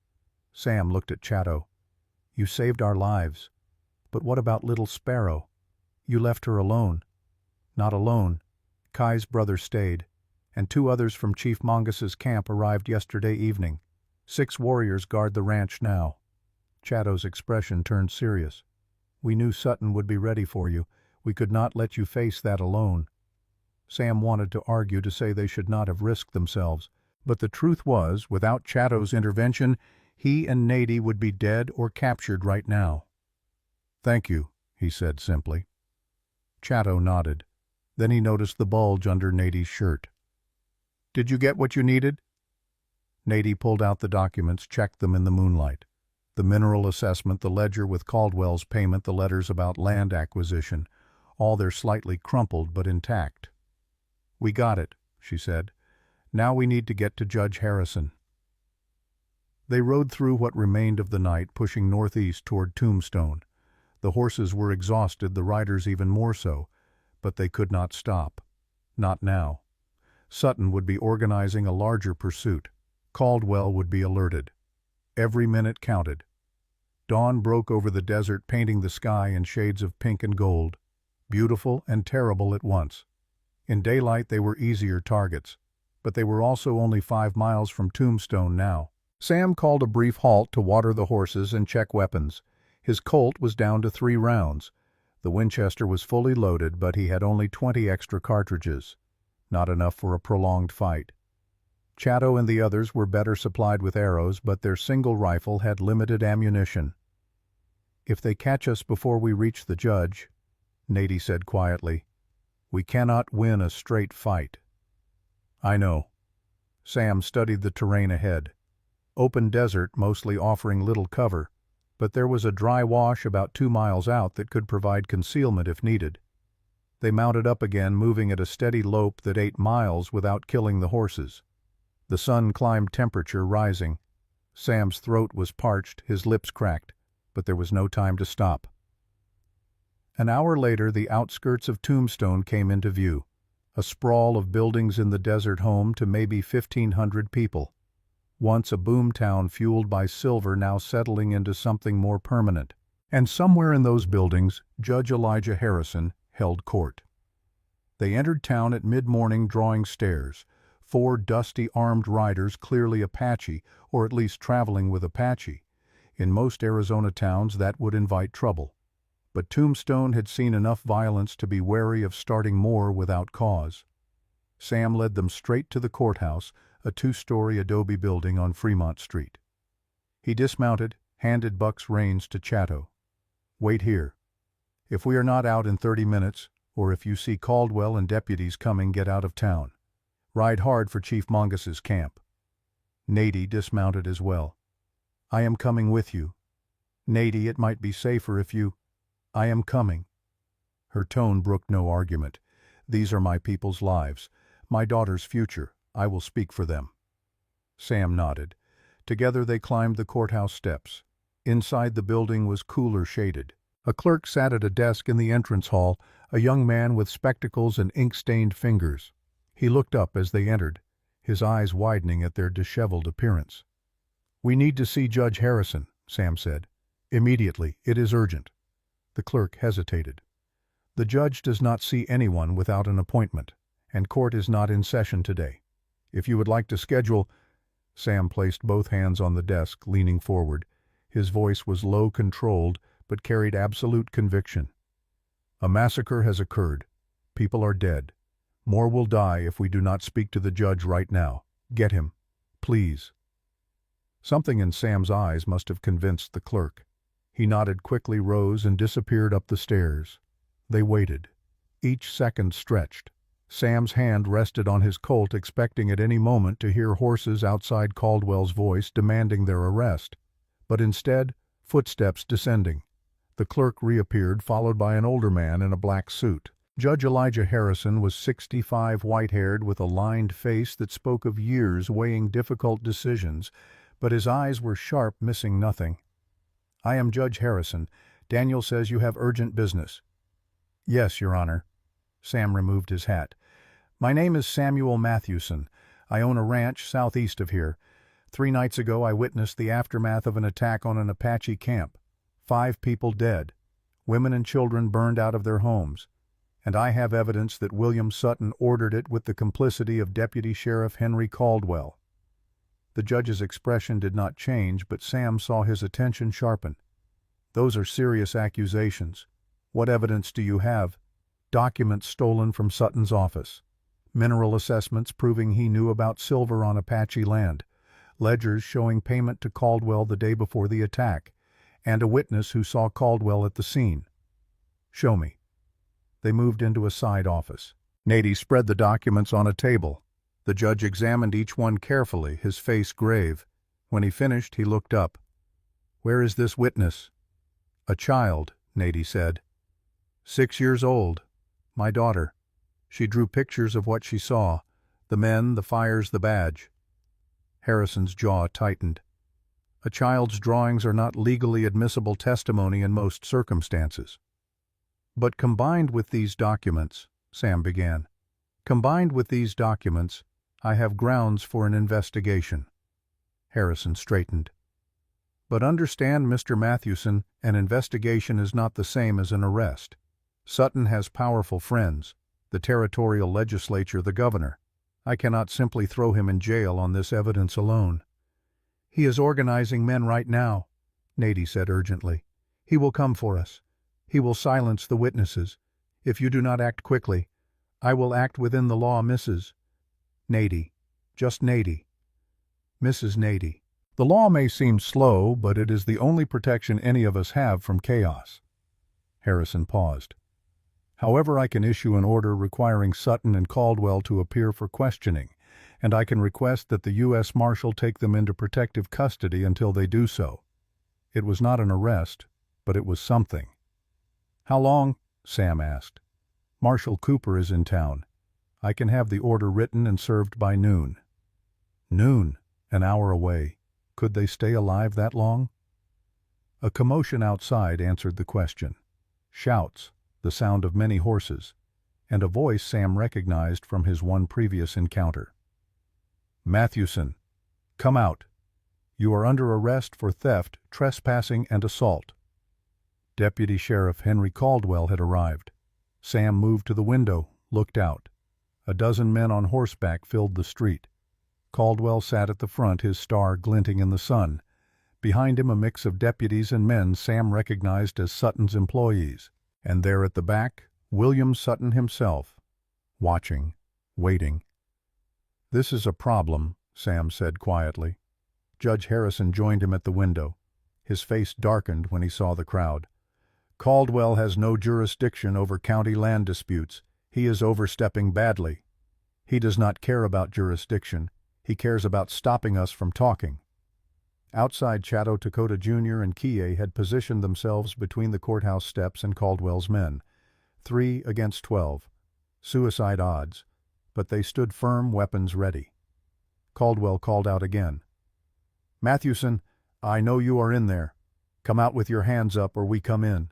Sam looked at Chatto. You saved our lives. But what about little Sparrow? You left her alone. Not alone. Kai's brother stayed, and 2 others from Chief Mongus's camp arrived yesterday evening. 6 warriors guard the ranch now. Chatto's expression turned serious. We knew Sutton would be ready for you. We could not let you face that alone. Sam wanted to argue, to say they should not have risked themselves, but the truth was, without Chatto's intervention, he and Nady would be dead or captured right now. Thank you, he said simply. Chatto nodded. Then he noticed the bulge under Nady's shirt. Did you get what you needed? Nady pulled out the documents, checked them in the moonlight. The mineral assessment, the ledger with Caldwell's payment, the letters about land acquisition, all there slightly crumpled but intact. We got it, she said. Now we need to get to Judge Harrison. They rode through what remained of the night, pushing northeast toward Tombstone. The horses were exhausted, the riders even more so, but they could not stop. Not now. Sutton would be organizing a larger pursuit. Caldwell would be alerted. Every minute counted. Dawn broke over the desert, painting the sky in shades of pink and gold, beautiful and terrible at once. In daylight they were easier targets, but they were also only 5 miles from Tombstone now. Sam called a brief halt to water the horses and check weapons. His Colt was down to 3 rounds. The Winchester was fully loaded, but he had only 20 extra cartridges. Not enough for a prolonged fight. Chatto and the others were better supplied with arrows, but their single rifle had limited ammunition. If they catch us before we reach the judge, Nady said quietly, we cannot win a straight fight. I know. Sam studied the terrain ahead. Open desert, mostly offering little cover, but there was a dry wash about 2 miles out that could provide concealment if needed. They mounted up again, moving at a steady lope that 8 miles without killing the horses. The sun climbed, temperature rising. Sam's throat was parched, his lips cracked, but there was no time to stop. An hour later, the outskirts of Tombstone came into view, a sprawl of buildings in the desert, home to maybe 1,500 people. Once a boom town fueled by silver, now settling into something more permanent. And somewhere in those buildings, Judge Elijah Harrison held court. They entered town at mid-morning, drawing stairs. 4 dusty armed riders, clearly Apache, or at least traveling with Apache. In most Arizona towns that would invite trouble. But Tombstone had seen enough violence to be wary of starting more without cause. Sam led them straight to the courthouse, a 2-story adobe building on Fremont Street. He dismounted, handed Buck's reins to Chatto. Wait here. If we are not out in 30 minutes, or if you see Caldwell and deputies coming, get out of town. Ride hard for Chief Mongus's camp. Nady dismounted as well. I am coming with you. Nady, it might be safer if you... I am coming. Her tone brooked no argument. These are my people's lives, my daughter's future. I will speak for them. Sam nodded. Together they climbed the courthouse steps. Inside the building was cooler shaded. A clerk sat at a desk in the entrance hall, a young man with spectacles and ink-stained fingers. He looked up as they entered, his eyes widening at their disheveled appearance. We need to see Judge Harrison, Sam said. Immediately. It is urgent. The clerk hesitated. The judge does not see anyone without an appointment, and court is not in session today. If you would like to schedule... Sam placed both hands on the desk, leaning forward. His voice was low, controlled, but carried absolute conviction. A massacre has occurred. People are dead. More will die if we do not speak to the judge right now. Get him. Please. Something in Sam's eyes must have convinced the clerk. He nodded quickly, rose, and disappeared up the stairs. They waited. each second stretched. Sam's hand rested on his Colt, expecting at any moment to hear horses outside Caldwell's voice demanding their arrest. But instead, footsteps descending. The clerk reappeared, followed by an older man in a black suit. Judge Elijah Harrison was 65, white-haired, with a lined face that spoke of years weighing difficult decisions, but his eyes were sharp, missing nothing. "I am Judge Harrison. Daniel says you have urgent business." "Yes, Your Honor." Sam removed his hat. "My name is Samuel Mathewson. I own a ranch southeast of here. 3 nights ago I witnessed the aftermath of an attack on an Apache camp. 5 people dead. Women and children burned out of their homes. And I have evidence that William Sutton ordered it with the complicity of Deputy Sheriff Henry Caldwell." The judge's expression did not change, but Sam saw his attention sharpen. "Those are serious accusations. What evidence do you have?" "Documents stolen from Sutton's office. Mineral assessments proving he knew about silver on Apache land. Ledgers showing payment to Caldwell the day before the attack. And a witness who saw Caldwell at the scene." "Show me." They moved into a side office. Nady spread the documents on a table. The judge examined each one carefully, his face grave. When he finished, he looked up. "Where is this witness?" "A child," Nady said. 6 years old. My daughter. She drew pictures of what she saw. The men, the fires, the badge." Harrison's jaw tightened. "A child's drawings are not legally admissible testimony in most circumstances." "But combined with these documents," Sam began, "combined with these documents, I have grounds for an investigation." Harrison straightened. "But understand, Mr. Mathewson, an investigation is not the same as an arrest. Sutton has powerful friends, the territorial legislature, the governor. I cannot simply throw him in jail on this evidence alone." "He is organizing men right now," Nady said urgently. "He will come for us. He will silence the witnesses. If you do not act quickly, I will act within the law, Mrs. Nady. Just Nady. Mrs. Nady. The law may seem slow, but it is the only protection any of us have from chaos." Harrison paused. "However, I can issue an order requiring Sutton and Caldwell to appear for questioning, and I can request that the U.S. Marshal take them into protective custody until they do so." It was not an arrest, but it was something. "How long?" Sam asked. "Marshal Cooper is in town. I can have the order written and served by noon." Noon, an hour away. Could they stay alive that long? A commotion outside answered the question. Shouts, the sound of many horses, and a voice Sam recognized from his one previous encounter. "Mathewson, come out. You are under arrest for theft, trespassing, and assault." Deputy Sheriff Henry Caldwell had arrived. Sam moved to the window, looked out. A dozen men on horseback filled the street. Caldwell sat at the front, his star glinting in the sun. Behind him a mix of deputies and men Sam recognized as Sutton's employees. And there at the back, William Sutton himself, watching, waiting. "This is a problem," Sam said quietly. Judge Harrison joined him at the window. His face darkened when he saw the crowd. "Caldwell has no jurisdiction over county land disputes. He is overstepping badly. He does not care about jurisdiction. He cares about stopping us from talking." Outside, Chato Dakota Jr. and Kie had positioned themselves between the courthouse steps and Caldwell's men. 3 against 12. Suicide odds. But they stood firm, weapons ready. Caldwell called out again. "Mathewson, I know you are in there. Come out with your hands up or we come in."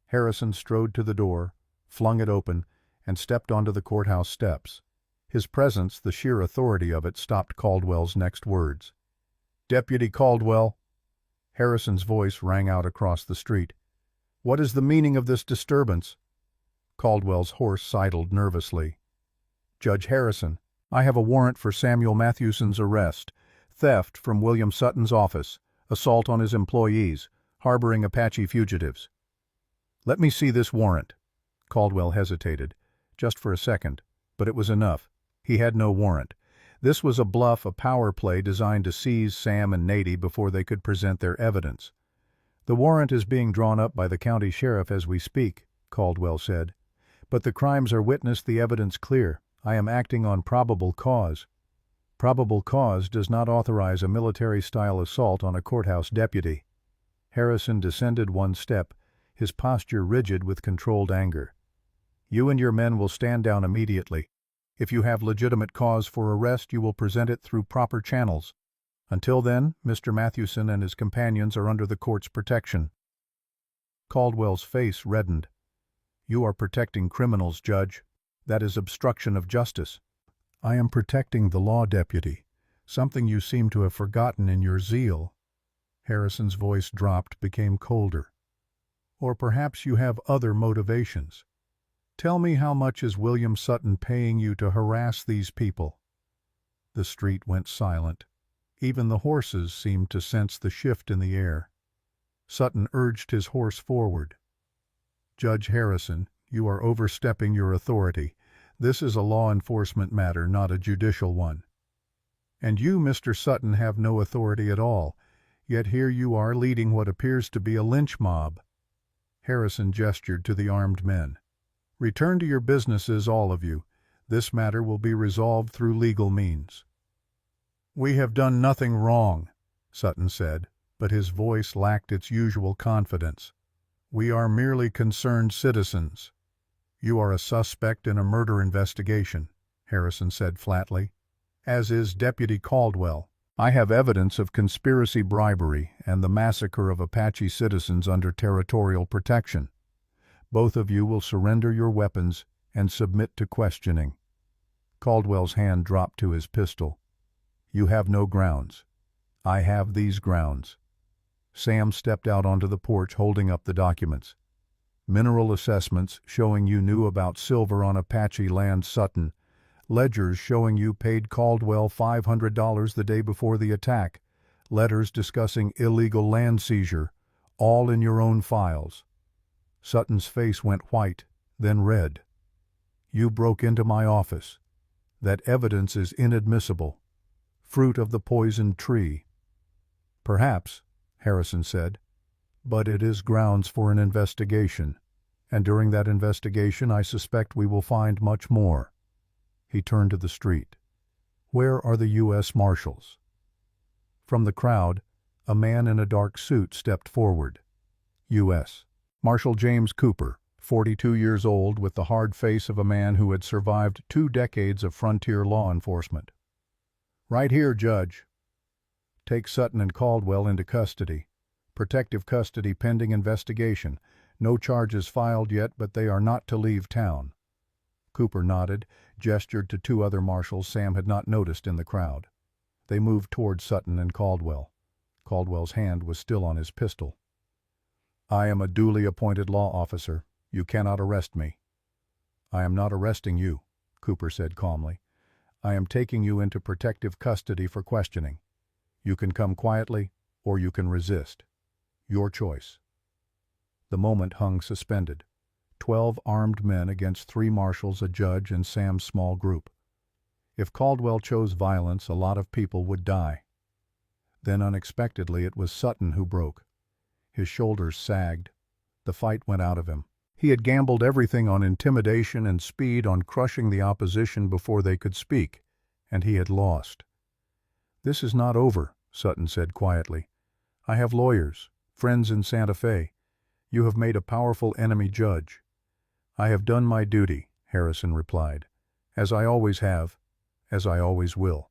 Harrison strode to the door, flung it open, and stepped onto the courthouse steps. His presence, the sheer authority of it, stopped Caldwell's next words. "Deputy Caldwell." Harrison's voice rang out across the street. "What is the meaning of this disturbance?" Caldwell's horse sidled nervously. "Judge Harrison, I have a warrant for Samuel Mathewson's arrest. Theft from William Sutton's office. Assault on his employees. Harboring Apache fugitives." "Let me see this warrant." Caldwell hesitated, just for a second, but it was enough. He had no warrant. This was a bluff, a power play designed to seize Sam and Nady before they could present their evidence. "The warrant is being drawn up by the county sheriff as we speak," Caldwell said. But the crimes are witnessed, the evidence clear. I am acting on probable cause. Probable cause does not authorize a military-style assault on a courthouse deputy. Harrison descended one step, his posture rigid with controlled anger. You and your men will stand down immediately. If you have legitimate cause for arrest, you will present it through proper channels. Until then, Mr. Mathewson and his companions are under the court's protection. Caldwell's face reddened. You are protecting criminals, Judge. That is obstruction of justice. I am protecting the law, Deputy, something you seem to have forgotten in your zeal. Harrison's voice dropped, became colder. Or perhaps you have other motivations. Tell me, how much is William Sutton paying you to harass these people? The street went silent. Even the horses seemed to sense the shift in the air. Sutton urged his horse forward. Judge Harrison, you are overstepping your authority. This is a law enforcement matter, not a judicial one. And you, Mr. Sutton, have no authority at all, yet here you are leading what appears to be a lynch mob. Harrison gestured to the armed men. Return to your businesses, all of you. This matter will be resolved through legal means. We have done nothing wrong, Sutton said, but his voice lacked its usual confidence. We are merely concerned citizens. You are a suspect in a murder investigation, Harrison said flatly, as is Deputy Caldwell. I have evidence of conspiracy, bribery, and the massacre of Apache citizens under territorial protection. Both of you will surrender your weapons and submit to questioning. Caldwell's hand dropped to his pistol. You have no grounds. I have these grounds. Sam stepped out onto the porch holding up the documents. Mineral assessments showing you knew about silver on Apache land, Sutton. Ledgers showing you paid Caldwell $500 the day before the attack. Letters discussing illegal land seizure, all in your own files. Sutton's face went white, then red. You broke into my office. That evidence is inadmissible. Fruit of the poisoned tree. Perhaps, Harrison said, but it is grounds for an investigation, and during that investigation I suspect we will find much more. He turned to the street. Where are the U.S. Marshals? From the crowd, a man in a dark suit stepped forward. U.S. Marshal James Cooper, 42 years old, with the hard face of a man who had survived 2 decades of frontier law enforcement. Right here, Judge. Take Sutton and Caldwell into custody. Protective custody pending investigation. No charges filed yet, but they are not to leave town. Cooper nodded, gestured to 2 other marshals Sam had not noticed in the crowd. They moved toward Sutton and Caldwell. Caldwell's hand was still on his pistol. I am a duly appointed law officer. You cannot arrest me. I am not arresting you, Cooper said calmly. I am taking you into protective custody for questioning. You can come quietly, or you can resist. Your choice. The moment hung suspended. 12 armed men against 3 marshals, a judge, and Sam's small group. If Caldwell chose violence, a lot of people would die. Then unexpectedly it was Sutton who broke. His shoulders sagged. The fight went out of him. He had gambled everything on intimidation and speed, on crushing the opposition before they could speak, and he had lost. This is not over, Sutton said quietly. I have lawyers, friends in Santa Fe. You have made a powerful enemy judge. I have done my duty, Harrison replied, as I always have, as I always will.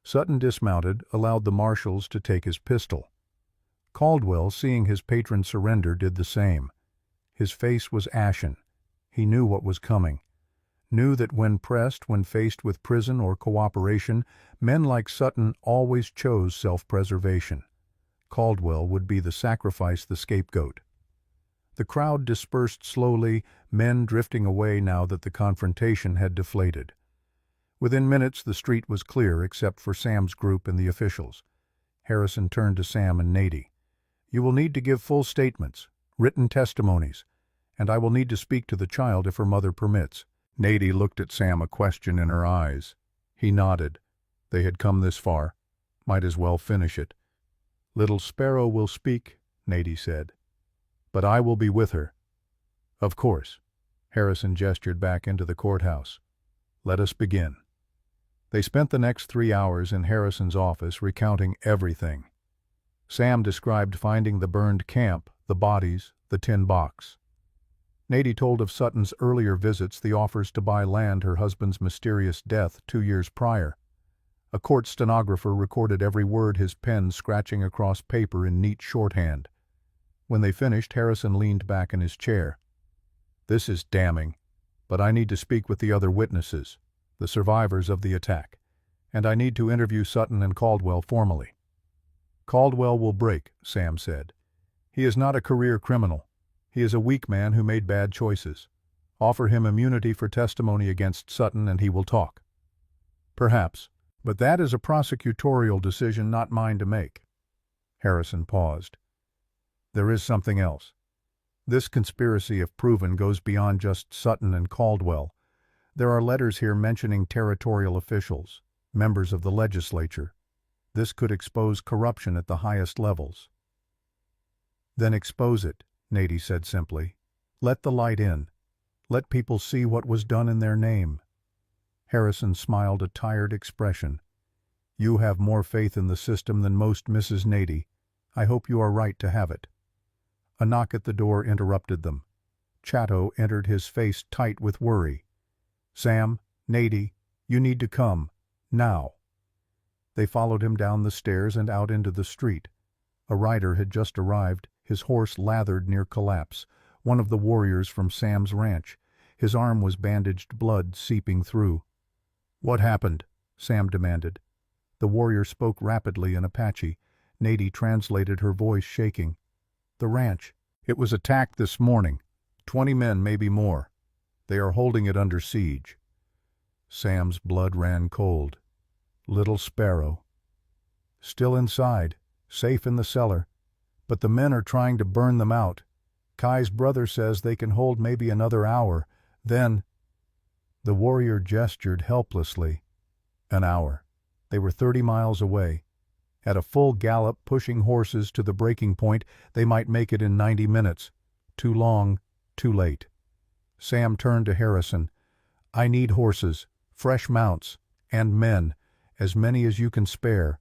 Sutton dismounted, allowed the marshals to take his pistol. Caldwell, seeing his patron surrender, did the same. His face was ashen. He knew what was coming. Knew that when pressed, when faced with prison or cooperation, men like Sutton always chose self-preservation. Caldwell would be the sacrifice, the scapegoat. The crowd dispersed slowly, men drifting away now that the confrontation had deflated. Within minutes the street was clear except for Sam's group and the officials. Harrison turned to Sam and Nady. You will need to give full statements, written testimonies, and I will need to speak to the child if her mother permits. Nady looked at Sam, a question in her eyes. He nodded. They had come this far. Might as well finish it. Little Sparrow will speak, Nady said. But I will be with her. Of course. Harrison gestured back into the courthouse. "Let us begin." They spent the next 3 hours in Harrison's office recounting everything. Sam described finding the burned camp, the bodies, the tin box. Nady told of Sutton's earlier visits, the offers to buy land, her husband's mysterious death 2 years prior. A court stenographer recorded every word, his pen scratching across paper in neat shorthand. When they finished, Harrison leaned back in his chair. "This is damning, but I need to speak with the other witnesses, the survivors of the attack, and I need to interview Sutton and Caldwell formally." "Caldwell will break," Sam said. "He is not a career criminal. He is a weak man who made bad choices. Offer him immunity for testimony against Sutton and he will talk." "Perhaps, but that is a prosecutorial decision, not mine to make." Harrison paused. "There is something else. This conspiracy, if proven, goes beyond just Sutton and Caldwell. There are letters here mentioning territorial officials, members of the legislature. This could expose corruption at the highest levels." "Then expose it," Nady said simply. "Let the light in. Let people see what was done in their name." Harrison smiled a tired expression. "You have more faith in the system than most, Mrs. Nady. I hope you are right to have it." A knock at the door interrupted them. Chatto entered, his face tight with worry. "Sam, Nady, you need to come. Now." They followed him down the stairs and out into the street. A rider had just arrived, his horse lathered near collapse, one of the warriors from Sam's ranch. His arm was bandaged, blood seeping through. "What happened?" Sam demanded. The warrior spoke rapidly in Apache. Nady translated, her voice shaking. "The ranch. It was attacked this morning. 20 men, maybe more. They are holding it under siege." Sam's blood ran cold. Little Sparrow. "Still inside, safe in the cellar. But the men are trying to burn them out. Kai's brother says they can hold maybe another hour. Then—" The warrior gestured helplessly. An hour. They were 30 miles away. At a full gallop, pushing horses to the breaking point, they might make it in 90 minutes. Too long, too late. Sam turned to Harrison. "I need horses, fresh mounts, and men, as many as you can spare.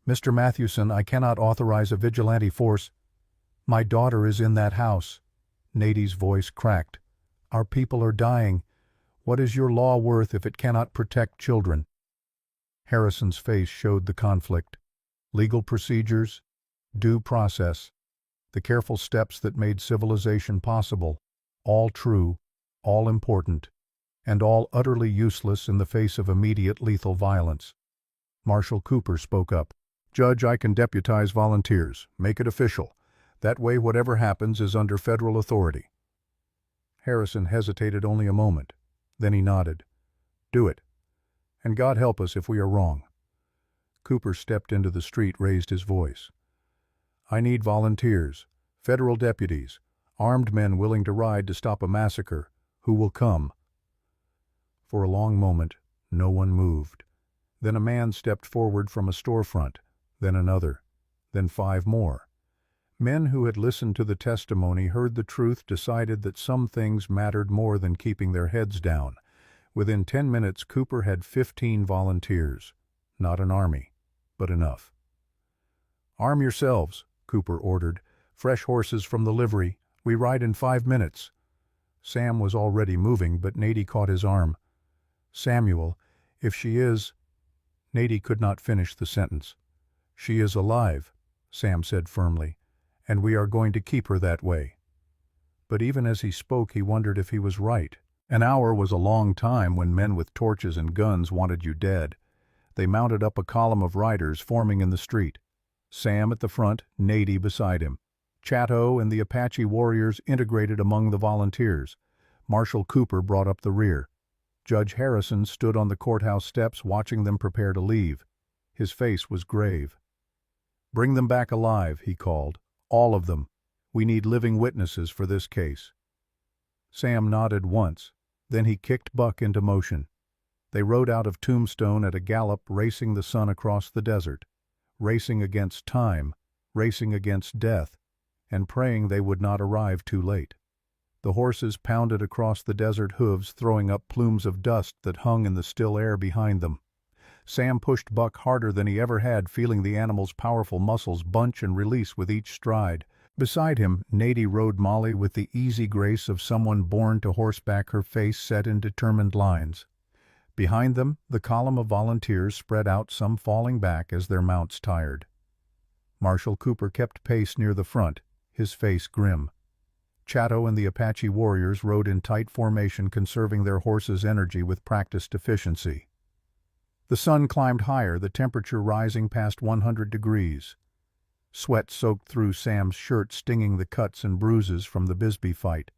Mr. Mathewson, I cannot authorize a vigilante force." "My daughter is in that house." Nady's voice cracked. "Our people are dying. What is your law worth if it cannot protect children?" Harrison's face showed the conflict. Legal procedures, due process, the careful steps that made civilization possible, all true, all important, and all utterly useless in the face of immediate lethal violence. Marshal Cooper spoke up. "Judge, I can deputize volunteers. Make it official. That way whatever happens is under federal authority." Harrison hesitated only a moment. Then he nodded. "Do it. And God help us if we are wrong." Cooper stepped into the street, raised his voice. "I need volunteers, federal deputies, armed men willing to ride to stop a massacre. Who will come?" For a long moment, no one moved. Then a man stepped forward from a storefront, then another, then 5 more. Men who had listened to the testimony, heard the truth, decided that some things mattered more than keeping their heads down. Within 10 minutes, Cooper had 15 volunteers. Not an army, but enough. "Arm yourselves," Cooper ordered. "Fresh horses from the livery. We ride in 5 minutes." Sam was already moving, but Nady caught his arm. "Samuel, if she is—" Nady could not finish the sentence. "She is alive," Sam said firmly, "and we are going to keep her that way." But even as he spoke, he wondered if he was right. An hour was a long time when men with torches and guns wanted you dead. They mounted up a column of riders forming in the street. Sam at the front, Nady beside him. Chatto and the Apache warriors integrated among the volunteers. Marshal Cooper brought up the rear. Judge Harrison stood on the courthouse steps watching them prepare to leave. His face was grave. "Bring them back alive," he called. "All of them. We need living witnesses for this case." Sam nodded once. Then he kicked Buck into motion. They rode out of Tombstone at a gallop, racing the sun across the desert, racing against time, racing against death, and praying they would not arrive too late. The horses pounded across the desert hooves, throwing up plumes of dust that hung in the still air behind them. Sam pushed Buck harder than he ever had, feeling the animal's powerful muscles bunch and release with each stride. Beside him, Nadie rode Molly with the easy grace of someone born to horseback, her face set in determined lines. Behind them, the column of volunteers spread out, some falling back as their mounts tired. Marshal Cooper kept pace near the front, his face grim. Chatto and the Apache warriors rode in tight formation, conserving their horses' energy with practiced efficiency. The sun climbed higher, the temperature rising past 100 degrees. Sweat soaked through Sam's shirt, stinging the cuts and bruises from the Bisbee fight.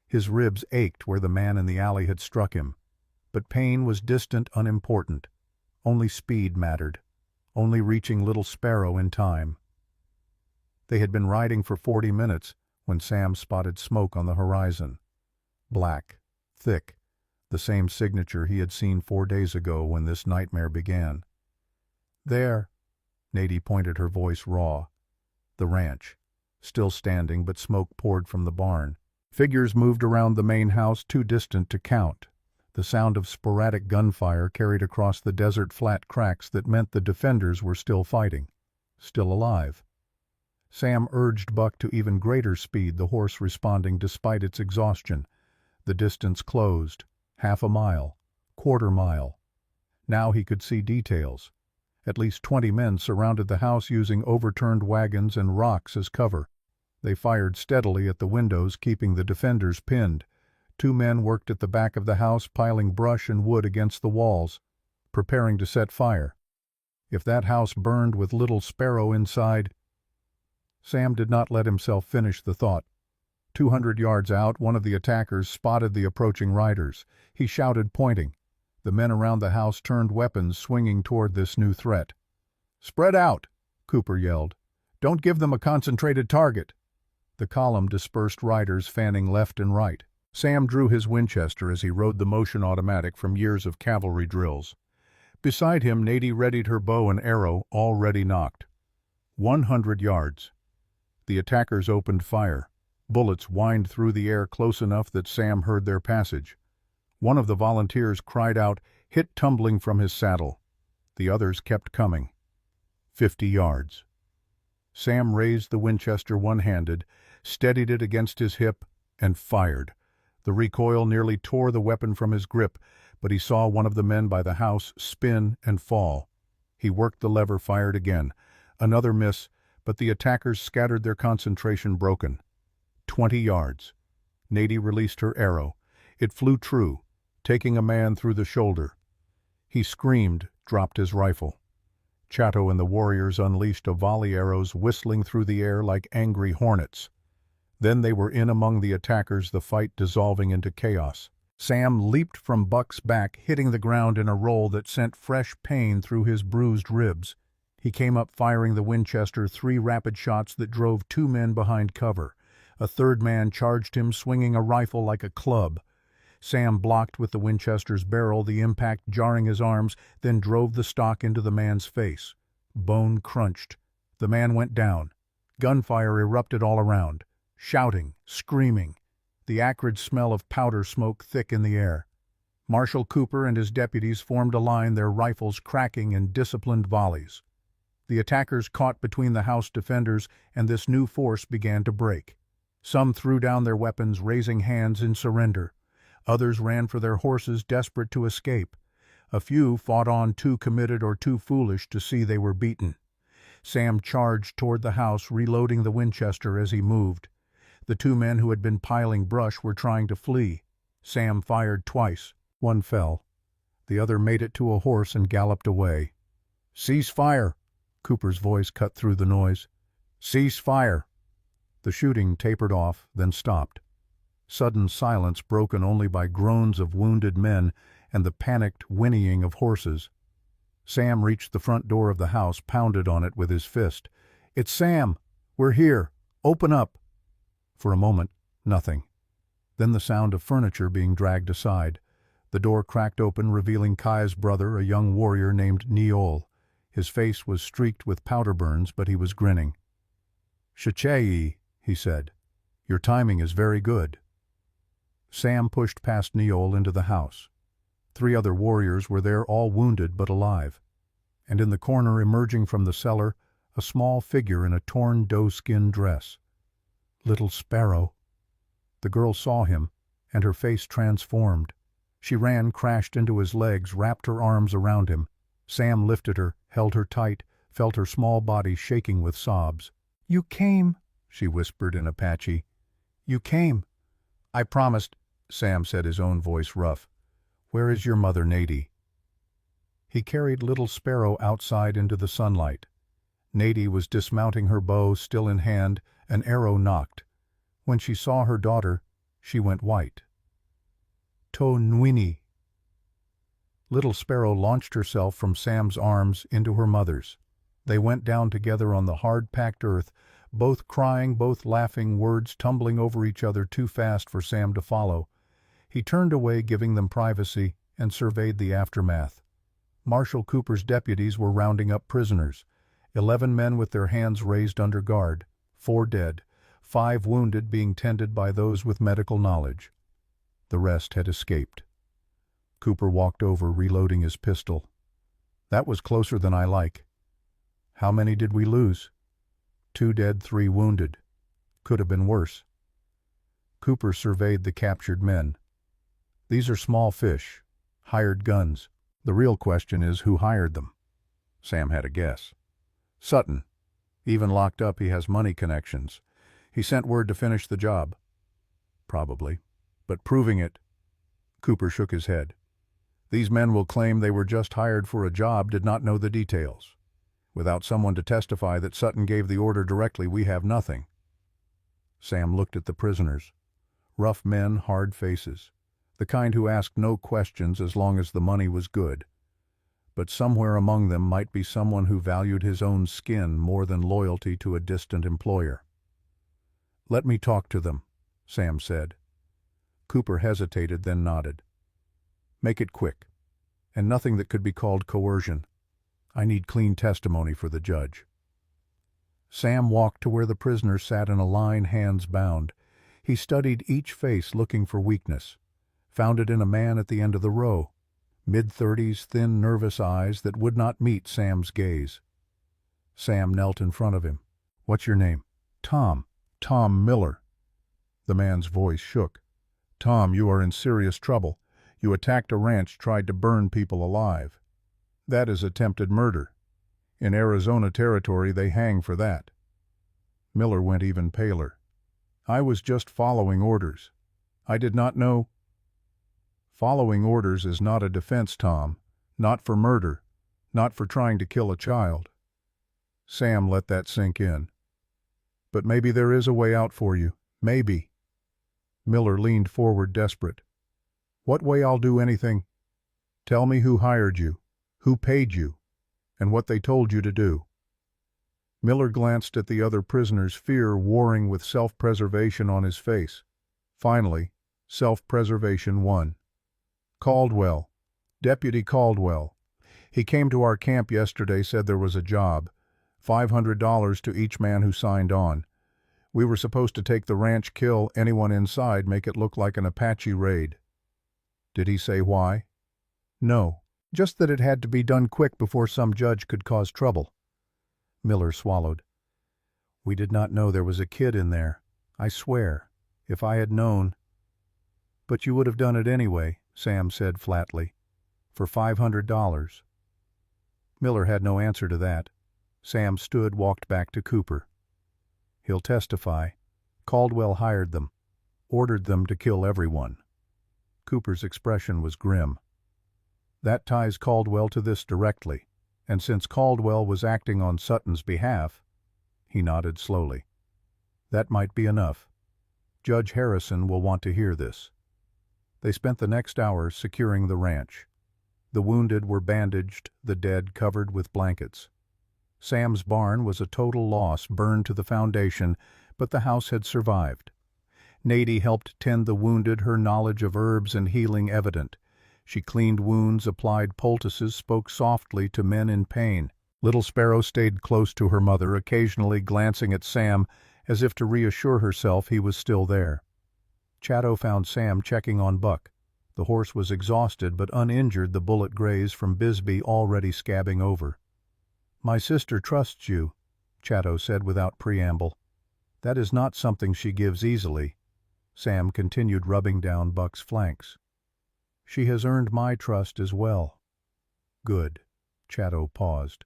His ribs ached where the man in the alley had struck him. But pain was distant, unimportant. Only speed mattered. Only reaching Little Sparrow in time. They had been riding for 40 minutes when Sam spotted smoke on the horizon. Black, thick, the same signature he had seen 4 days ago when this nightmare began. There, Nadie pointed, her voice raw. The ranch, still standing, but smoke poured from the barn. Figures moved around the main house, too distant to count. The sound of sporadic gunfire carried across the desert flat cracks that meant the defenders were still fighting, still alive. Sam urged Buck to even greater speed, the horse responding despite its exhaustion. The distance closed, half a mile, quarter mile. Now he could see details. At least 20 men surrounded the house, using overturned wagons and rocks as cover. They fired steadily at the windows, keeping the defenders pinned. 2 men worked at the back of the house, piling brush and wood against the walls, preparing to set fire. If that house burned with Little Sparrow inside... Sam did not let himself finish the thought. 200 yards out, one of the attackers spotted the approaching riders. He shouted, pointing. The men around the house turned weapons, swinging toward this new threat. "Spread out!" Cooper yelled. "Don't give them a concentrated target." The column dispersed, riders fanning left and right. Sam drew his Winchester as he rode the motion automatic from years of cavalry drills. Beside him, Nadie readied her bow and arrow, already nocked. 100 yards. The attackers opened fire. Bullets whined through the air close enough that Sam heard their passage. One of the volunteers cried out, hit tumbling from his saddle. The others kept coming. 50 yards. Sam raised the Winchester one-handed, steadied it against his hip, and fired. The recoil nearly tore the weapon from his grip, but he saw one of the men by the house spin and fall. He worked the lever, fired again. Another miss, but the attackers scattered, their concentration broken. 20 yards. Nadie released her arrow. It flew true, taking a man through the shoulder. He screamed, dropped his rifle. Chatto and the warriors unleashed a volley, arrows whistling through the air like angry hornets. Then they were in among the attackers, the fight dissolving into chaos. Sam leaped from Buck's back, hitting the ground in a roll that sent fresh pain through his bruised ribs. He came up firing the Winchester, 3 rapid shots that drove 2 men behind cover. A third man charged him, swinging a rifle like a club. Sam blocked with the Winchester's barrel, the impact jarring his arms, then drove the stock into the man's face. Bone crunched. The man went down. Gunfire erupted all around. Shouting, screaming. The acrid smell of powder smoke thick in the air. Marshal Cooper and his deputies formed a line, their rifles cracking in disciplined volleys. The attackers caught between the house defenders, and this new force began to break. Some threw down their weapons, raising hands in surrender. Others ran for their horses, desperate to escape. A few fought on, too committed or too foolish to see they were beaten. Sam charged toward the house, reloading the Winchester as he moved. The 2 men who had been piling brush were trying to flee. Sam fired twice. One fell. The other made it to a horse and galloped away. "Cease fire!" Cooper's voice cut through the noise. "Cease fire!" The shooting tapered off, then stopped. Sudden silence, broken only by groans of wounded men and the panicked whinnying of horses. Sam reached the front door of the house, pounded on it with his fist. "It's Sam! We're here! Open up!" For a moment, nothing. Then the sound of furniture being dragged aside. The door cracked open, revealing Kai's brother, a young warrior named Neol. His face was streaked with powder burns, but he was grinning. "Shachei," he said. "Your timing is very good." Sam pushed past Neol into the house. 3 other warriors were there, all wounded but alive. And in the corner, emerging from the cellar, a small figure in a torn doe-skin dress. Little Sparrow. The girl saw him, and her face transformed. She ran, crashed into his legs, wrapped her arms around him. Sam lifted her, held her tight, felt her small body shaking with sobs. "You came," she whispered in Apache. "You came." "I promised," Sam said, his own voice rough. "Where is your mother, Nadie?" He carried Little Sparrow outside into the sunlight. Nadie was dismounting her bow, still in hand. An arrow knocked. When she saw her daughter, she went white. "To Nwini." Little Sparrow launched herself from Sam's arms into her mother's. They went down together on the hard-packed earth, both crying, both laughing, words tumbling over each other too fast for Sam to follow. He turned away, giving them privacy, and surveyed the aftermath. Marshal Cooper's deputies were rounding up prisoners. 11 men with their hands raised under guard, 4 dead, 5 wounded, being tended by those with medical knowledge. The rest had escaped. Cooper walked over, reloading his pistol. "That was closer than I like." "How many did we lose?" 2 dead, 3 wounded. Could have been worse. Cooper surveyed the captured men. "These are small fish, hired guns. The real question is who hired them." Sam had a guess. "Sutton. Even locked up, he has money connections. He sent word to finish the job." "Probably. But proving it—" Cooper shook his head. "These men will claim they were just hired for a job, did not know the details. Without someone to testify that Sutton gave the order directly, we have nothing." Sam looked at the prisoners. Rough men, hard faces. The kind who asked no questions as long as the money was good. But somewhere among them might be someone who valued his own skin more than loyalty to a distant employer. "Let me talk to them," Sam said. Cooper hesitated, then nodded. "Make it quick, and nothing that could be called coercion. I need clean testimony for the judge." Sam walked to where the prisoners sat in a line, hands bound. He studied each face, looking for weakness. Found it in a man at the end of the row. Mid-30s, thin, nervous eyes that would not meet Sam's gaze. Sam knelt in front of him. "What's your name?" "Tom. Tom Miller." The man's voice shook. "Tom, you are in serious trouble. You attacked a ranch, tried to burn people alive. That is attempted murder. In Arizona territory, they hang for that." Miller went even paler. "I was just following orders. I did not know—" "Following orders is not a defense, Tom. Not for murder. Not for trying to kill a child." Sam let that sink in. "But maybe there is a way out for you. Maybe." Miller leaned forward, desperate. "What way? I'll do anything. Tell me who hired you, who paid you, and what they told you to do." Miller glanced at the other prisoners, fear warring with self-preservation on his face. Finally, self-preservation won. "Caldwell. Deputy Caldwell. He came to our camp yesterday, said there was a job. $500 to each man who signed on. We were supposed to take the ranch, kill anyone inside, make it look like an Apache raid." "Did he say why?" "No. Just that it had to be done quick before some judge could cause trouble." Miller swallowed. "We did not know there was a kid in there. I swear, if I had known—" "But you would have done it anyway," Sam said flatly. "For $500. Miller had no answer to that. Sam stood, walked back to Cooper. "He'll testify. Caldwell hired them. Ordered them to kill everyone." Cooper's expression was grim. "That ties Caldwell to this directly, and since Caldwell was acting on Sutton's behalf—" He nodded slowly. "That might be enough. Judge Harrison will want to hear this." They spent the next hour securing the ranch. The wounded were bandaged, the dead covered with blankets. Sam's barn was a total loss, burned to the foundation, but the house had survived. Nadie helped tend the wounded, her knowledge of herbs and healing evident. She cleaned wounds, applied poultices, spoke softly to men in pain. Little Sparrow stayed close to her mother, occasionally glancing at Sam as if to reassure herself he was still there. Chatto found Sam checking on Buck. The horse was exhausted but uninjured, the bullet graze from Bisbee already scabbing over. "My sister trusts you," Chatto said without preamble. "That is not something she gives easily." Sam continued rubbing down Buck's flanks. "She has earned my trust as well." "Good." Chatto paused.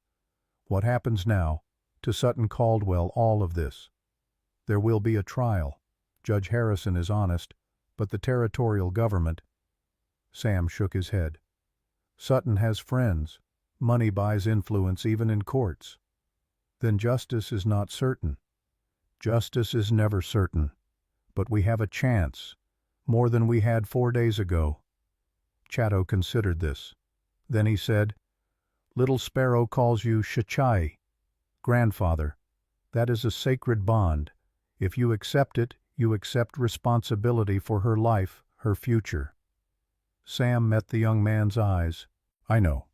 "What happens now? To Sutton Caldwell all of this?" "There will be a trial. Judge Harrison is honest, but the territorial government—" Sam shook his head. "Sutton has friends. Money buys influence even in courts." "Then justice is not certain." "Justice is never certain. But we have a chance, more than we had 4 days ago." Chatto considered this. Then he said, "Little Sparrow calls you Shachai, grandfather. That is a sacred bond. If you accept it, you accept responsibility for her life, her future." Sam met the young man's eyes. "I know.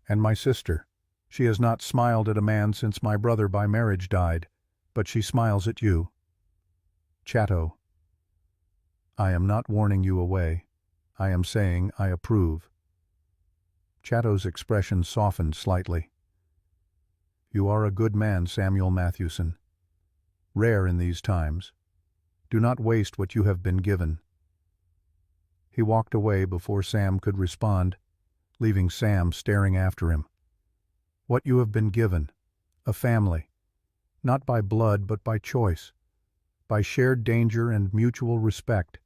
And my sister. She has not smiled at a man since my brother by marriage died, but she smiles at you." "Chatto, I am not warning you away. I am saying I approve." Chatto's expression softened slightly. "You are a good man, Samuel Mathewson. Rare in these times. Do not waste what you have been given." He walked away before Sam could respond, leaving Sam staring after him. "What you have been given. A family. Not by blood but by choice. By shared danger and mutual respect.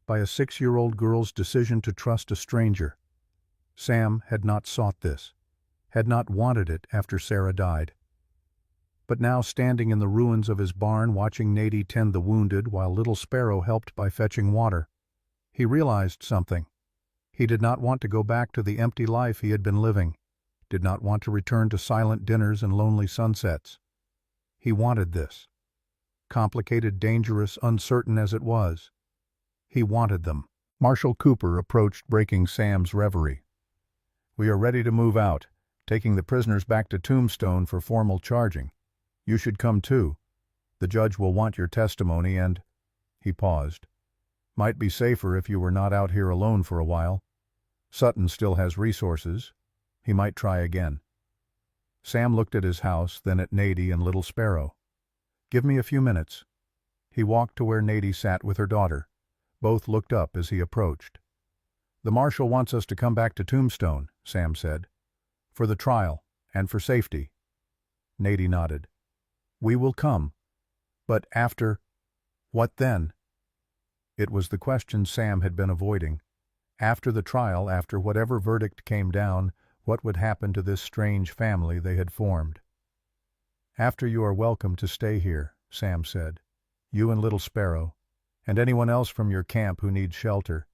By a 6-year-old girl's decision to trust a stranger. Sam had not sought this, had not wanted it after Sarah died. But now, standing in the ruins of his barn watching Nady tend the wounded while Little Sparrow helped by fetching water, he realized something. He did not want to go back to the empty life he had been living, did not want to return to silent dinners and lonely sunsets. He wanted this. Complicated, dangerous, uncertain as it was. He wanted them. Marshal Cooper approached, breaking Sam's reverie. "We are ready to move out, taking the prisoners back to Tombstone for formal charging. You should come too. The judge will want your testimony and—" He paused. "Might be safer if you were not out here alone for a while. Sutton still has resources. He might try again." Sam looked at his house, then at Nady and Little Sparrow. "Give me a few minutes." He walked to where Nady sat with her daughter. Both looked up as he approached. "The marshal wants us to come back to Tombstone," Sam said. "For the trial, and for safety." Nady nodded. "We will come. But after, what then?" It was the question Sam had been avoiding. After the trial, after whatever verdict came down, what would happen to this strange family they had formed? "After, you are welcome to stay here," Sam said. "You and Little Sparrow, and anyone else from your camp who needs shelter.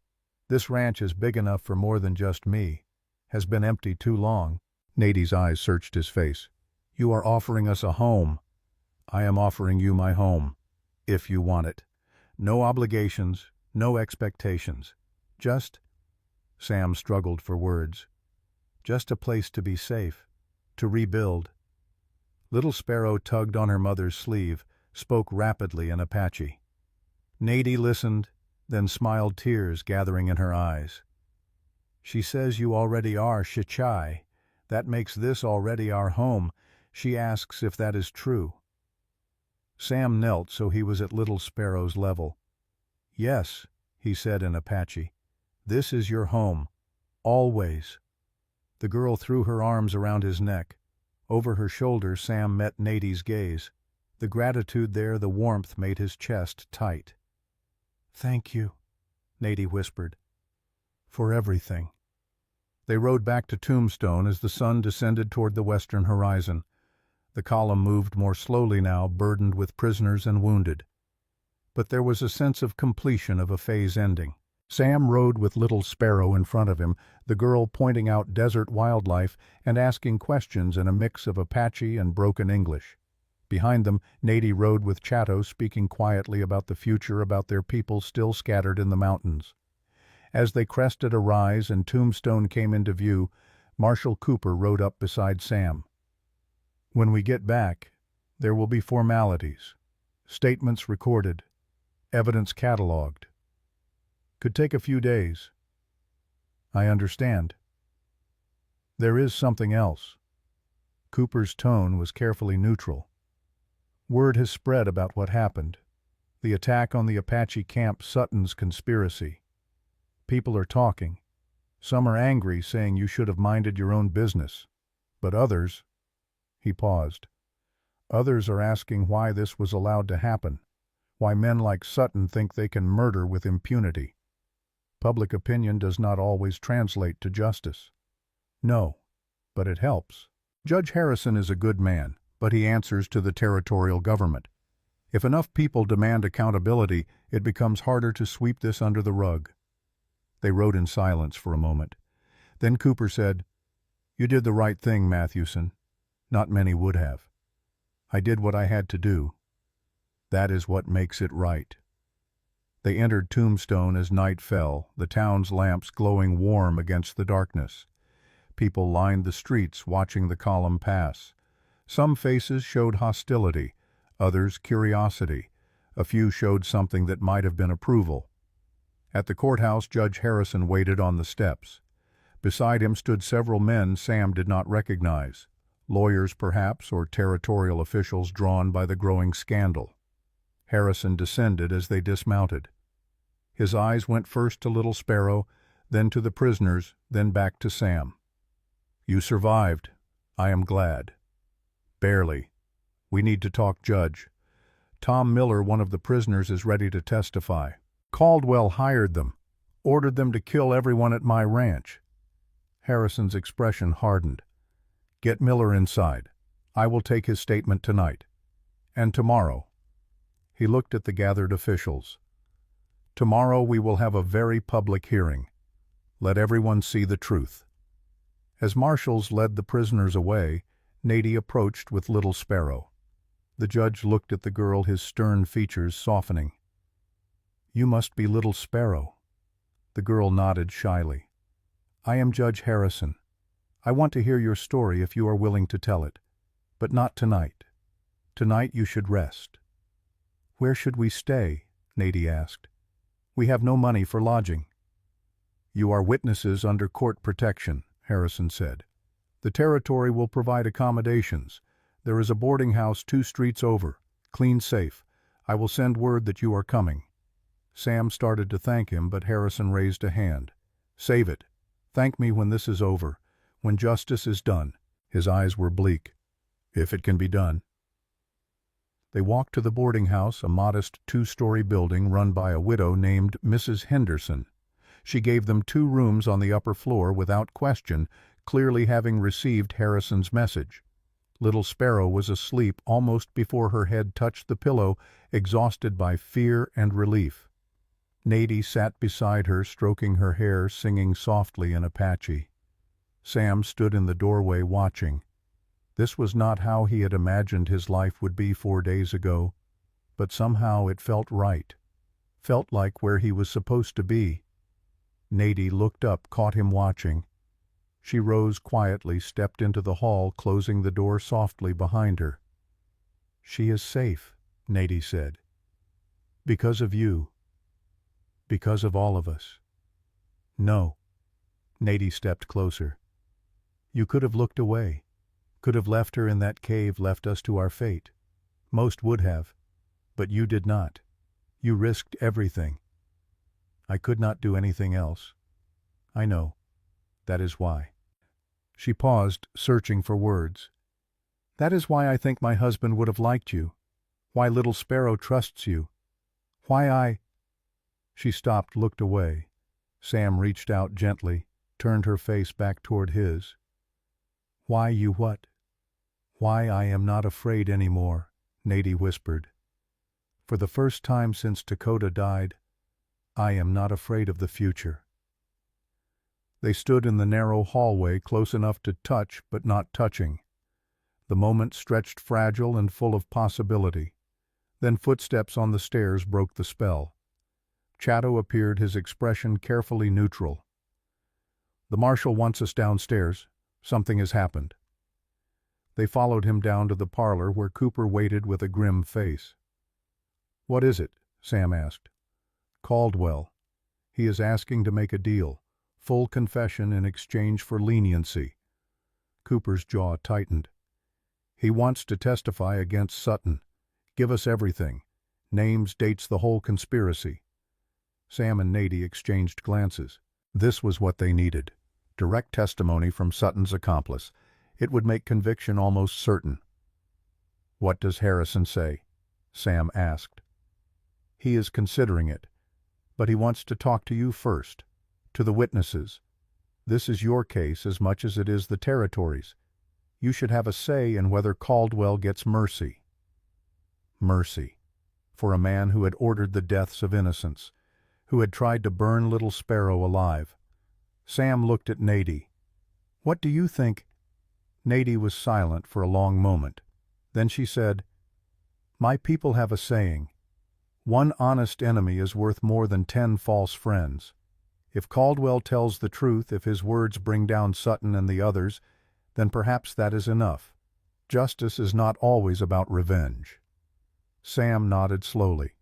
This ranch is big enough for more than just me. Has been empty too long." Nady's eyes searched his face. "You are offering us a home." "I am offering you my home, if you want it. No obligations, no expectations. Just—" Sam struggled for words. "Just a place to be safe, to rebuild." Little Sparrow tugged on her mother's sleeve, spoke rapidly in Apache. Nady listened, then smiled, tears gathering in her eyes. "She says you already are Shachai. That makes this already our home. She asks if that is true." Sam knelt so he was at Little Sparrow's level. "Yes," he said in Apache. "This is your home. Always." The girl threw her arms around his neck. Over her shoulder Sam met Nady's gaze. The gratitude there, the warmth, made his chest tight. "Thank you," Nady whispered. "For everything." They rode back to Tombstone as the sun descended toward the western horizon. The column moved more slowly now, burdened with prisoners and wounded. But there was a sense of completion, of a phase ending. Sam rode with Little Sparrow in front of him, the girl pointing out desert wildlife and asking questions in a mix of Apache and broken English. Behind them, Nady rode with Chatto, speaking quietly about the future, about their people still scattered in the mountains. As they crested a rise and Tombstone came into view, Marshal Cooper rode up beside Sam. "When we get back, there will be formalities, statements recorded, evidence cataloged. Could take a few days. I understand. There is something else. Cooper's tone was carefully neutral. Word has spread about what happened. The attack on the Apache camp, Sutton's conspiracy. People are talking. Some are angry, saying you should have minded your own business. But others— He paused. Others are asking why this was allowed to happen, why men like Sutton think they can murder with impunity. Public opinion does not always translate to justice. No, but it helps. Judge Harrison is a good man, but he answers to the territorial government. If enough people demand accountability, it becomes harder to sweep this under the rug. They rode in silence for a moment. Then Cooper said, "You did the right thing, Mathewson. Not many would have. I did what I had to do. That is what makes it right." They entered Tombstone as night fell, the town's lamps glowing warm against the darkness. People lined the streets watching the column pass. Some faces showed hostility, others curiosity. A few showed something that might have been approval. At the courthouse, Judge Harrison waited on the steps. Beside him stood several men Sam did not recognize, lawyers perhaps, or territorial officials drawn by the growing scandal. Harrison descended as they dismounted. His eyes went first to Little Sparrow, then to the prisoners, then back to Sam. "You survived. I am glad." "Barely. We need to talk, Judge. Tom Miller, one of the prisoners, is ready to testify. Caldwell hired them, ordered them to kill everyone at my ranch." Harrison's expression hardened. "Get Miller inside. I will take his statement tonight. And tomorrow." He looked at the gathered officials. "Tomorrow we will have a very public hearing. Let everyone see the truth." As marshals led the prisoners away, Nady approached with Little Sparrow. The judge looked at the girl, his stern features softening. "You must be Little Sparrow." The girl nodded shyly. "I am Judge Harrison. I want to hear your story if you are willing to tell it. But not tonight. Tonight you should rest." "Where should we stay?" Nady asked. "We have no money for lodging." "You are witnesses under court protection," Harrison said. "The territory will provide accommodations. There is a boarding house 2 streets over. Clean safe. I will send word that you are coming." Sam started to thank him, but Harrison raised a hand. "Save it. Thank me when this is over, when justice is done." His eyes were bleak. "If it can be done." They walked to the boarding house, a modest 2-story building run by a widow named Mrs. Henderson. She gave them 2 rooms on the upper floor without question, clearly having received Harrison's message. Little Sparrow was asleep almost before her head touched the pillow, exhausted by fear and relief. Nady sat beside her, stroking her hair, singing softly in Apache. Sam stood in the doorway watching. This was not how he had imagined his life would be 4 days ago, but somehow it felt right, felt like where he was supposed to be. Nady looked up, caught him watching. She rose quietly, stepped into the hall, closing the door softly behind her. "She is safe," Nady said. "Because of you. Because of all of us." "No." Nady stepped closer. "You could have looked away. Could have left her in that cave, left us to our fate. Most would have. But you did not. You risked everything. I could not do anything else. I know. That is why." She paused, searching for words. "That is why I think my husband would have liked you. Why Little Sparrow trusts you. Why I—" She stopped, looked away. Sam reached out gently, turned her face back toward his. "Why you what?" "Why I am not afraid anymore," Nady whispered. "For the first time since Dakota died, I am not afraid of the future." They stood in the narrow hallway, close enough to touch but not touching. The moment stretched fragile and full of possibility. Then footsteps on the stairs broke the spell. Chatto appeared, his expression carefully neutral. "The marshal wants us downstairs. Something has happened." They followed him down to the parlor, where Cooper waited with a grim face. "What is it?" Sam asked. "Caldwell. He is asking to make a deal, full confession in exchange for leniency. Cooper's jaw tightened. He wants to testify against Sutton. Give us everything. Names, dates, the whole conspiracy. Sam and Nady exchanged glances. This was what they needed. Direct testimony from Sutton's accomplice. It would make conviction almost certain. "What does Harrison say?" Sam asked. "He is considering it. But he wants to talk to you first. To the witnesses. This is your case as much as it is the territory's. You should have a say in whether Caldwell gets mercy." Mercy. For a man who had ordered the deaths of innocents, who had tried to burn little Sparrow alive. Sam looked at Nady. "What do you think?" Nady was silent for a long moment. Then she said, "My people have a saying. One honest enemy is worth more than 10 false friends. If Caldwell tells the truth, if his words bring down Sutton and the others, then perhaps that is enough. Justice is not always about revenge." Sam nodded slowly.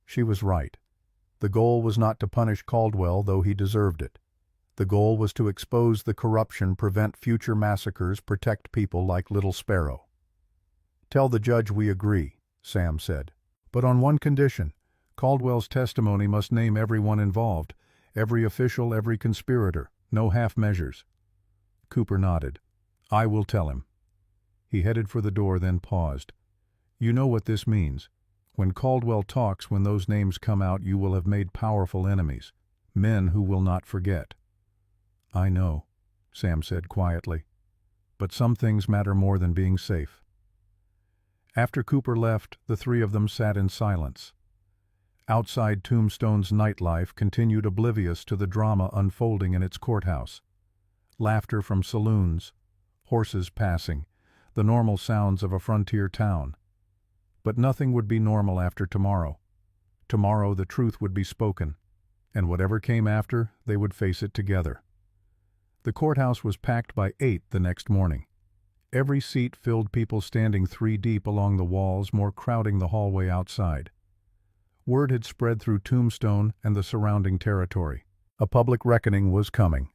She was right. The goal was not to punish Caldwell, though he deserved it. The goal was to expose the corruption, prevent future massacres, protect people like Little Sparrow. "Tell the judge we agree," Sam said. "But on one condition. Caldwell's testimony must name everyone involved, every official, every conspirator. No half measures." Cooper nodded. "I will tell him." He headed for the door, then paused. "You know what this means. When Caldwell talks, when those names come out, you will have made powerful enemies, men who will not forget." "I know," Sam said quietly. "But some things matter more than being safe." After Cooper left, the three of them sat in silence. Outside Tombstone's nightlife continued oblivious to the drama unfolding in its courthouse. Laughter from saloons, horses passing, the normal sounds of a frontier town. But nothing would be normal after tomorrow. Tomorrow the truth would be spoken, and whatever came after, they would face it together. The courthouse was packed by 8 the next morning. Every seat filled, people standing 3 deep along the walls, more crowding the hallway outside. Word had spread through Tombstone and the surrounding territory. A public reckoning was coming.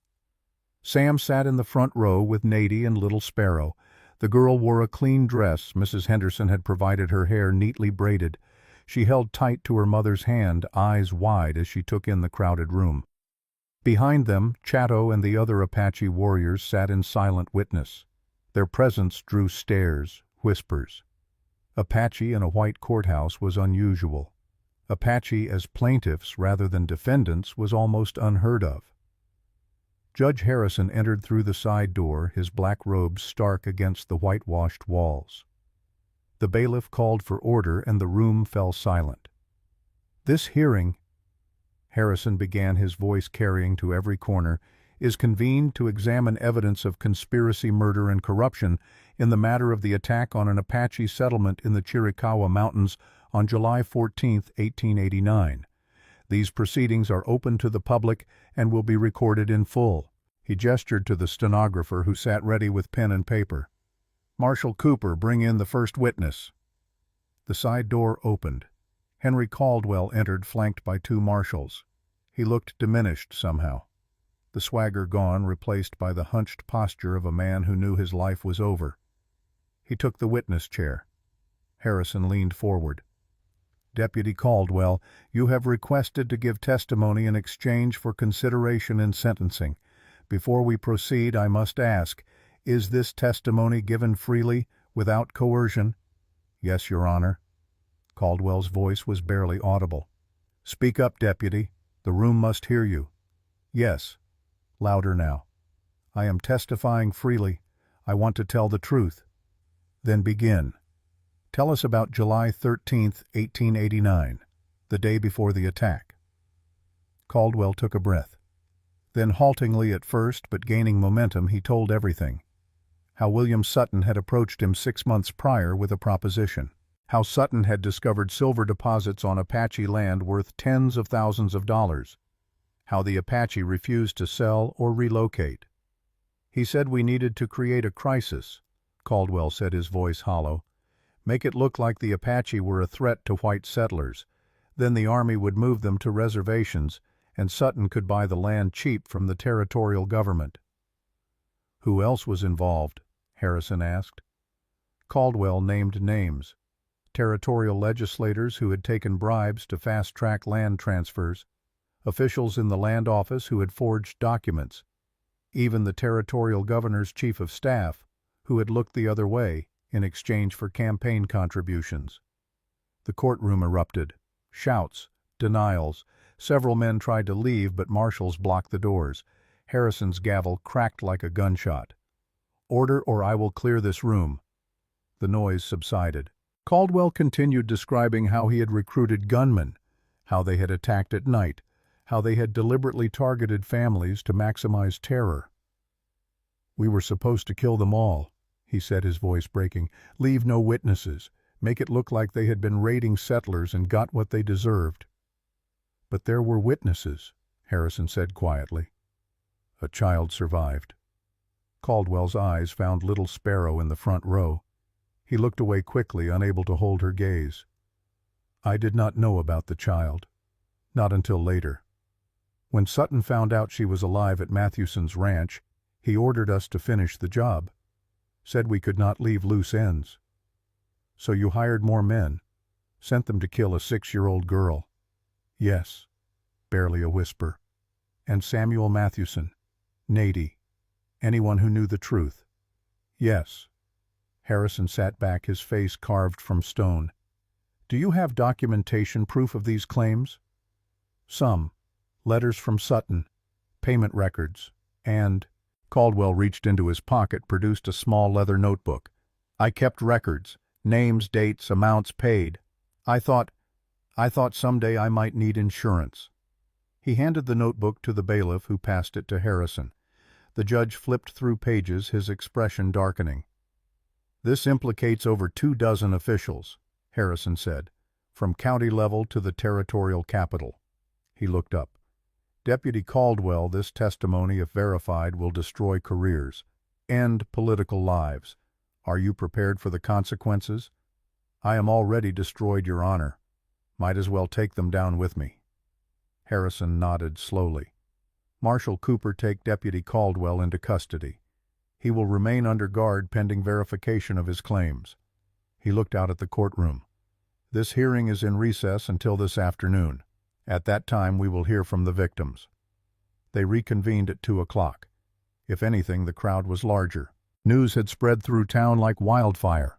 Sam sat in the front row with Nady and Little Sparrow. The girl wore a clean dress. Mrs. Henderson had provided her hair neatly braided. She held tight to her mother's hand, eyes wide as she took in the crowded room. Behind them, Chatto and the other Apache warriors sat in silent witness. Their presence drew stares, whispers. Apache in a white courthouse was unusual. Apache as plaintiffs rather than defendants was almost unheard of. Judge Harrison entered through the side door, his black robes stark against the whitewashed walls. The bailiff called for order, and the room fell silent. "This hearing," Harrison began, his voice carrying to every corner, "is convened to examine evidence of conspiracy, murder, and corruption in the matter of the attack on an Apache settlement in the Chiricahua Mountains on July 14, 1889. These proceedings are open to the public and will be recorded in full." He gestured to the stenographer, who sat ready with pen and paper. "Marshal Cooper, bring in the first witness." The side door opened. Henry Caldwell entered, flanked by 2 marshals. He looked diminished somehow. The swagger gone, replaced by the hunched posture of a man who knew his life was over. He took the witness chair. Harrison leaned forward. "Deputy Caldwell, you have requested to give testimony in exchange for consideration in sentencing. Before we proceed, I must ask, is this testimony given freely, without coercion?" "Yes, Your Honor." Caldwell's voice was barely audible. "Speak up, Deputy. The room must hear you." "Yes." Louder now. "I am testifying freely. I want to tell the truth." "Then begin. Tell us about July 13, 1889, the day before the attack." Caldwell took a breath. Then, haltingly at first, but gaining momentum, he told everything. How William Sutton had approached him 6 months prior with a proposition. How Sutton had discovered silver deposits on Apache land worth tens of thousands of dollars. How the Apache refused to sell or relocate. "He said we needed to create a crisis," Caldwell said, his voice hollow. "Make it look like the Apache were a threat to white settlers. Then the Army would move them to reservations, and Sutton could buy the land cheap from the territorial government. Who else was involved? Harrison asked. Caldwell named names. Territorial legislators who had taken bribes to fast-track land transfers, officials in the land office who had forged documents, even the territorial governor's chief of staff, who had looked the other way in exchange for campaign contributions. The courtroom erupted. Shouts, denials. Several men tried to leave, but marshals blocked the doors. Harrison's gavel cracked like a gunshot. "Order, or I will clear this room." The noise subsided. Caldwell continued describing how he had recruited gunmen, how they had attacked at night, how they had deliberately targeted families to maximize terror. "We were supposed to kill them all," he said, his voice breaking. "Leave no witnesses. Make it look like they had been raiding settlers and got what they deserved." "But there were witnesses," Harrison said quietly. "A child survived." Caldwell's eyes found little Sparrow in the front row. He looked away quickly, unable to hold her gaze. "I did not know about the child. Not until later. When Sutton found out she was alive at Mathewson's ranch, he ordered us to finish the job. Said we could not leave loose ends. So you hired more men, sent them to kill a 6-year-old girl." "Yes," barely a whisper. "And Samuel Mathewson, Nady, anyone who knew the truth?" "Yes." Harrison sat back, his face carved from stone. "Do you have documentation proof of these claims?" "Some. Letters from Sutton, payment records, and—" Caldwell reached into his pocket, produced a small leather notebook. "I kept records, names, dates, amounts paid. I thought someday I might need insurance." He handed the notebook to the bailiff, who passed it to Harrison. The judge flipped through pages, his expression darkening. "This implicates over 24 officials," Harrison said, "from county level to the territorial capital." He looked up. "Deputy Caldwell, this testimony, if verified, will destroy careers, end political lives. Are you prepared for the consequences?" "I am already destroyed, Your Honor. Might as well take them down with me." Harrison nodded slowly. "Marshal Cooper, take Deputy Caldwell into custody. He will remain under guard pending verification of his claims." He looked out at the courtroom. "This hearing is in recess until this afternoon. At that time we will hear from the victims." They reconvened at 2:00. If anything, the crowd was larger. News had spread through town like wildfire.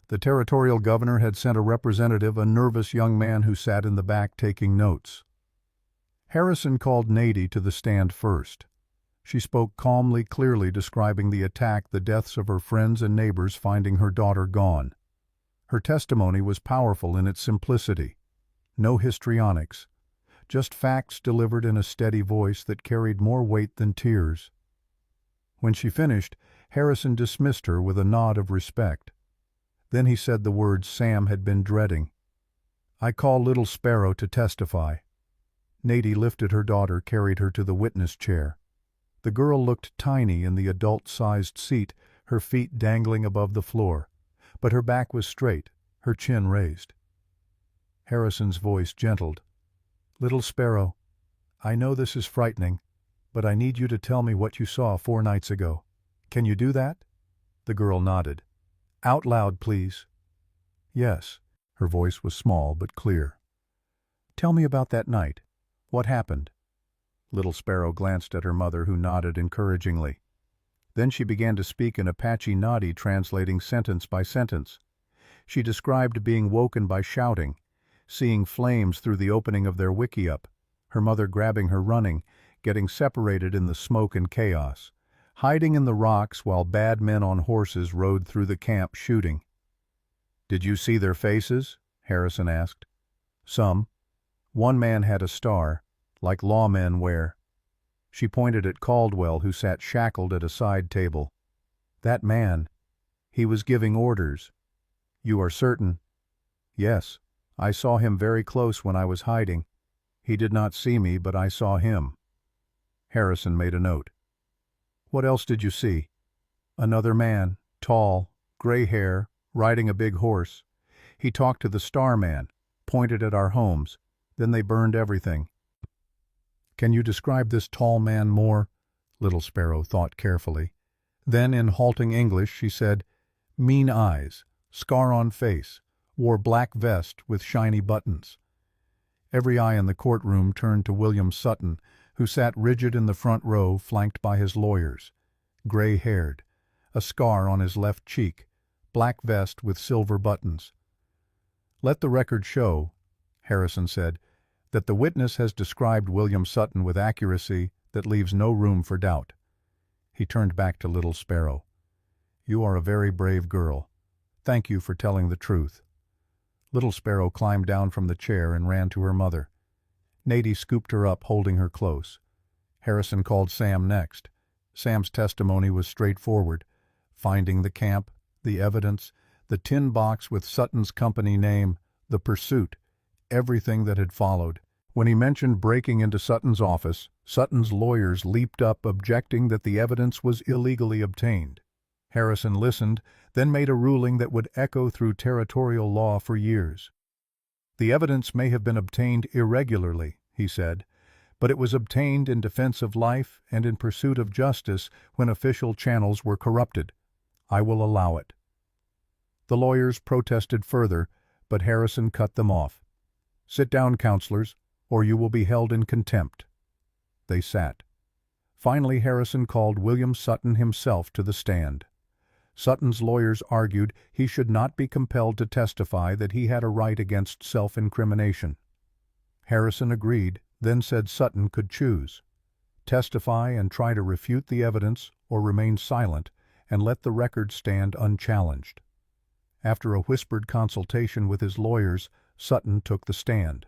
The territorial governor had sent a representative, a nervous young man who sat in the back taking notes. Harrison called Nady to the stand first. She spoke calmly, clearly describing the attack, the deaths of her friends and neighbors, finding her daughter gone. Her testimony was powerful in its simplicity. No histrionics, just facts delivered in a steady voice that carried more weight than tears. When she finished, Harrison dismissed her with a nod of respect. Then he said the words Sam had been dreading. "I call little Sparrow to testify." Nady lifted her daughter, carried her to the witness chair. The girl looked tiny in the adult-sized seat, her feet dangling above the floor, but her back was straight, her chin raised. Harrison's voice gentled. "Little Sparrow, I know this is frightening, but I need you to tell me what you saw 4 nights ago. Can you do that?" The girl nodded. "Out loud, please." "Yes." Her voice was small but clear. "Tell me about that night. What happened?" Little Sparrow glanced at her mother, who nodded encouragingly. Then she began to speak in Apache Nadi, translating sentence by sentence. She described being woken by shouting, seeing flames through the opening of their wickiup, her mother grabbing her, running, getting separated in the smoke and chaos, hiding in the rocks while bad men on horses rode through the camp shooting. "Did you see their faces?" Harrison asked. "Some. One man had a star, like lawmen wear." She pointed at Caldwell, who sat shackled at a side table. "That man. He was giving orders." "You are certain?" "Yes. I saw him very close when I was hiding. He did not see me, but I saw him." Harrison made a note. "What else did you see?" "Another man, tall, gray hair, riding a big horse. He talked to the star man, pointed at our homes. Then they burned everything." "Can you describe this tall man more?" Little Sparrow thought carefully. Then, in halting English, she said, "Mean eyes, scar on face, wore black vest with shiny buttons." Every eye in the courtroom turned to William Sutton, who sat rigid in the front row, flanked by his lawyers. Gray-haired, a scar on his left cheek, black vest with silver buttons. "Let the record show," Harrison said, "that the witness has described William Sutton with accuracy that leaves no room for doubt." He turned back to Little Sparrow. "You are a very brave girl. Thank you for telling the truth." Little Sparrow climbed down from the chair and ran to her mother. Nadie scooped her up, holding her close. Harrison called Sam next. Sam's testimony was straightforward. Finding the camp, the evidence, the tin box with Sutton's company name, the pursuit, everything that had followed. When he mentioned breaking into Sutton's office, Sutton's lawyers leaped up, objecting that the evidence was illegally obtained. Harrison listened, then made a ruling that would echo through territorial law for years. "The evidence may have been obtained irregularly," he said, "but it was obtained in defense of life and in pursuit of justice when official channels were corrupted. I will allow it." The lawyers protested further, but Harrison cut them off. "Sit down, counselors, or you will be held in contempt." They sat. Finally, Harrison called William Sutton himself to the stand. Sutton's lawyers argued he should not be compelled to testify, that he had a right against self-incrimination. Harrison agreed, then said Sutton could choose: testify and try to refute the evidence, or remain silent and let the record stand unchallenged. After a whispered consultation with his lawyers, Sutton took the stand.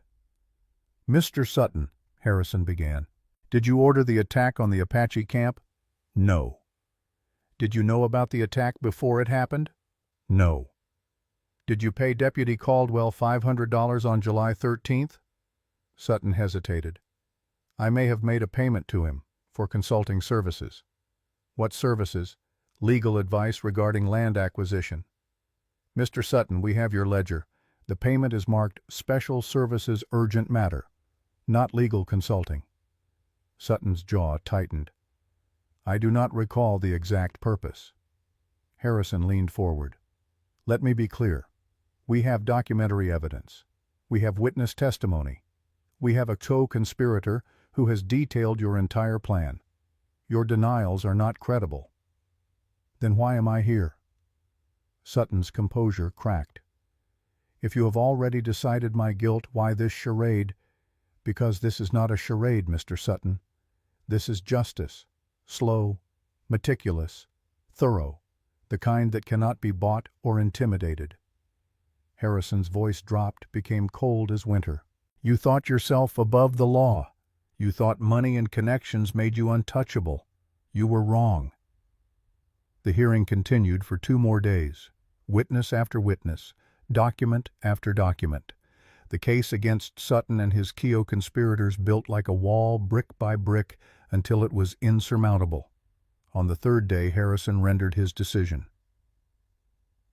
"Mr. Sutton," Harrison began, "did you order the attack on the Apache camp?" "No." "Did you know about the attack before it happened?" "No." "Did you pay Deputy Caldwell $500 on July 13th? Sutton hesitated. "I may have made a payment to him for consulting services." "What services?" "Legal advice regarding land acquisition." "Mr. Sutton, we have your ledger. The payment is marked Special Services Urgent Matter, not legal consulting." Sutton's jaw tightened. "I do not recall the exact purpose." Harrison leaned forward. "Let me be clear. We have documentary evidence. We have witness testimony. We have a co-conspirator who has detailed your entire plan. Your denials are not credible." "Then why am I here?" Sutton's composure cracked. "If you have already decided my guilt, why this charade?" "Because this is not a charade, Mr. Sutton. This is justice. Slow, meticulous, thorough, the kind that cannot be bought or intimidated." Harrison's voice dropped, became cold as winter. "You thought yourself above the law. You thought money and connections made you untouchable. You were wrong." The hearing continued for 2 more days. Witness after witness, document after document. The case against Sutton and his co-conspirators built like a wall, brick by brick, until it was insurmountable. On the 3rd day, Harrison rendered his decision.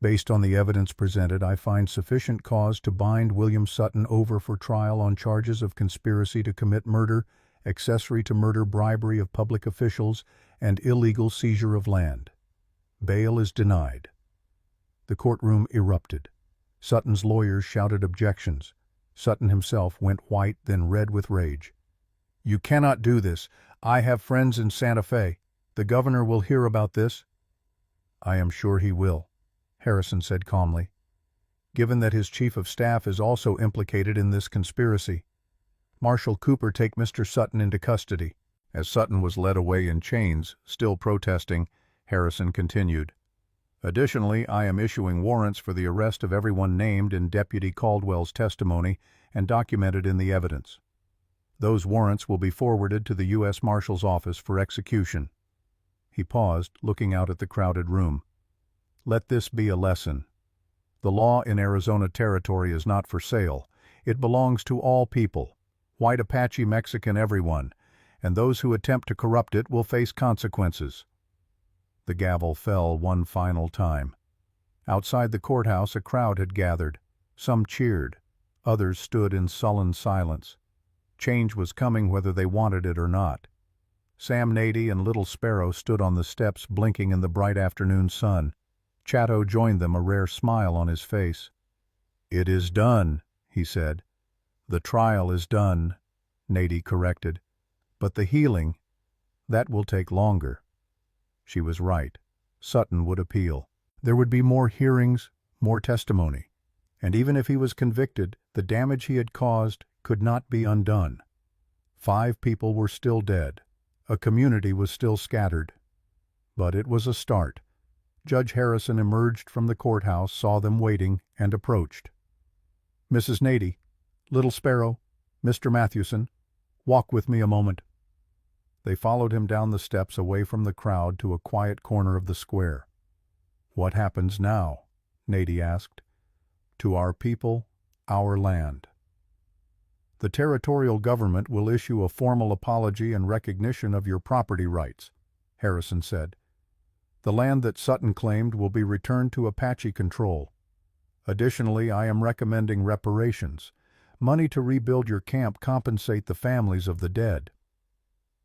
"Based on the evidence presented, I find sufficient cause to bind William Sutton over for trial on charges of conspiracy to commit murder, accessory to murder, bribery of public officials, and illegal seizure of land. Bail is denied." The courtroom erupted. Sutton's lawyers shouted objections. Sutton himself went white, then red with rage. "You cannot do this. I have friends in Santa Fe. The governor will hear about this." "I am sure he will," Harrison said calmly, "given that his chief of staff is also implicated in this conspiracy. Marshal Cooper, take Mr. Sutton into custody." As Sutton was led away in chains, still protesting, Harrison continued, "Additionally, I am issuing warrants for the arrest of everyone named in Deputy Caldwell's testimony and documented in the evidence. Those warrants will be forwarded to the U.S. Marshal's office for execution." He paused, looking out at the crowded room. "Let this be a lesson. The law in Arizona Territory is not for sale. It belongs to all people, white, Apache, Mexican, everyone, and those who attempt to corrupt it will face consequences." The gavel fell one final time. Outside the courthouse, a crowd had gathered. Some cheered. Others stood in sullen silence. Change was coming whether they wanted it or not. Sam Nady and Little Sparrow stood on the steps blinking in the bright afternoon sun. Chatto joined them, a rare smile on his face. "It is done," he said. "The trial is done," Nady corrected. "But the healing, that will take longer." She was right. Sutton would appeal. There would be more hearings, more testimony. And even if he was convicted, the damage he had caused could not be undone. 5 people were still dead. A community was still scattered. But it was a start. Judge Harrison emerged from the courthouse, saw them waiting, and approached. "Mrs. Nady, Little Sparrow, Mr. Mathewson, walk with me a moment." They followed him down the steps away from the crowd to a quiet corner of the square. "What happens now?" Nady asked. "To our people, our land. The territorial government will issue a formal apology and recognition of your property rights," Harrison said. "The land that Sutton claimed will be returned to Apache control. Additionally, I am recommending reparations, money to rebuild your camp, compensate the families of the dead."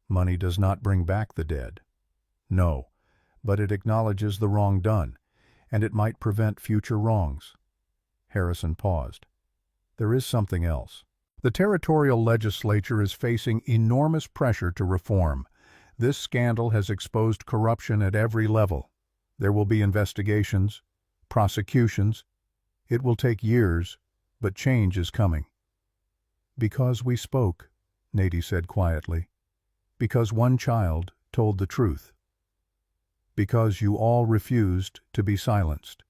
Money does not bring back the dead. No, but it acknowledges the wrong done, and it might prevent future wrongs. Harrison paused. "There is something else. The territorial legislature is facing enormous pressure to reform. This scandal has exposed corruption at every level. There will be investigations, prosecutions. It will take years, but change is coming." "Because we spoke," Nady said quietly. "Because one child told the truth. Because you all refused to be silenced."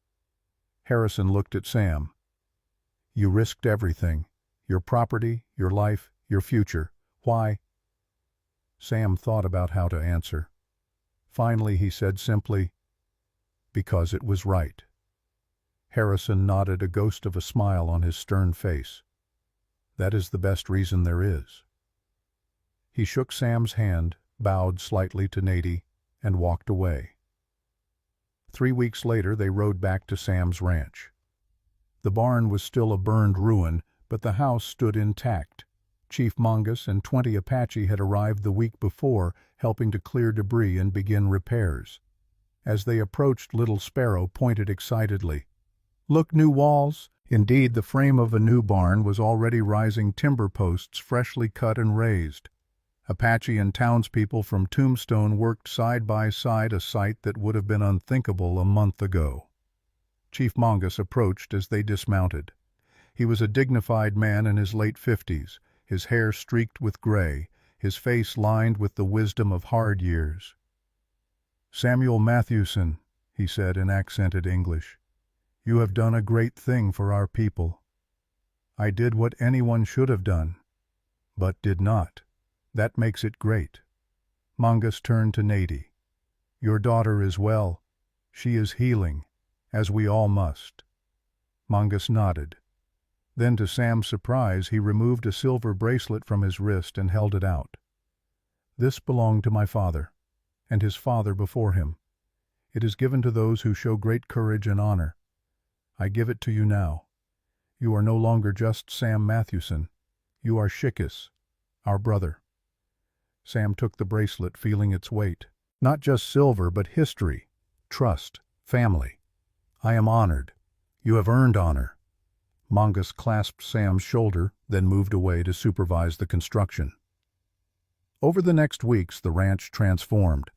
Harrison looked at Sam. "You risked everything. Your property, your life, your future. Why?" Sam thought about how to answer. Finally he said simply, "Because it was right." Harrison nodded, a ghost of a smile on his stern face. "That is the best reason there is." He shook Sam's hand, bowed slightly to Nady, and walked away. 3 weeks later they rode back to Sam's ranch. The barn was still a burned ruin, but the house stood intact. Chief Mongus and 20 Apache had arrived the week before, helping to clear debris and begin repairs. As they approached, Little Sparrow pointed excitedly. "Look, new walls!" Indeed, the frame of a new barn was already rising, timber posts freshly cut and raised. Apache and townspeople from Tombstone worked side by side, a sight that would have been unthinkable a month ago. Chief Mongus approached as they dismounted. He was a dignified man in his late 50s, his hair streaked with gray, his face lined with the wisdom of hard years. "Samuel Mathewson," he said in accented English, "you have done a great thing for our people. I did what anyone should have done, but did not. That makes it great." Mongus turned to Nady. "Your daughter is well. She is healing, as we all must." Mongus nodded. Then, to Sam's surprise, he removed a silver bracelet from his wrist and held it out. "This belonged to my father, and his father before him. It is given to those who show great courage and honor. I give it to you now. You are no longer just Sam Mathewson. You are Shikus, our brother." Sam took the bracelet, feeling its weight. Not just silver, but history, trust, family. "I am honored. You have earned honor." Mongus clasped Sam's shoulder, then moved away to supervise the construction. Over the next weeks, the ranch transformed.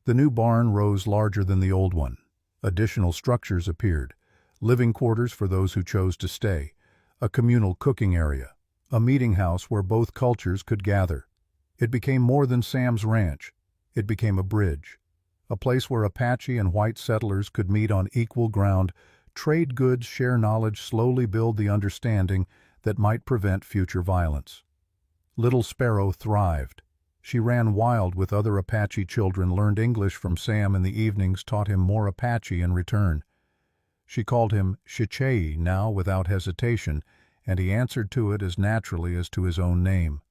The new barn rose larger than the old one. Additional structures appeared: living quarters for those who chose to stay, a communal cooking area, a meeting house where both cultures could gather. It became more than Sam's ranch. It became a bridge, a place where Apache and white settlers could meet on equal ground, trade goods, share knowledge, slowly build the understanding that might prevent future violence. Little Sparrow thrived. She ran wild with other Apache children, learned English from Sam in the evenings, taught him more Apache in return. She called him Shichei now without hesitation, and he answered to it as naturally as to his own name.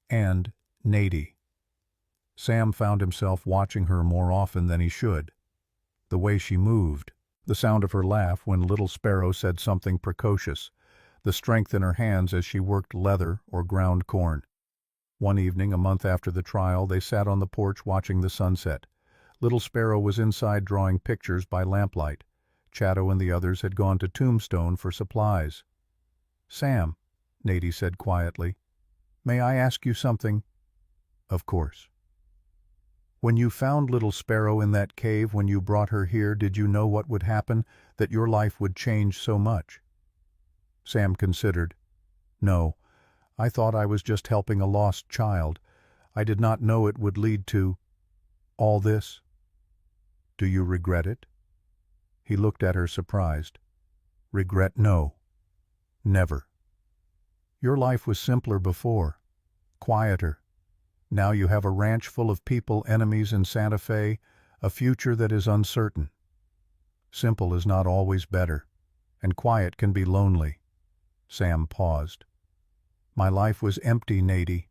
And Nady. Sam found himself watching her more often than he should. The way she moved, the sound of her laugh when Little Sparrow said something precocious, the strength in her hands as she worked leather or ground corn. One evening, a month after the trial, they sat on the porch watching the sunset. Little Sparrow was inside drawing pictures by lamplight. Chatto and the others had gone to Tombstone for supplies. "Sam," Nady said quietly, "may I ask you something?" "Of course." "When you found Little Sparrow in that cave, when you brought her here, did you know what would happen, that your life would change so much?" Sam considered. "No, I thought I was just helping a lost child. I did not know it would lead to all this." "Do you regret it?" He looked at her surprised. "Regret? No. Never. Your life was simpler before, quieter. Now you have a ranch full of people, enemies in Santa Fe, a future that is uncertain. Simple is not always better, and quiet can be lonely." Sam paused. "My life was empty, Nady.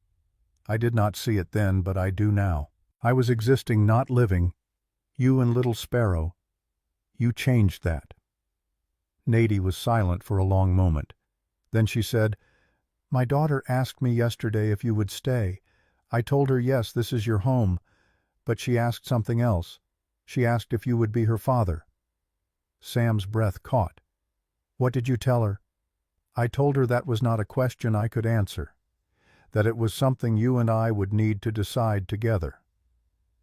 I did not see it then, but I do now. I was existing, not living. You and Little Sparrow. You changed that." Nady was silent for a long moment. Then she said, "My daughter asked me yesterday if you would stay. I told her, yes, this is your home, but she asked something else. She asked if you would be her father." Sam's breath caught. "What did you tell her?" "I told her that was not a question I could answer, that it was something you and I would need to decide together."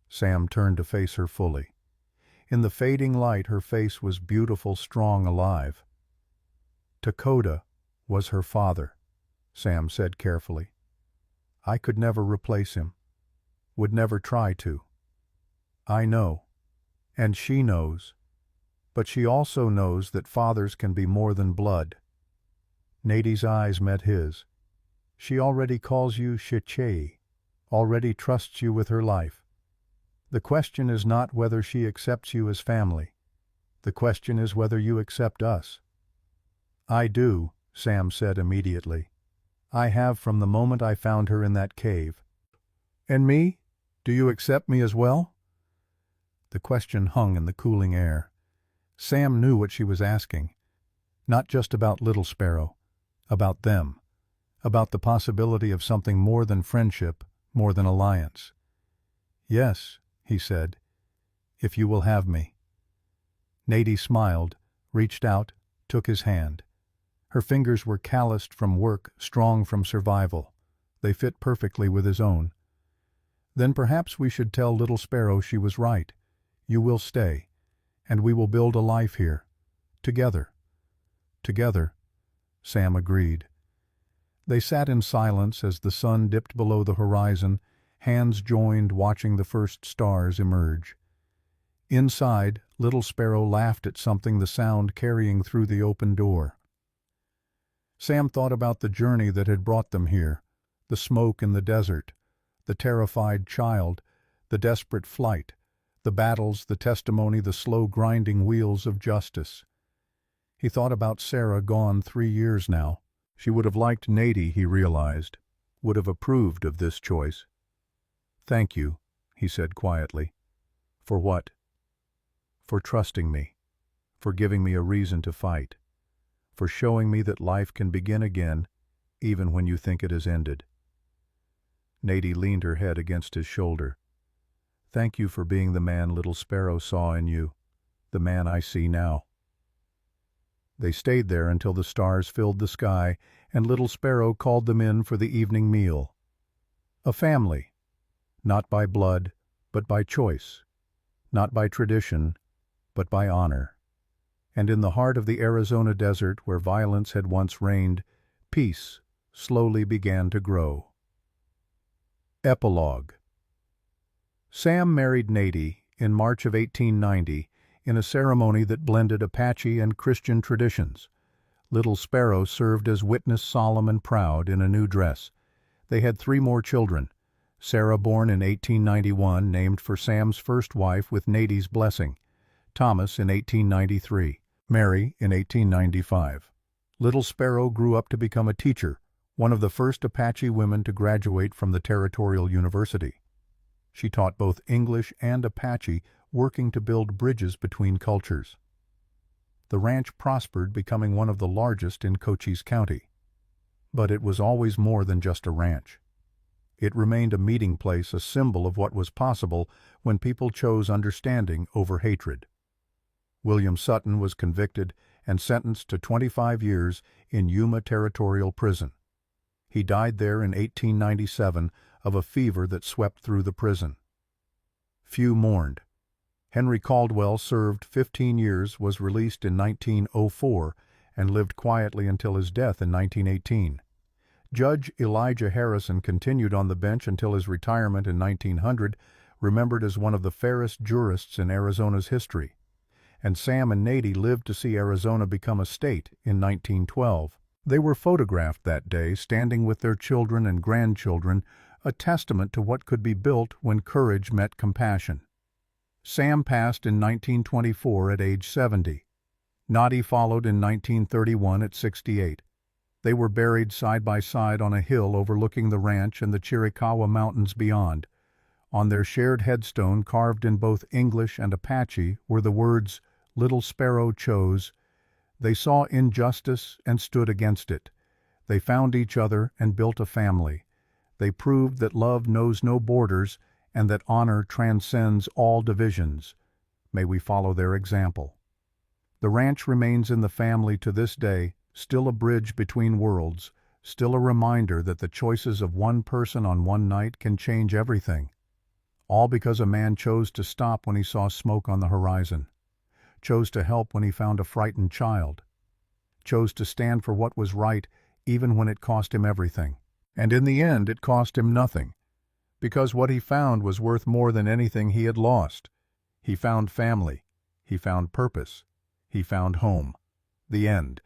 Sam turned to face her fully. In the fading light, her face was beautiful, strong, alive. "Dakota was her father," Sam said carefully. "I could never replace him, would never try to. I know, and she knows, but she also knows that fathers can be more than blood." Nady's eyes met his. "She already calls you Shichei, already trusts you with her life. The question is not whether she accepts you as family. The question is whether you accept us." "I do," Sam said immediately. "I have from the moment I found her in that cave." "And me? Do you accept me as well?" The question hung in the cooling air. Sam knew what she was asking. Not just about Little Sparrow, about them, about the possibility of something more than friendship, more than alliance. "Yes," he said, "if you will have me." Nady smiled, reached out, took his hand. Her fingers were calloused from work, strong from survival. They fit perfectly with his own. "Then perhaps we should tell Little Sparrow she was right. You will stay, and we will build a life here. Together." "Together," Sam agreed. They sat in silence as the sun dipped below the horizon, hands joined watching the first stars emerge. Inside, Little Sparrow laughed at something, the sound carrying through the open door. Sam thought about the journey that had brought them here, the smoke in the desert, the terrified child, the desperate flight, the battles, the testimony, the slow grinding wheels of justice. He thought about Sarah, gone 3 years now. She would have liked Nady, he realized, would have approved of this choice. "Thank you," he said quietly. "For what?" "For trusting me, for giving me a reason to fight, for showing me that life can begin again, even when you think it has ended." Nady leaned her head against his shoulder. "Thank you for being the man Little Sparrow saw in you, the man I see now." They stayed there until the stars filled the sky and Little Sparrow called them in for the evening meal. A family, not by blood, but by choice, not by tradition, but by honor. And in the heart of the Arizona desert, where violence had once reigned, peace slowly began to grow. Epilogue. Sam married Nady in March of 1890 in a ceremony that blended Apache and Christian traditions. Little Sparrow served as witness, solemn and proud, in a new dress. They had 3 more children. Sarah, born in 1891, named for Sam's first wife with Nady's blessing. Thomas in 1893. Mary in 1895. Little Sparrow grew up to become a teacher, one of the first Apache women to graduate from the Territorial University. She taught both English and Apache, working to build bridges between cultures. The ranch prospered, becoming one of the largest in Cochise County. But it was always more than just a ranch. It remained a meeting place, a symbol of what was possible when people chose understanding over hatred. William Sutton was convicted and sentenced to 25 years in Yuma Territorial Prison. He died there in 1897 of a fever that swept through the prison. Few mourned. Henry Caldwell served 15 years, was released in 1904, and lived quietly until his death in 1918. Judge Elijah Harrison continued on the bench until his retirement in 1900, remembered as one of the fairest jurists in Arizona's history. And Sam and Nady lived to see Arizona become a state in 1912. They were photographed that day, standing with their children and grandchildren, a testament to what could be built when courage met compassion. Sam passed in 1924 at age 70. Nady followed in 1931 at 68. They were buried side by side on a hill overlooking the ranch and the Chiricahua Mountains beyond. On their shared headstone, carved in both English and Apache, were the words, "Little Sparrow chose." They saw injustice and stood against it. They found each other and built a family. They proved that love knows no borders and that honor transcends all divisions. May we follow their example. The ranch remains in the family to this day, still a bridge between worlds, still a reminder that the choices of one person on one night can change everything. All because a man chose to stop when he saw smoke on the horizon, chose to help when he found a frightened child, chose to stand for what was right even when it cost him everything. And in the end it cost him nothing, because what he found was worth more than anything he had lost. He found family, he found purpose, he found home. The end.